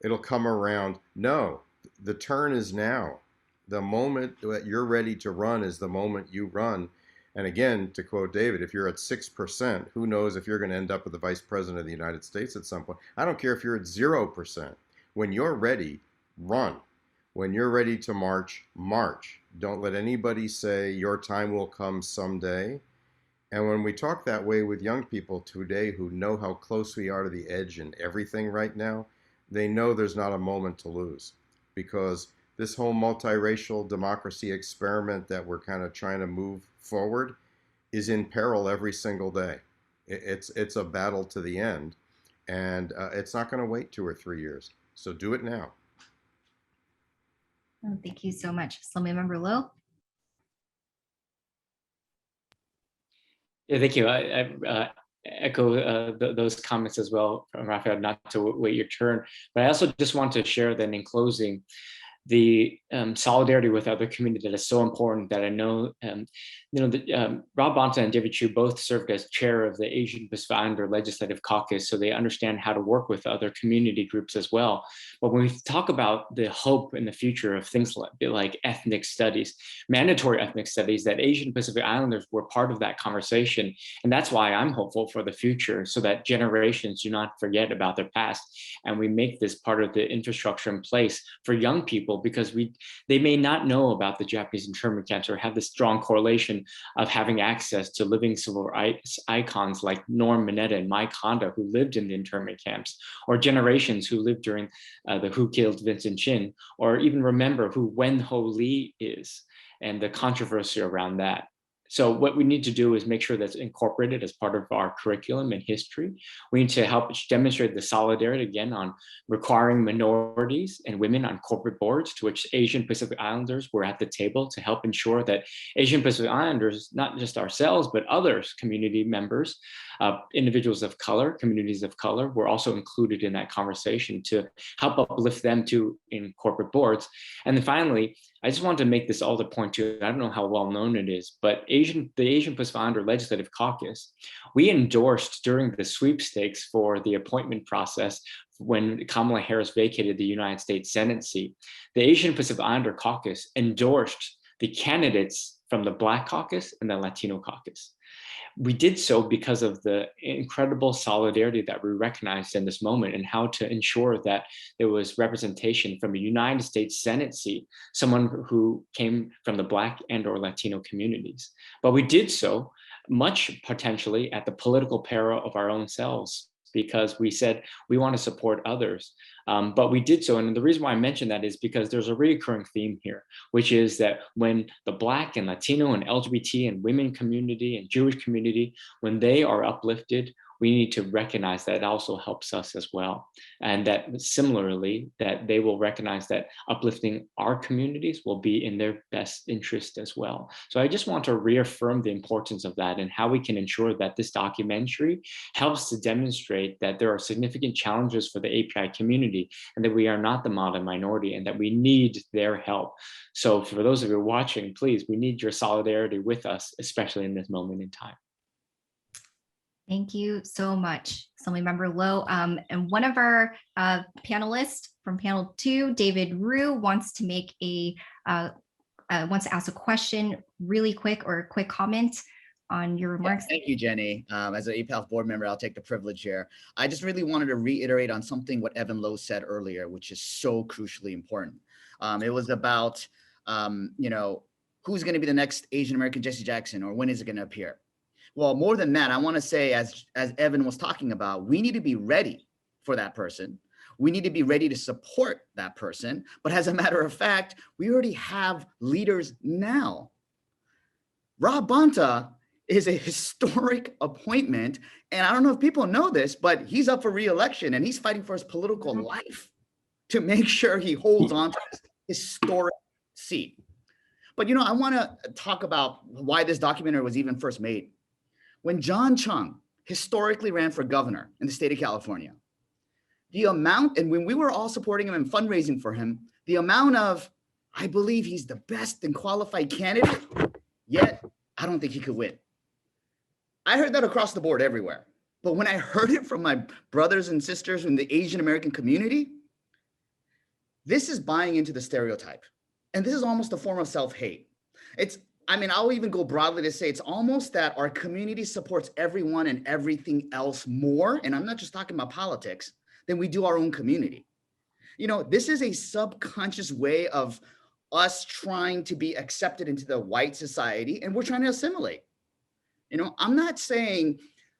it'll come around. No, the turn is now. The moment that you're ready to run is the moment you run. And again, to quote David, if you're at 6%, who knows if you're going to end up with the vice president of the United States at some point. I don't care if you're at 0%. When you're ready, run. When you're ready to march, march. Don't let anybody say your time will come someday. And when we talk that way with young people today who know how close we are to the edge in everything right now, they know there's not a moment to lose, because this whole multiracial democracy experiment that we're kind of trying to move forward is in peril every single day. It's a battle to the end, and it's not going to wait 2 or 3 years. So do it now. Oh, thank you so much. Assemblymember Lowe. Yeah, thank you. I echo those comments as well from Raphael, not to wait your turn. But I also just want to share then in closing the solidarity with other community that is so important, that I know, Rob Bonta and David Chiu both served as chair of the Asian Pacific Islander Legislative Caucus, so they understand how to work with other community groups as well. But when we talk about the hope in the future of things like ethnic studies, mandatory ethnic studies, that Asian Pacific Islanders were part of that conversation. And that's why I'm hopeful for the future, so that generations do not forget about their past. And we make this part of the infrastructure in place for young people, because they may not know about the Japanese internment camps or have this strong correlation of having access to living civil rights icons like Norm Mineta and Mike Honda, who lived in the internment camps, or generations who lived during the Who Killed Vincent Chin, or even remember who Wen Ho Lee is and the controversy around that. So what we need to do is make sure that's incorporated as part of our curriculum and history. We need to help demonstrate the solidarity again on requiring minorities and women on corporate boards, to which Asian Pacific Islanders were at the table to help ensure that Asian Pacific Islanders, not just ourselves, but others, community members, individuals of color, communities of color, were also included in that conversation to help uplift them too in corporate boards. And then finally, I just want to make this other point too. I don't know how well known it is, but the Asian Pacific Islander Legislative Caucus, we endorsed during the sweepstakes for the appointment process when Kamala Harris vacated the United States Senate seat. The Asian Pacific Islander Caucus endorsed the candidates from the Black Caucus and the Latino Caucus. We did so because of the incredible solidarity that we recognized in this moment and how to ensure that there was representation from a United States Senate seat, someone who came from the Black and or Latino communities. But we did so much potentially at the political peril of our own selves, because we said we want to support others. But we did so. And the reason why I mention that is because there's a recurring theme here, which is that when the Black and Latino and LGBT and women community and Jewish community, when they are uplifted, we need to recognize that it also helps us as well. And that similarly, that they will recognize that uplifting our communities will be in their best interest as well. So I just want to reaffirm the importance of that and how we can ensure that this documentary helps to demonstrate that there are significant challenges for the API community and that we are not the model minority and that we need their help. So for those of you watching, please, we need your solidarity with us, especially in this moment in time. Thank you so much, Assemblymember Loh. And one of our panelists from panel 2, David Rue, wants to make wants to ask a question really quick or a quick comment on your remarks. Yeah, thank you, Jenny. As an APALF board member, I'll take the privilege here. I just really wanted to reiterate on something what Evan Loh said earlier, which is so crucially important. It was about, who's going to be the next Asian American Jesse Jackson, or when is it going to appear? Well, more than that, I want to say, as Evan was talking about, we need to be ready for that person. We need to be ready to support that person. But as a matter of fact, we already have leaders now. Rob Bonta is a historic appointment. And I don't know if people know this, but he's up for re-election and he's fighting for his political life to make sure he holds on to this historic seat. But, I want to talk about why this documentary was even first made. When John Chiang historically ran for governor in the state of California, the amount, and when we were all supporting him and fundraising for him, the amount of, I believe he's the best and qualified candidate, yet I don't think he could win. I heard that across the board everywhere. But when I heard it from my brothers and sisters in the Asian American community, this is buying into the stereotype. And this is almost a form of self-hate. I'll even go broadly to say it's almost that our community supports everyone and everything else more, and I'm not just talking about politics, than we do our own community. This is a subconscious way of us trying to be accepted into the white society, and we're trying to assimilate. I'm not saying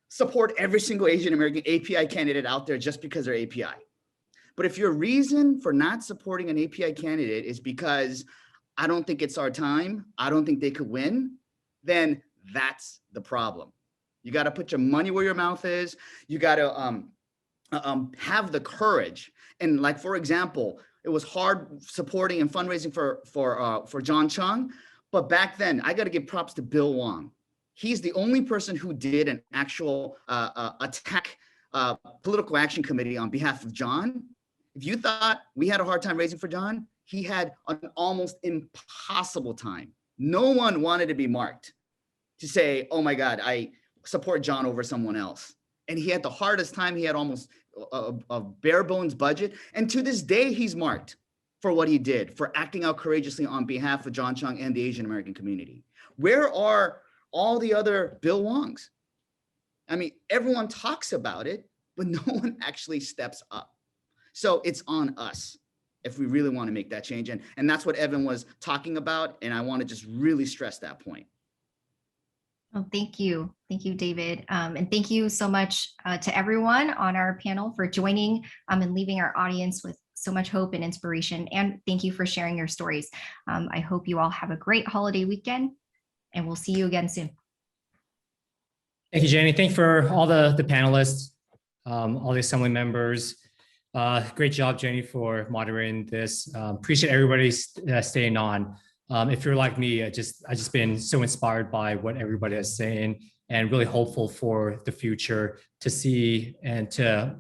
support every single Asian American API candidate out there just because they're API. But if your reason for not supporting an API candidate is because I don't think it's our time, I don't think they could win, then that's the problem. You got to put your money where your mouth is. You got to have the courage. And like, for example, it was hard supporting and fundraising for John Chiang, but back then I got to give props to Bill Wong. He's the only person who did an actual attack political action committee on behalf of John. If you thought we had a hard time raising for John, he had an almost impossible time. No one wanted to be marked to say, oh my God, I support John over someone else. And he had the hardest time. He had almost a bare bones budget. And to this day, he's marked for what he did, for acting out courageously on behalf of John Chiang and the Asian American community. Where are all the other Bill Wongs? Everyone talks about it, but no one actually steps up. So it's on us if we really want to make that change. And that's what Evan was talking about. And I want to just really stress that point. Oh, thank you. Thank you, David. And thank you so much to everyone on our panel for joining and leaving our audience with so much hope and inspiration. And thank you for sharing your stories. I hope you all have a great holiday weekend and we'll see you again soon. Thank you, Jenny. Thank you for all the panelists, all the assembly members. Great job, Jenny, for moderating this. Appreciate everybody staying on. If you're like me, I just been so inspired by what everybody is saying and really hopeful for the future to see and to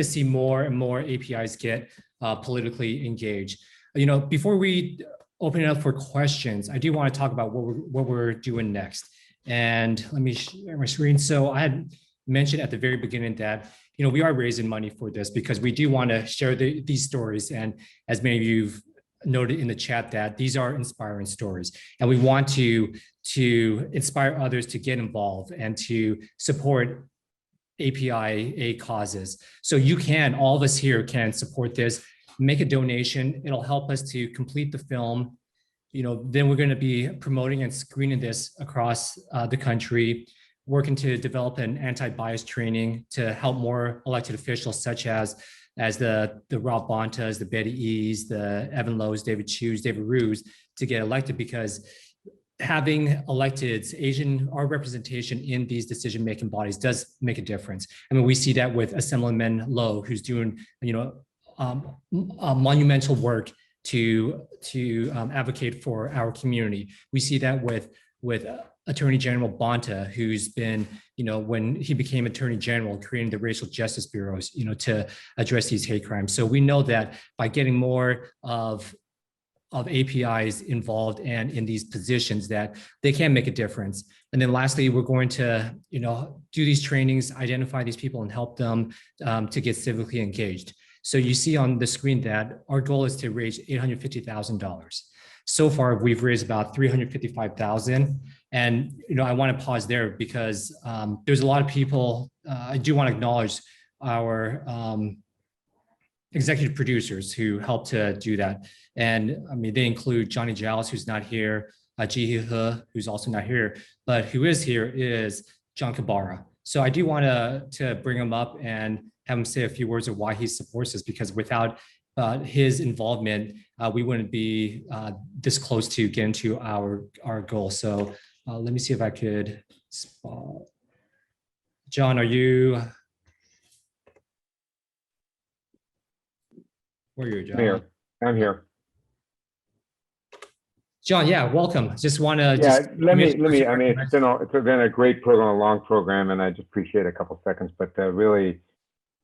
see more and more APIs get politically engaged. Before we open it up for questions, I do want to talk about what we're doing next. And let me share my screen. So I had mentioned at the very beginning that we are raising money for this because we do want to share these stories. And as many of you've noted in the chat, that these are inspiring stories, and we want to inspire others to get involved and to support APIA causes. So all of us here can support this, make a donation. It'll help us to complete the film. Then we're going to be promoting and screening this across the country, working to develop an anti-bias training to help more elected officials such as the Rob Bontas, the Betty E's, the Evan Lowe's, David Chiu's, David Rue's to get elected, because having electeds, our representation in these decision-making bodies does make a difference. I mean, we see that with Assemblyman Lowe, who's doing, monumental work to advocate for our community. We see that with Attorney General Bonta, who's been, when he became Attorney General, creating the racial justice bureaus, to address these hate crimes. So we know that by getting more of APIs involved and in these positions, that they can make a difference. And then lastly, we're going to, do these trainings, identify these people and help them to get civically engaged. So you see on the screen that our goal is to raise $850,000. So far, we've raised about $355,000. And, I want to pause there because there's a lot of people. I do want to acknowledge our executive producers who helped to do that. And I mean, they include Johnny Giles, who's not here, Ji He, who's also not here, but who is here is John Kabara. So I do want to bring him up and have him say a few words of why he supports this, because without his involvement, we wouldn't be this close to getting to our goal. So let me see if I could spot. John, are you? Where are you, John? I'm here. John, yeah, welcome. Just want to. Let me. I mean, it's been a great program, a long program, and I just appreciate a couple seconds. But really,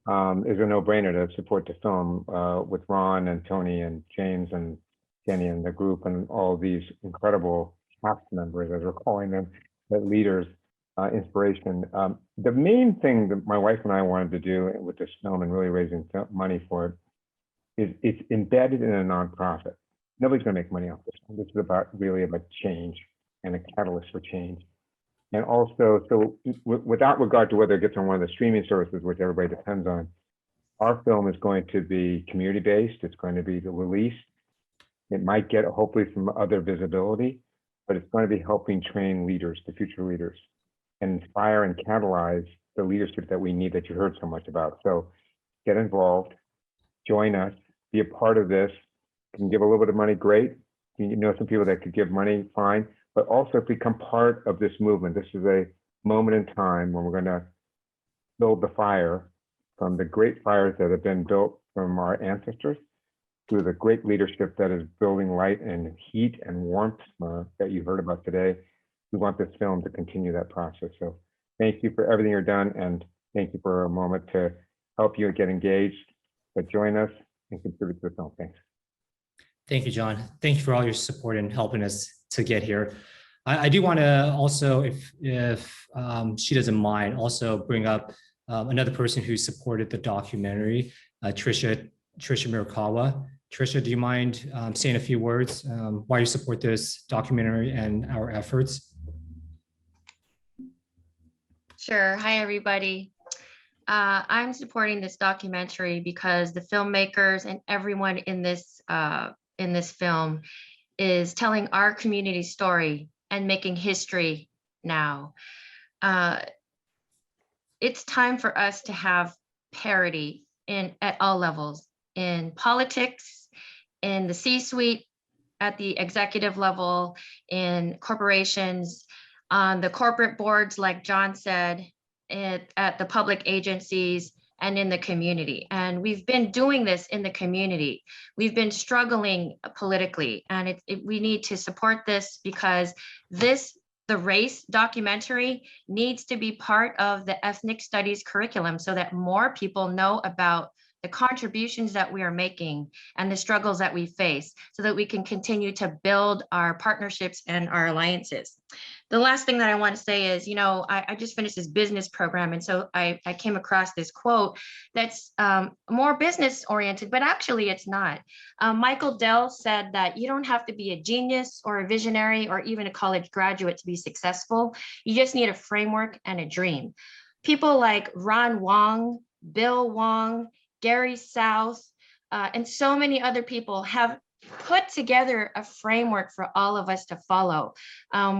is a no-brainer to support the film with Ron and Tony and James and Jenny and the group and all these incredible cast members, as we're calling them, that leaders, inspiration. The main thing that my wife and I wanted to do with this film and really raising money for it is it's embedded in a nonprofit. Nobody's going to make money off this one. This is really about change and a catalyst for change. And also, so without regard to whether it gets on one of the streaming services, which everybody depends on, our film is going to be community-based. It's going to be the release. It might get hopefully some other visibility, but it's going to be helping train leaders, the future leaders, and inspire and catalyze the leadership that we need, that you heard so much about. So get involved, join us, be a part of this. You can give a little bit of money, great. You know some people that could give money, fine. But also become part of this movement. This is a moment in time when we're going to build the fire from the great fires that have been built from our ancestors to the great leadership that is building light and heat and warmth that you heard about today. We want this film to continue that process. So thank you for everything you've done, and thank you for a moment to help you get engaged. But join us and contribute to the film. Thanks. Thank you, John. Thank you for all your support in helping us to get here. I do want to also, if she doesn't mind, also bring up another person who supported the documentary, Trisha Mirakawa. Trisha, do you mind saying a few words why you support this documentary and our efforts? Sure. Hi, everybody. I'm supporting this documentary because the filmmakers and everyone in this film is telling our community story and making history now. It's time for us to have parity at all levels, in politics, in the C-suite, at the executive level, in corporations, on the corporate boards, like John said, at the public agencies, and in the community. And we've been doing this in the community. We've been struggling politically, and we need to support this, because the race documentary needs to be part of the ethnic studies curriculum so that more people know about the contributions that we are making and the struggles that we face so that we can continue to build our partnerships and our alliances. The last thing that I want to say is, I just finished this business program. And so I came across this quote that's more business oriented, but actually it's not. Michael Dell said that you don't have to be a genius or a visionary or even a college graduate to be successful. You just need a framework and a dream. People like Ron Wong, Bill Wong, Garry South, and so many other people have put together a framework for all of us to follow,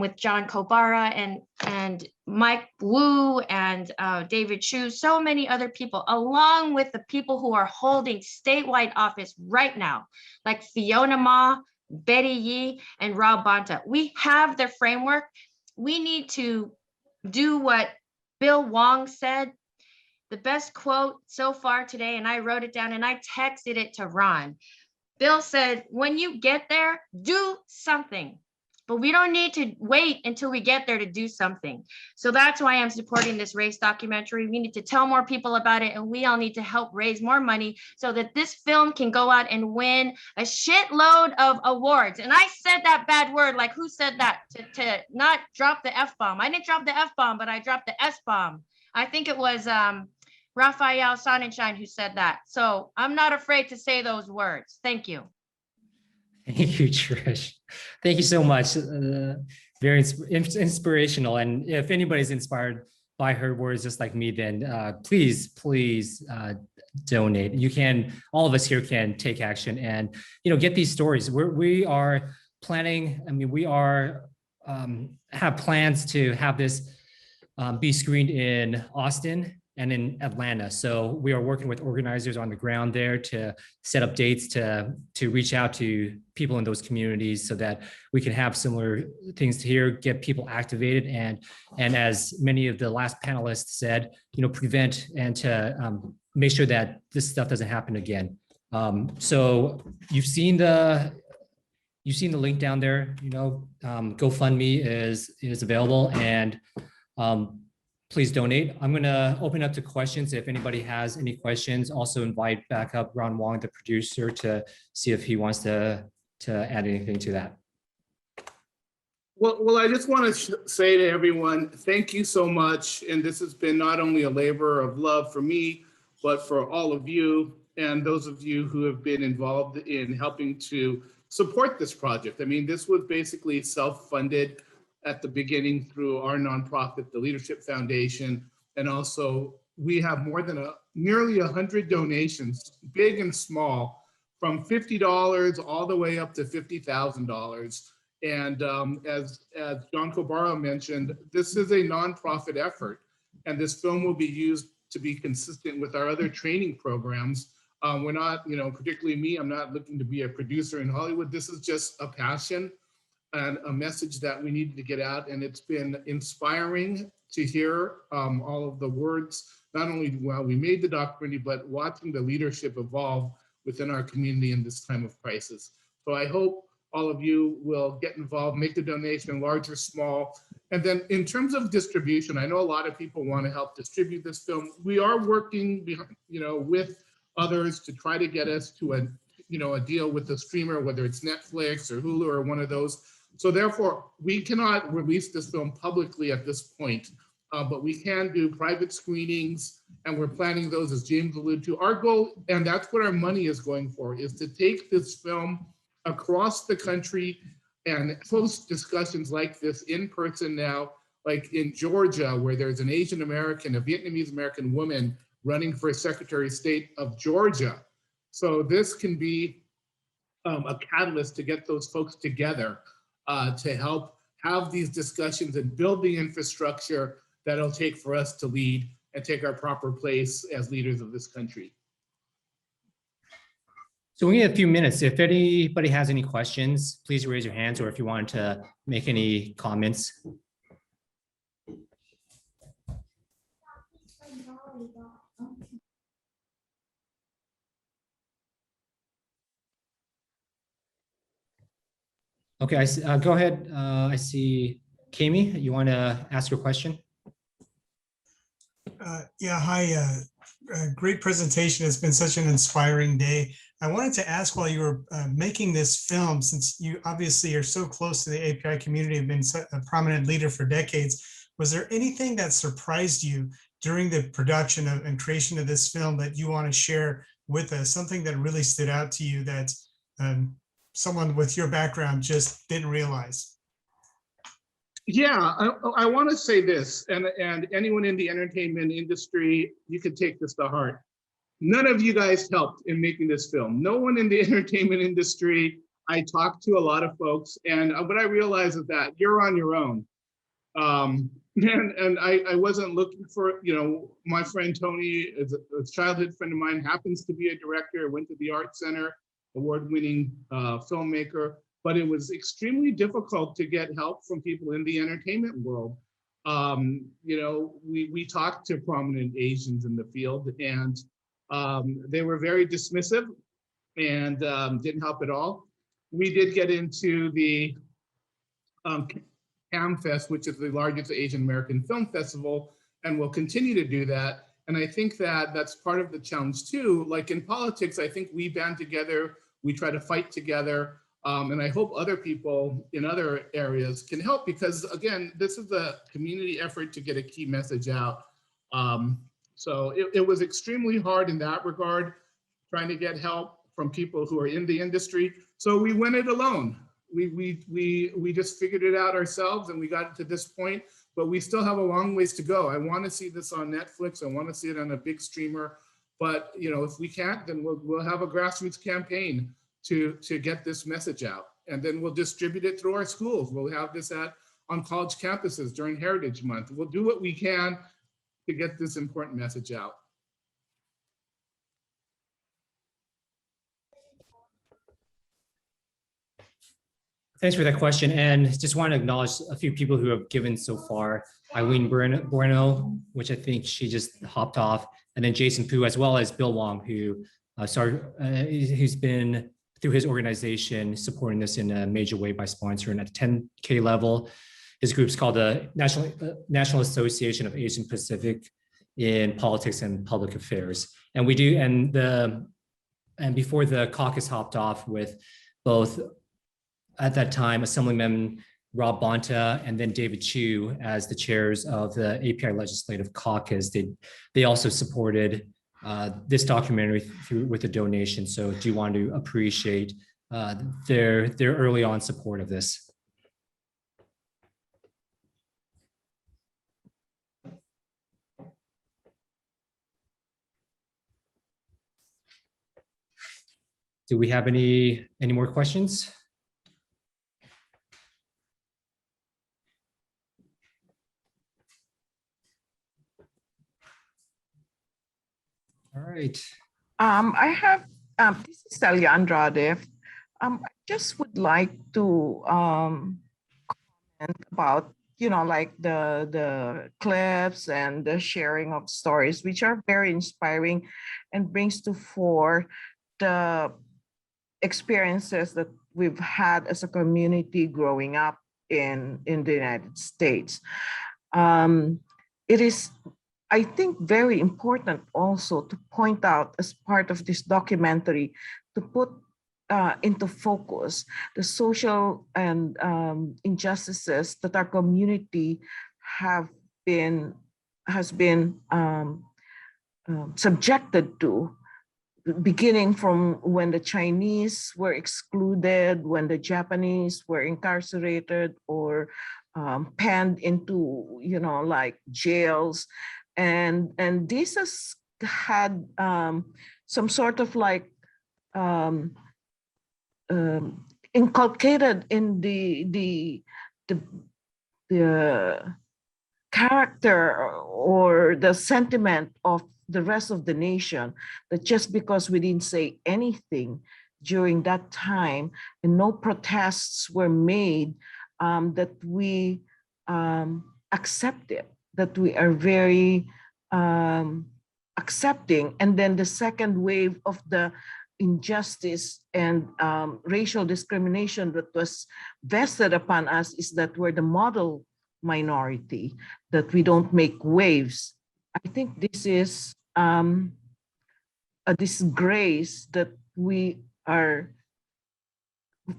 with John Kobara and Mike Wu and David Chiu, so many other people, along with the people who are holding statewide office right now, like Fiona Ma, Betty Yee, and Rob Bonta. We have the framework. We need to do what Bill Wong said. The best quote so far today, and I wrote it down and I texted it to Ron. Bill said, when you get there, do something. But we don't need to wait until we get there to do something. So that's why I'm supporting this race documentary. We need to tell more people about it, and we all need to help raise more money so that this film can go out and win a shitload of awards. And I said that bad word, like who said that? To not drop the F-bomb. I didn't drop the F-bomb, but I dropped the S-bomb. I think it was Raphael Sonenshein who said that. So I'm not afraid to say those words. Thank you. Thank you, Trish. Thank you so much. Very inspirational. And if anybody's inspired by her words just like me, then please donate. You can, all of us here can take action and get these stories. We are planning. I mean, we are have plans to have this be screened in Austin and in Atlanta. So we are working with organizers on the ground there to set up dates to reach out to people in those communities so that we can have similar things to here, get people activated, and as many of the last panelists said, prevent and to make sure that this stuff doesn't happen again. So you've seen the link down there. GoFundMe is available, and please donate. I'm going to open up to questions if anybody has any questions. Also invite back up Ron Wong, the producer, to see if he wants to add anything to that. Well, I just want to say to everyone, thank you so much. And this has been not only a labor of love for me, but for all of you and those of you who have been involved in helping to support this project. I mean, this was basically self-funded at the beginning through our nonprofit, the Leadership Foundation. And also we have more than nearly 100 donations, big and small, from $50 all the way up to $50,000. And as John Kobara mentioned, this is a nonprofit effort, and this film will be used to be consistent with our other training programs. We're not, particularly me, I'm not looking to be a producer in Hollywood. This is just a passion and a message that we needed to get out. And it's been inspiring to hear all of the words, not only while we made the documentary, but watching the leadership evolve within our community in this time of crisis. So I hope all of you will get involved, make the donation, large or small. And then in terms of distribution, I know a lot of people want to help distribute this film. We are working with others to try to get us to a deal with the streamer, whether it's Netflix or Hulu or one of those. So therefore, we cannot release this film publicly at this point, but we can do private screenings, and we're planning those, as James alluded to. Our goal, and that's what our money is going for, is to take this film across the country and host discussions like this in person now, like in Georgia, where there's an Asian American, a Vietnamese American woman running for Secretary of State of Georgia. So this can be a catalyst to get those folks together to help have these discussions and build the infrastructure that it'll take for us to lead and take our proper place as leaders of this country. So we need a few minutes. If anybody has any questions, please raise your hands, or if you wanted to make any comments. Okay, go ahead. I see Kami, you want to ask your question? Yeah, hi, great presentation. It's been such an inspiring day. I wanted to ask, while you were making this film, since you obviously are so close to the API community, have been a prominent leader for decades, was there anything that surprised you during the production and creation of this film that you want to share with us? Something that really stood out to you that someone with your background just didn't realize? Yeah, I want to say this, and anyone in the entertainment industry, you can take this to heart. None of you guys helped in making this film. No one in the entertainment industry. I talked to a lot of folks, and what I realized is that you're on your own. And I wasn't looking for, my friend Tony, is a childhood friend of mine, happens to be a director, went to the Art Center, award-winning filmmaker, but it was extremely difficult to get help from people in the entertainment world. We talked to prominent Asians in the field, and they were very dismissive and didn't help at all. We did get into the CAMFest, which is the largest Asian American film festival, and will continue to do that. And I think that that's part of the challenge too. Like in politics, I think we band together, we try to fight together, and I hope other people in other areas can help, because again, this is a community effort to get a key message out. So it was extremely hard in that regard, trying to get help from people who are in the industry. So we went it alone. We just figured it out ourselves, and we got to this point, but we still have a long ways to go. I want to see this on Netflix. I want to see it on a big streamer, but if we can't, then we'll have a grassroots campaign to get this message out, and then we'll distribute it through our schools. We'll have this on college campuses during Heritage Month. We'll do what we can to get this important message out. Thanks for that question. And just want to acknowledge a few people who have given so far. Eileen Bueno, which I think she just hopped off, and then Jason Pu, as well as Bill Wong, who's been through his organization supporting this in a major way by sponsoring at the 10K level. His group's called the National Association of Asian Pacific in Politics and Public Affairs. And we do, and before the caucus hopped off with both, at that time, Assemblymember Rob Bonta and then David Chiu as the chairs of the API Legislative Caucus. They also supported this documentary with a donation. So do want to appreciate their early on support of this. Do we have any more questions? All right. I have, this is Celia Andrade. I just would like to comment about, like the clips and the sharing of stories, which are very inspiring and brings to fore the experiences that we've had as a community growing up in the United States. It is, I think, very important also to point out, as part of this documentary, to put into focus the social and injustices that our community has been subjected to, beginning from when the Chinese were excluded, when the Japanese were incarcerated or penned into, like jails. And this has had some sort of like inculcated in the character or the sentiment of the rest of the nation, that just because we didn't say anything during that time and no protests were made, that we accept it, that we are very accepting. And then the second wave of the injustice and racial discrimination that was vested upon us is that we're the model minority, that we don't make waves. I think this is a disgrace that we are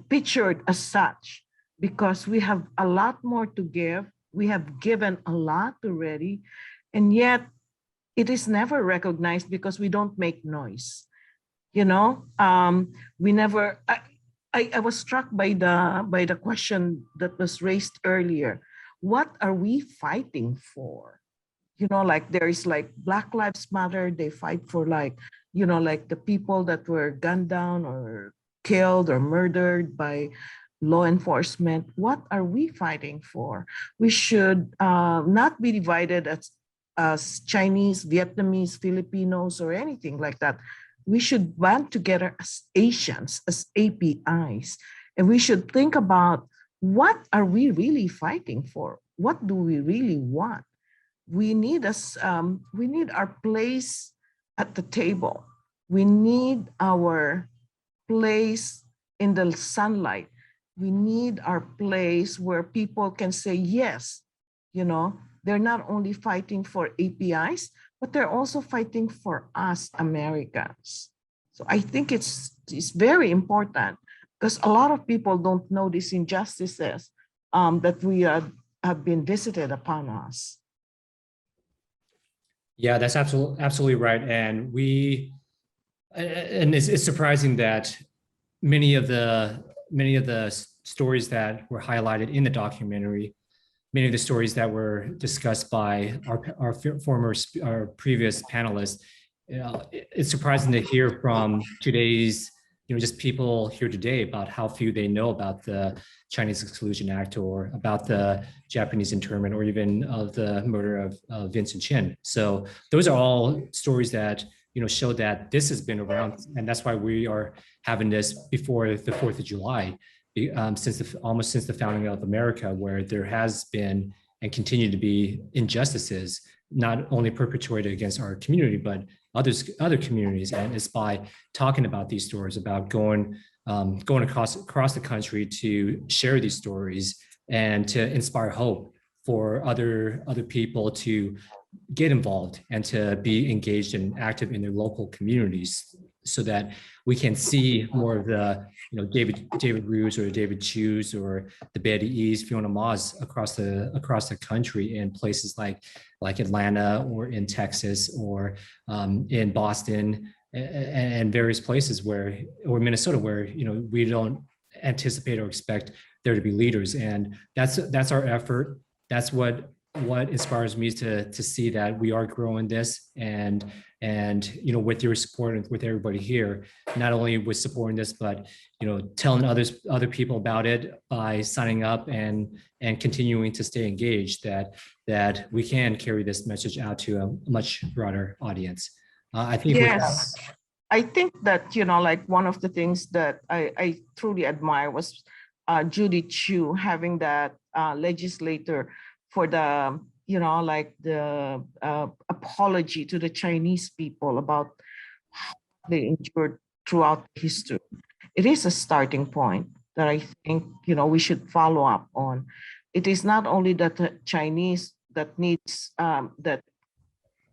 pictured as such, because we have a lot more to give. We have given a lot already, and yet it is never recognized because we don't make noise. You know, we never. I was struck by the question that was raised earlier. What are we fighting for? You know, like there is like Black Lives Matter. They fight for like, you know, like the people that were gunned down or killed or murdered by law enforcement. What are we fighting for? We should not be divided as Chinese, Vietnamese, Filipinos, or anything like that. We should band together as Asians, as APIs, and we should think about what are we really fighting for? What do we really want? We need our place at the table. We need our place in the sunlight. We need our place where people can say yes. You know, they're not only fighting for APIs, but they're also fighting for us Americans. So I think it's very important, because a lot of people don't know these injustices that we have been visited upon us. Yeah, that's absolutely right. And it's surprising that many of the stories that were highlighted in the documentary, many of the stories that were discussed by our previous panelists, you know, it's surprising to hear from today's, you know, just people here today about how few they know about the Chinese Exclusion Act or about the Japanese internment or even of the murder of Vincent Chin. So those are all stories that, you know, show that this has been around, and that's why we are having this before the 4th of July, almost since the founding of America, where there has been and continue to be injustices, not only perpetuated against our community, but other communities. And it's by talking about these stories, about going across the country to share these stories and to inspire hope for other people to get involved and to be engaged and active in their local communities, so that we can see more of the, you know, David Rue's or David Chiu's or the Betty E's, Fiona Ma's across the country in places like Atlanta or in Texas or in Boston and various places or Minnesota, where, you know, we don't anticipate or expect there to be leaders. And that's our effort. That's what inspires me to see that we are growing this, and you know, with your support and with everybody here, not only with supporting this, but, you know, telling other people about it by signing up and continuing to stay engaged, that we can carry this message out to a much broader audience. I think yes, I think that, you know, like one of the things that I truly admire was Judy Chiu having that legislator for the, you know, like the apology to the Chinese people about how they endured throughout history. It is a starting point that I think, you know, we should follow up on. It is not only that the Chinese that needs, that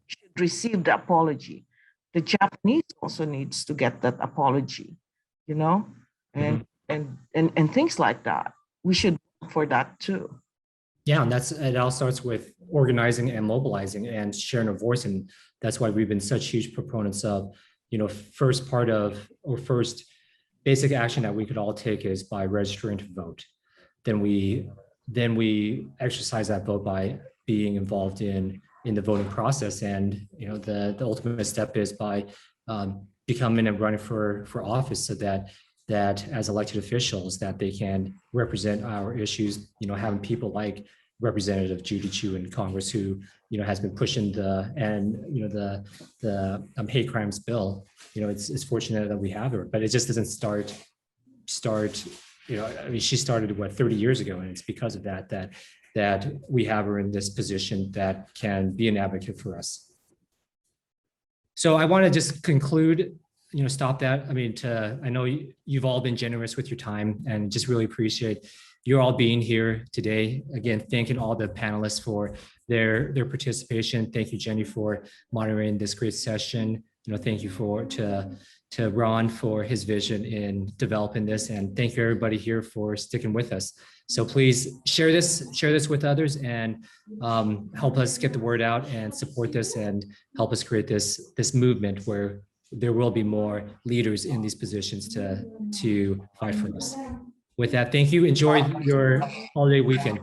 should receive the apology. The Japanese also needs to get that apology, you know, and things like that. We should look for that too. Yeah, and it all starts with organizing and mobilizing and sharing a voice, and that's why we've been such huge proponents of, you know, first basic action that we could all take is by registering to vote. Then we exercise that vote by being involved in the voting process, and, you know, the ultimate step is by becoming and running for office, so that as elected officials, that they can represent our issues, you know, having people like Representative Judy Chiu in Congress, who, you know, has been pushing the hate crimes bill. You know, it's fortunate that we have her, but it just doesn't start, you know, I mean, she started 30 years ago, and it's because of that we have her in this position that can be an advocate for us. So I want to just conclude, you know, stop that. I mean, I know you've all been generous with your time, and just really appreciate you're all being here today. Again, thanking all the panelists for their participation. Thank you, Jenny, for moderating this great session. Thank you to Ron for his vision in developing this, and thank you everybody here for sticking with us. So please share this with others, and help us get the word out and support this, and help us create this movement where there will be more leaders in these positions to fight for us. With that, thank you. Enjoy your holiday weekend.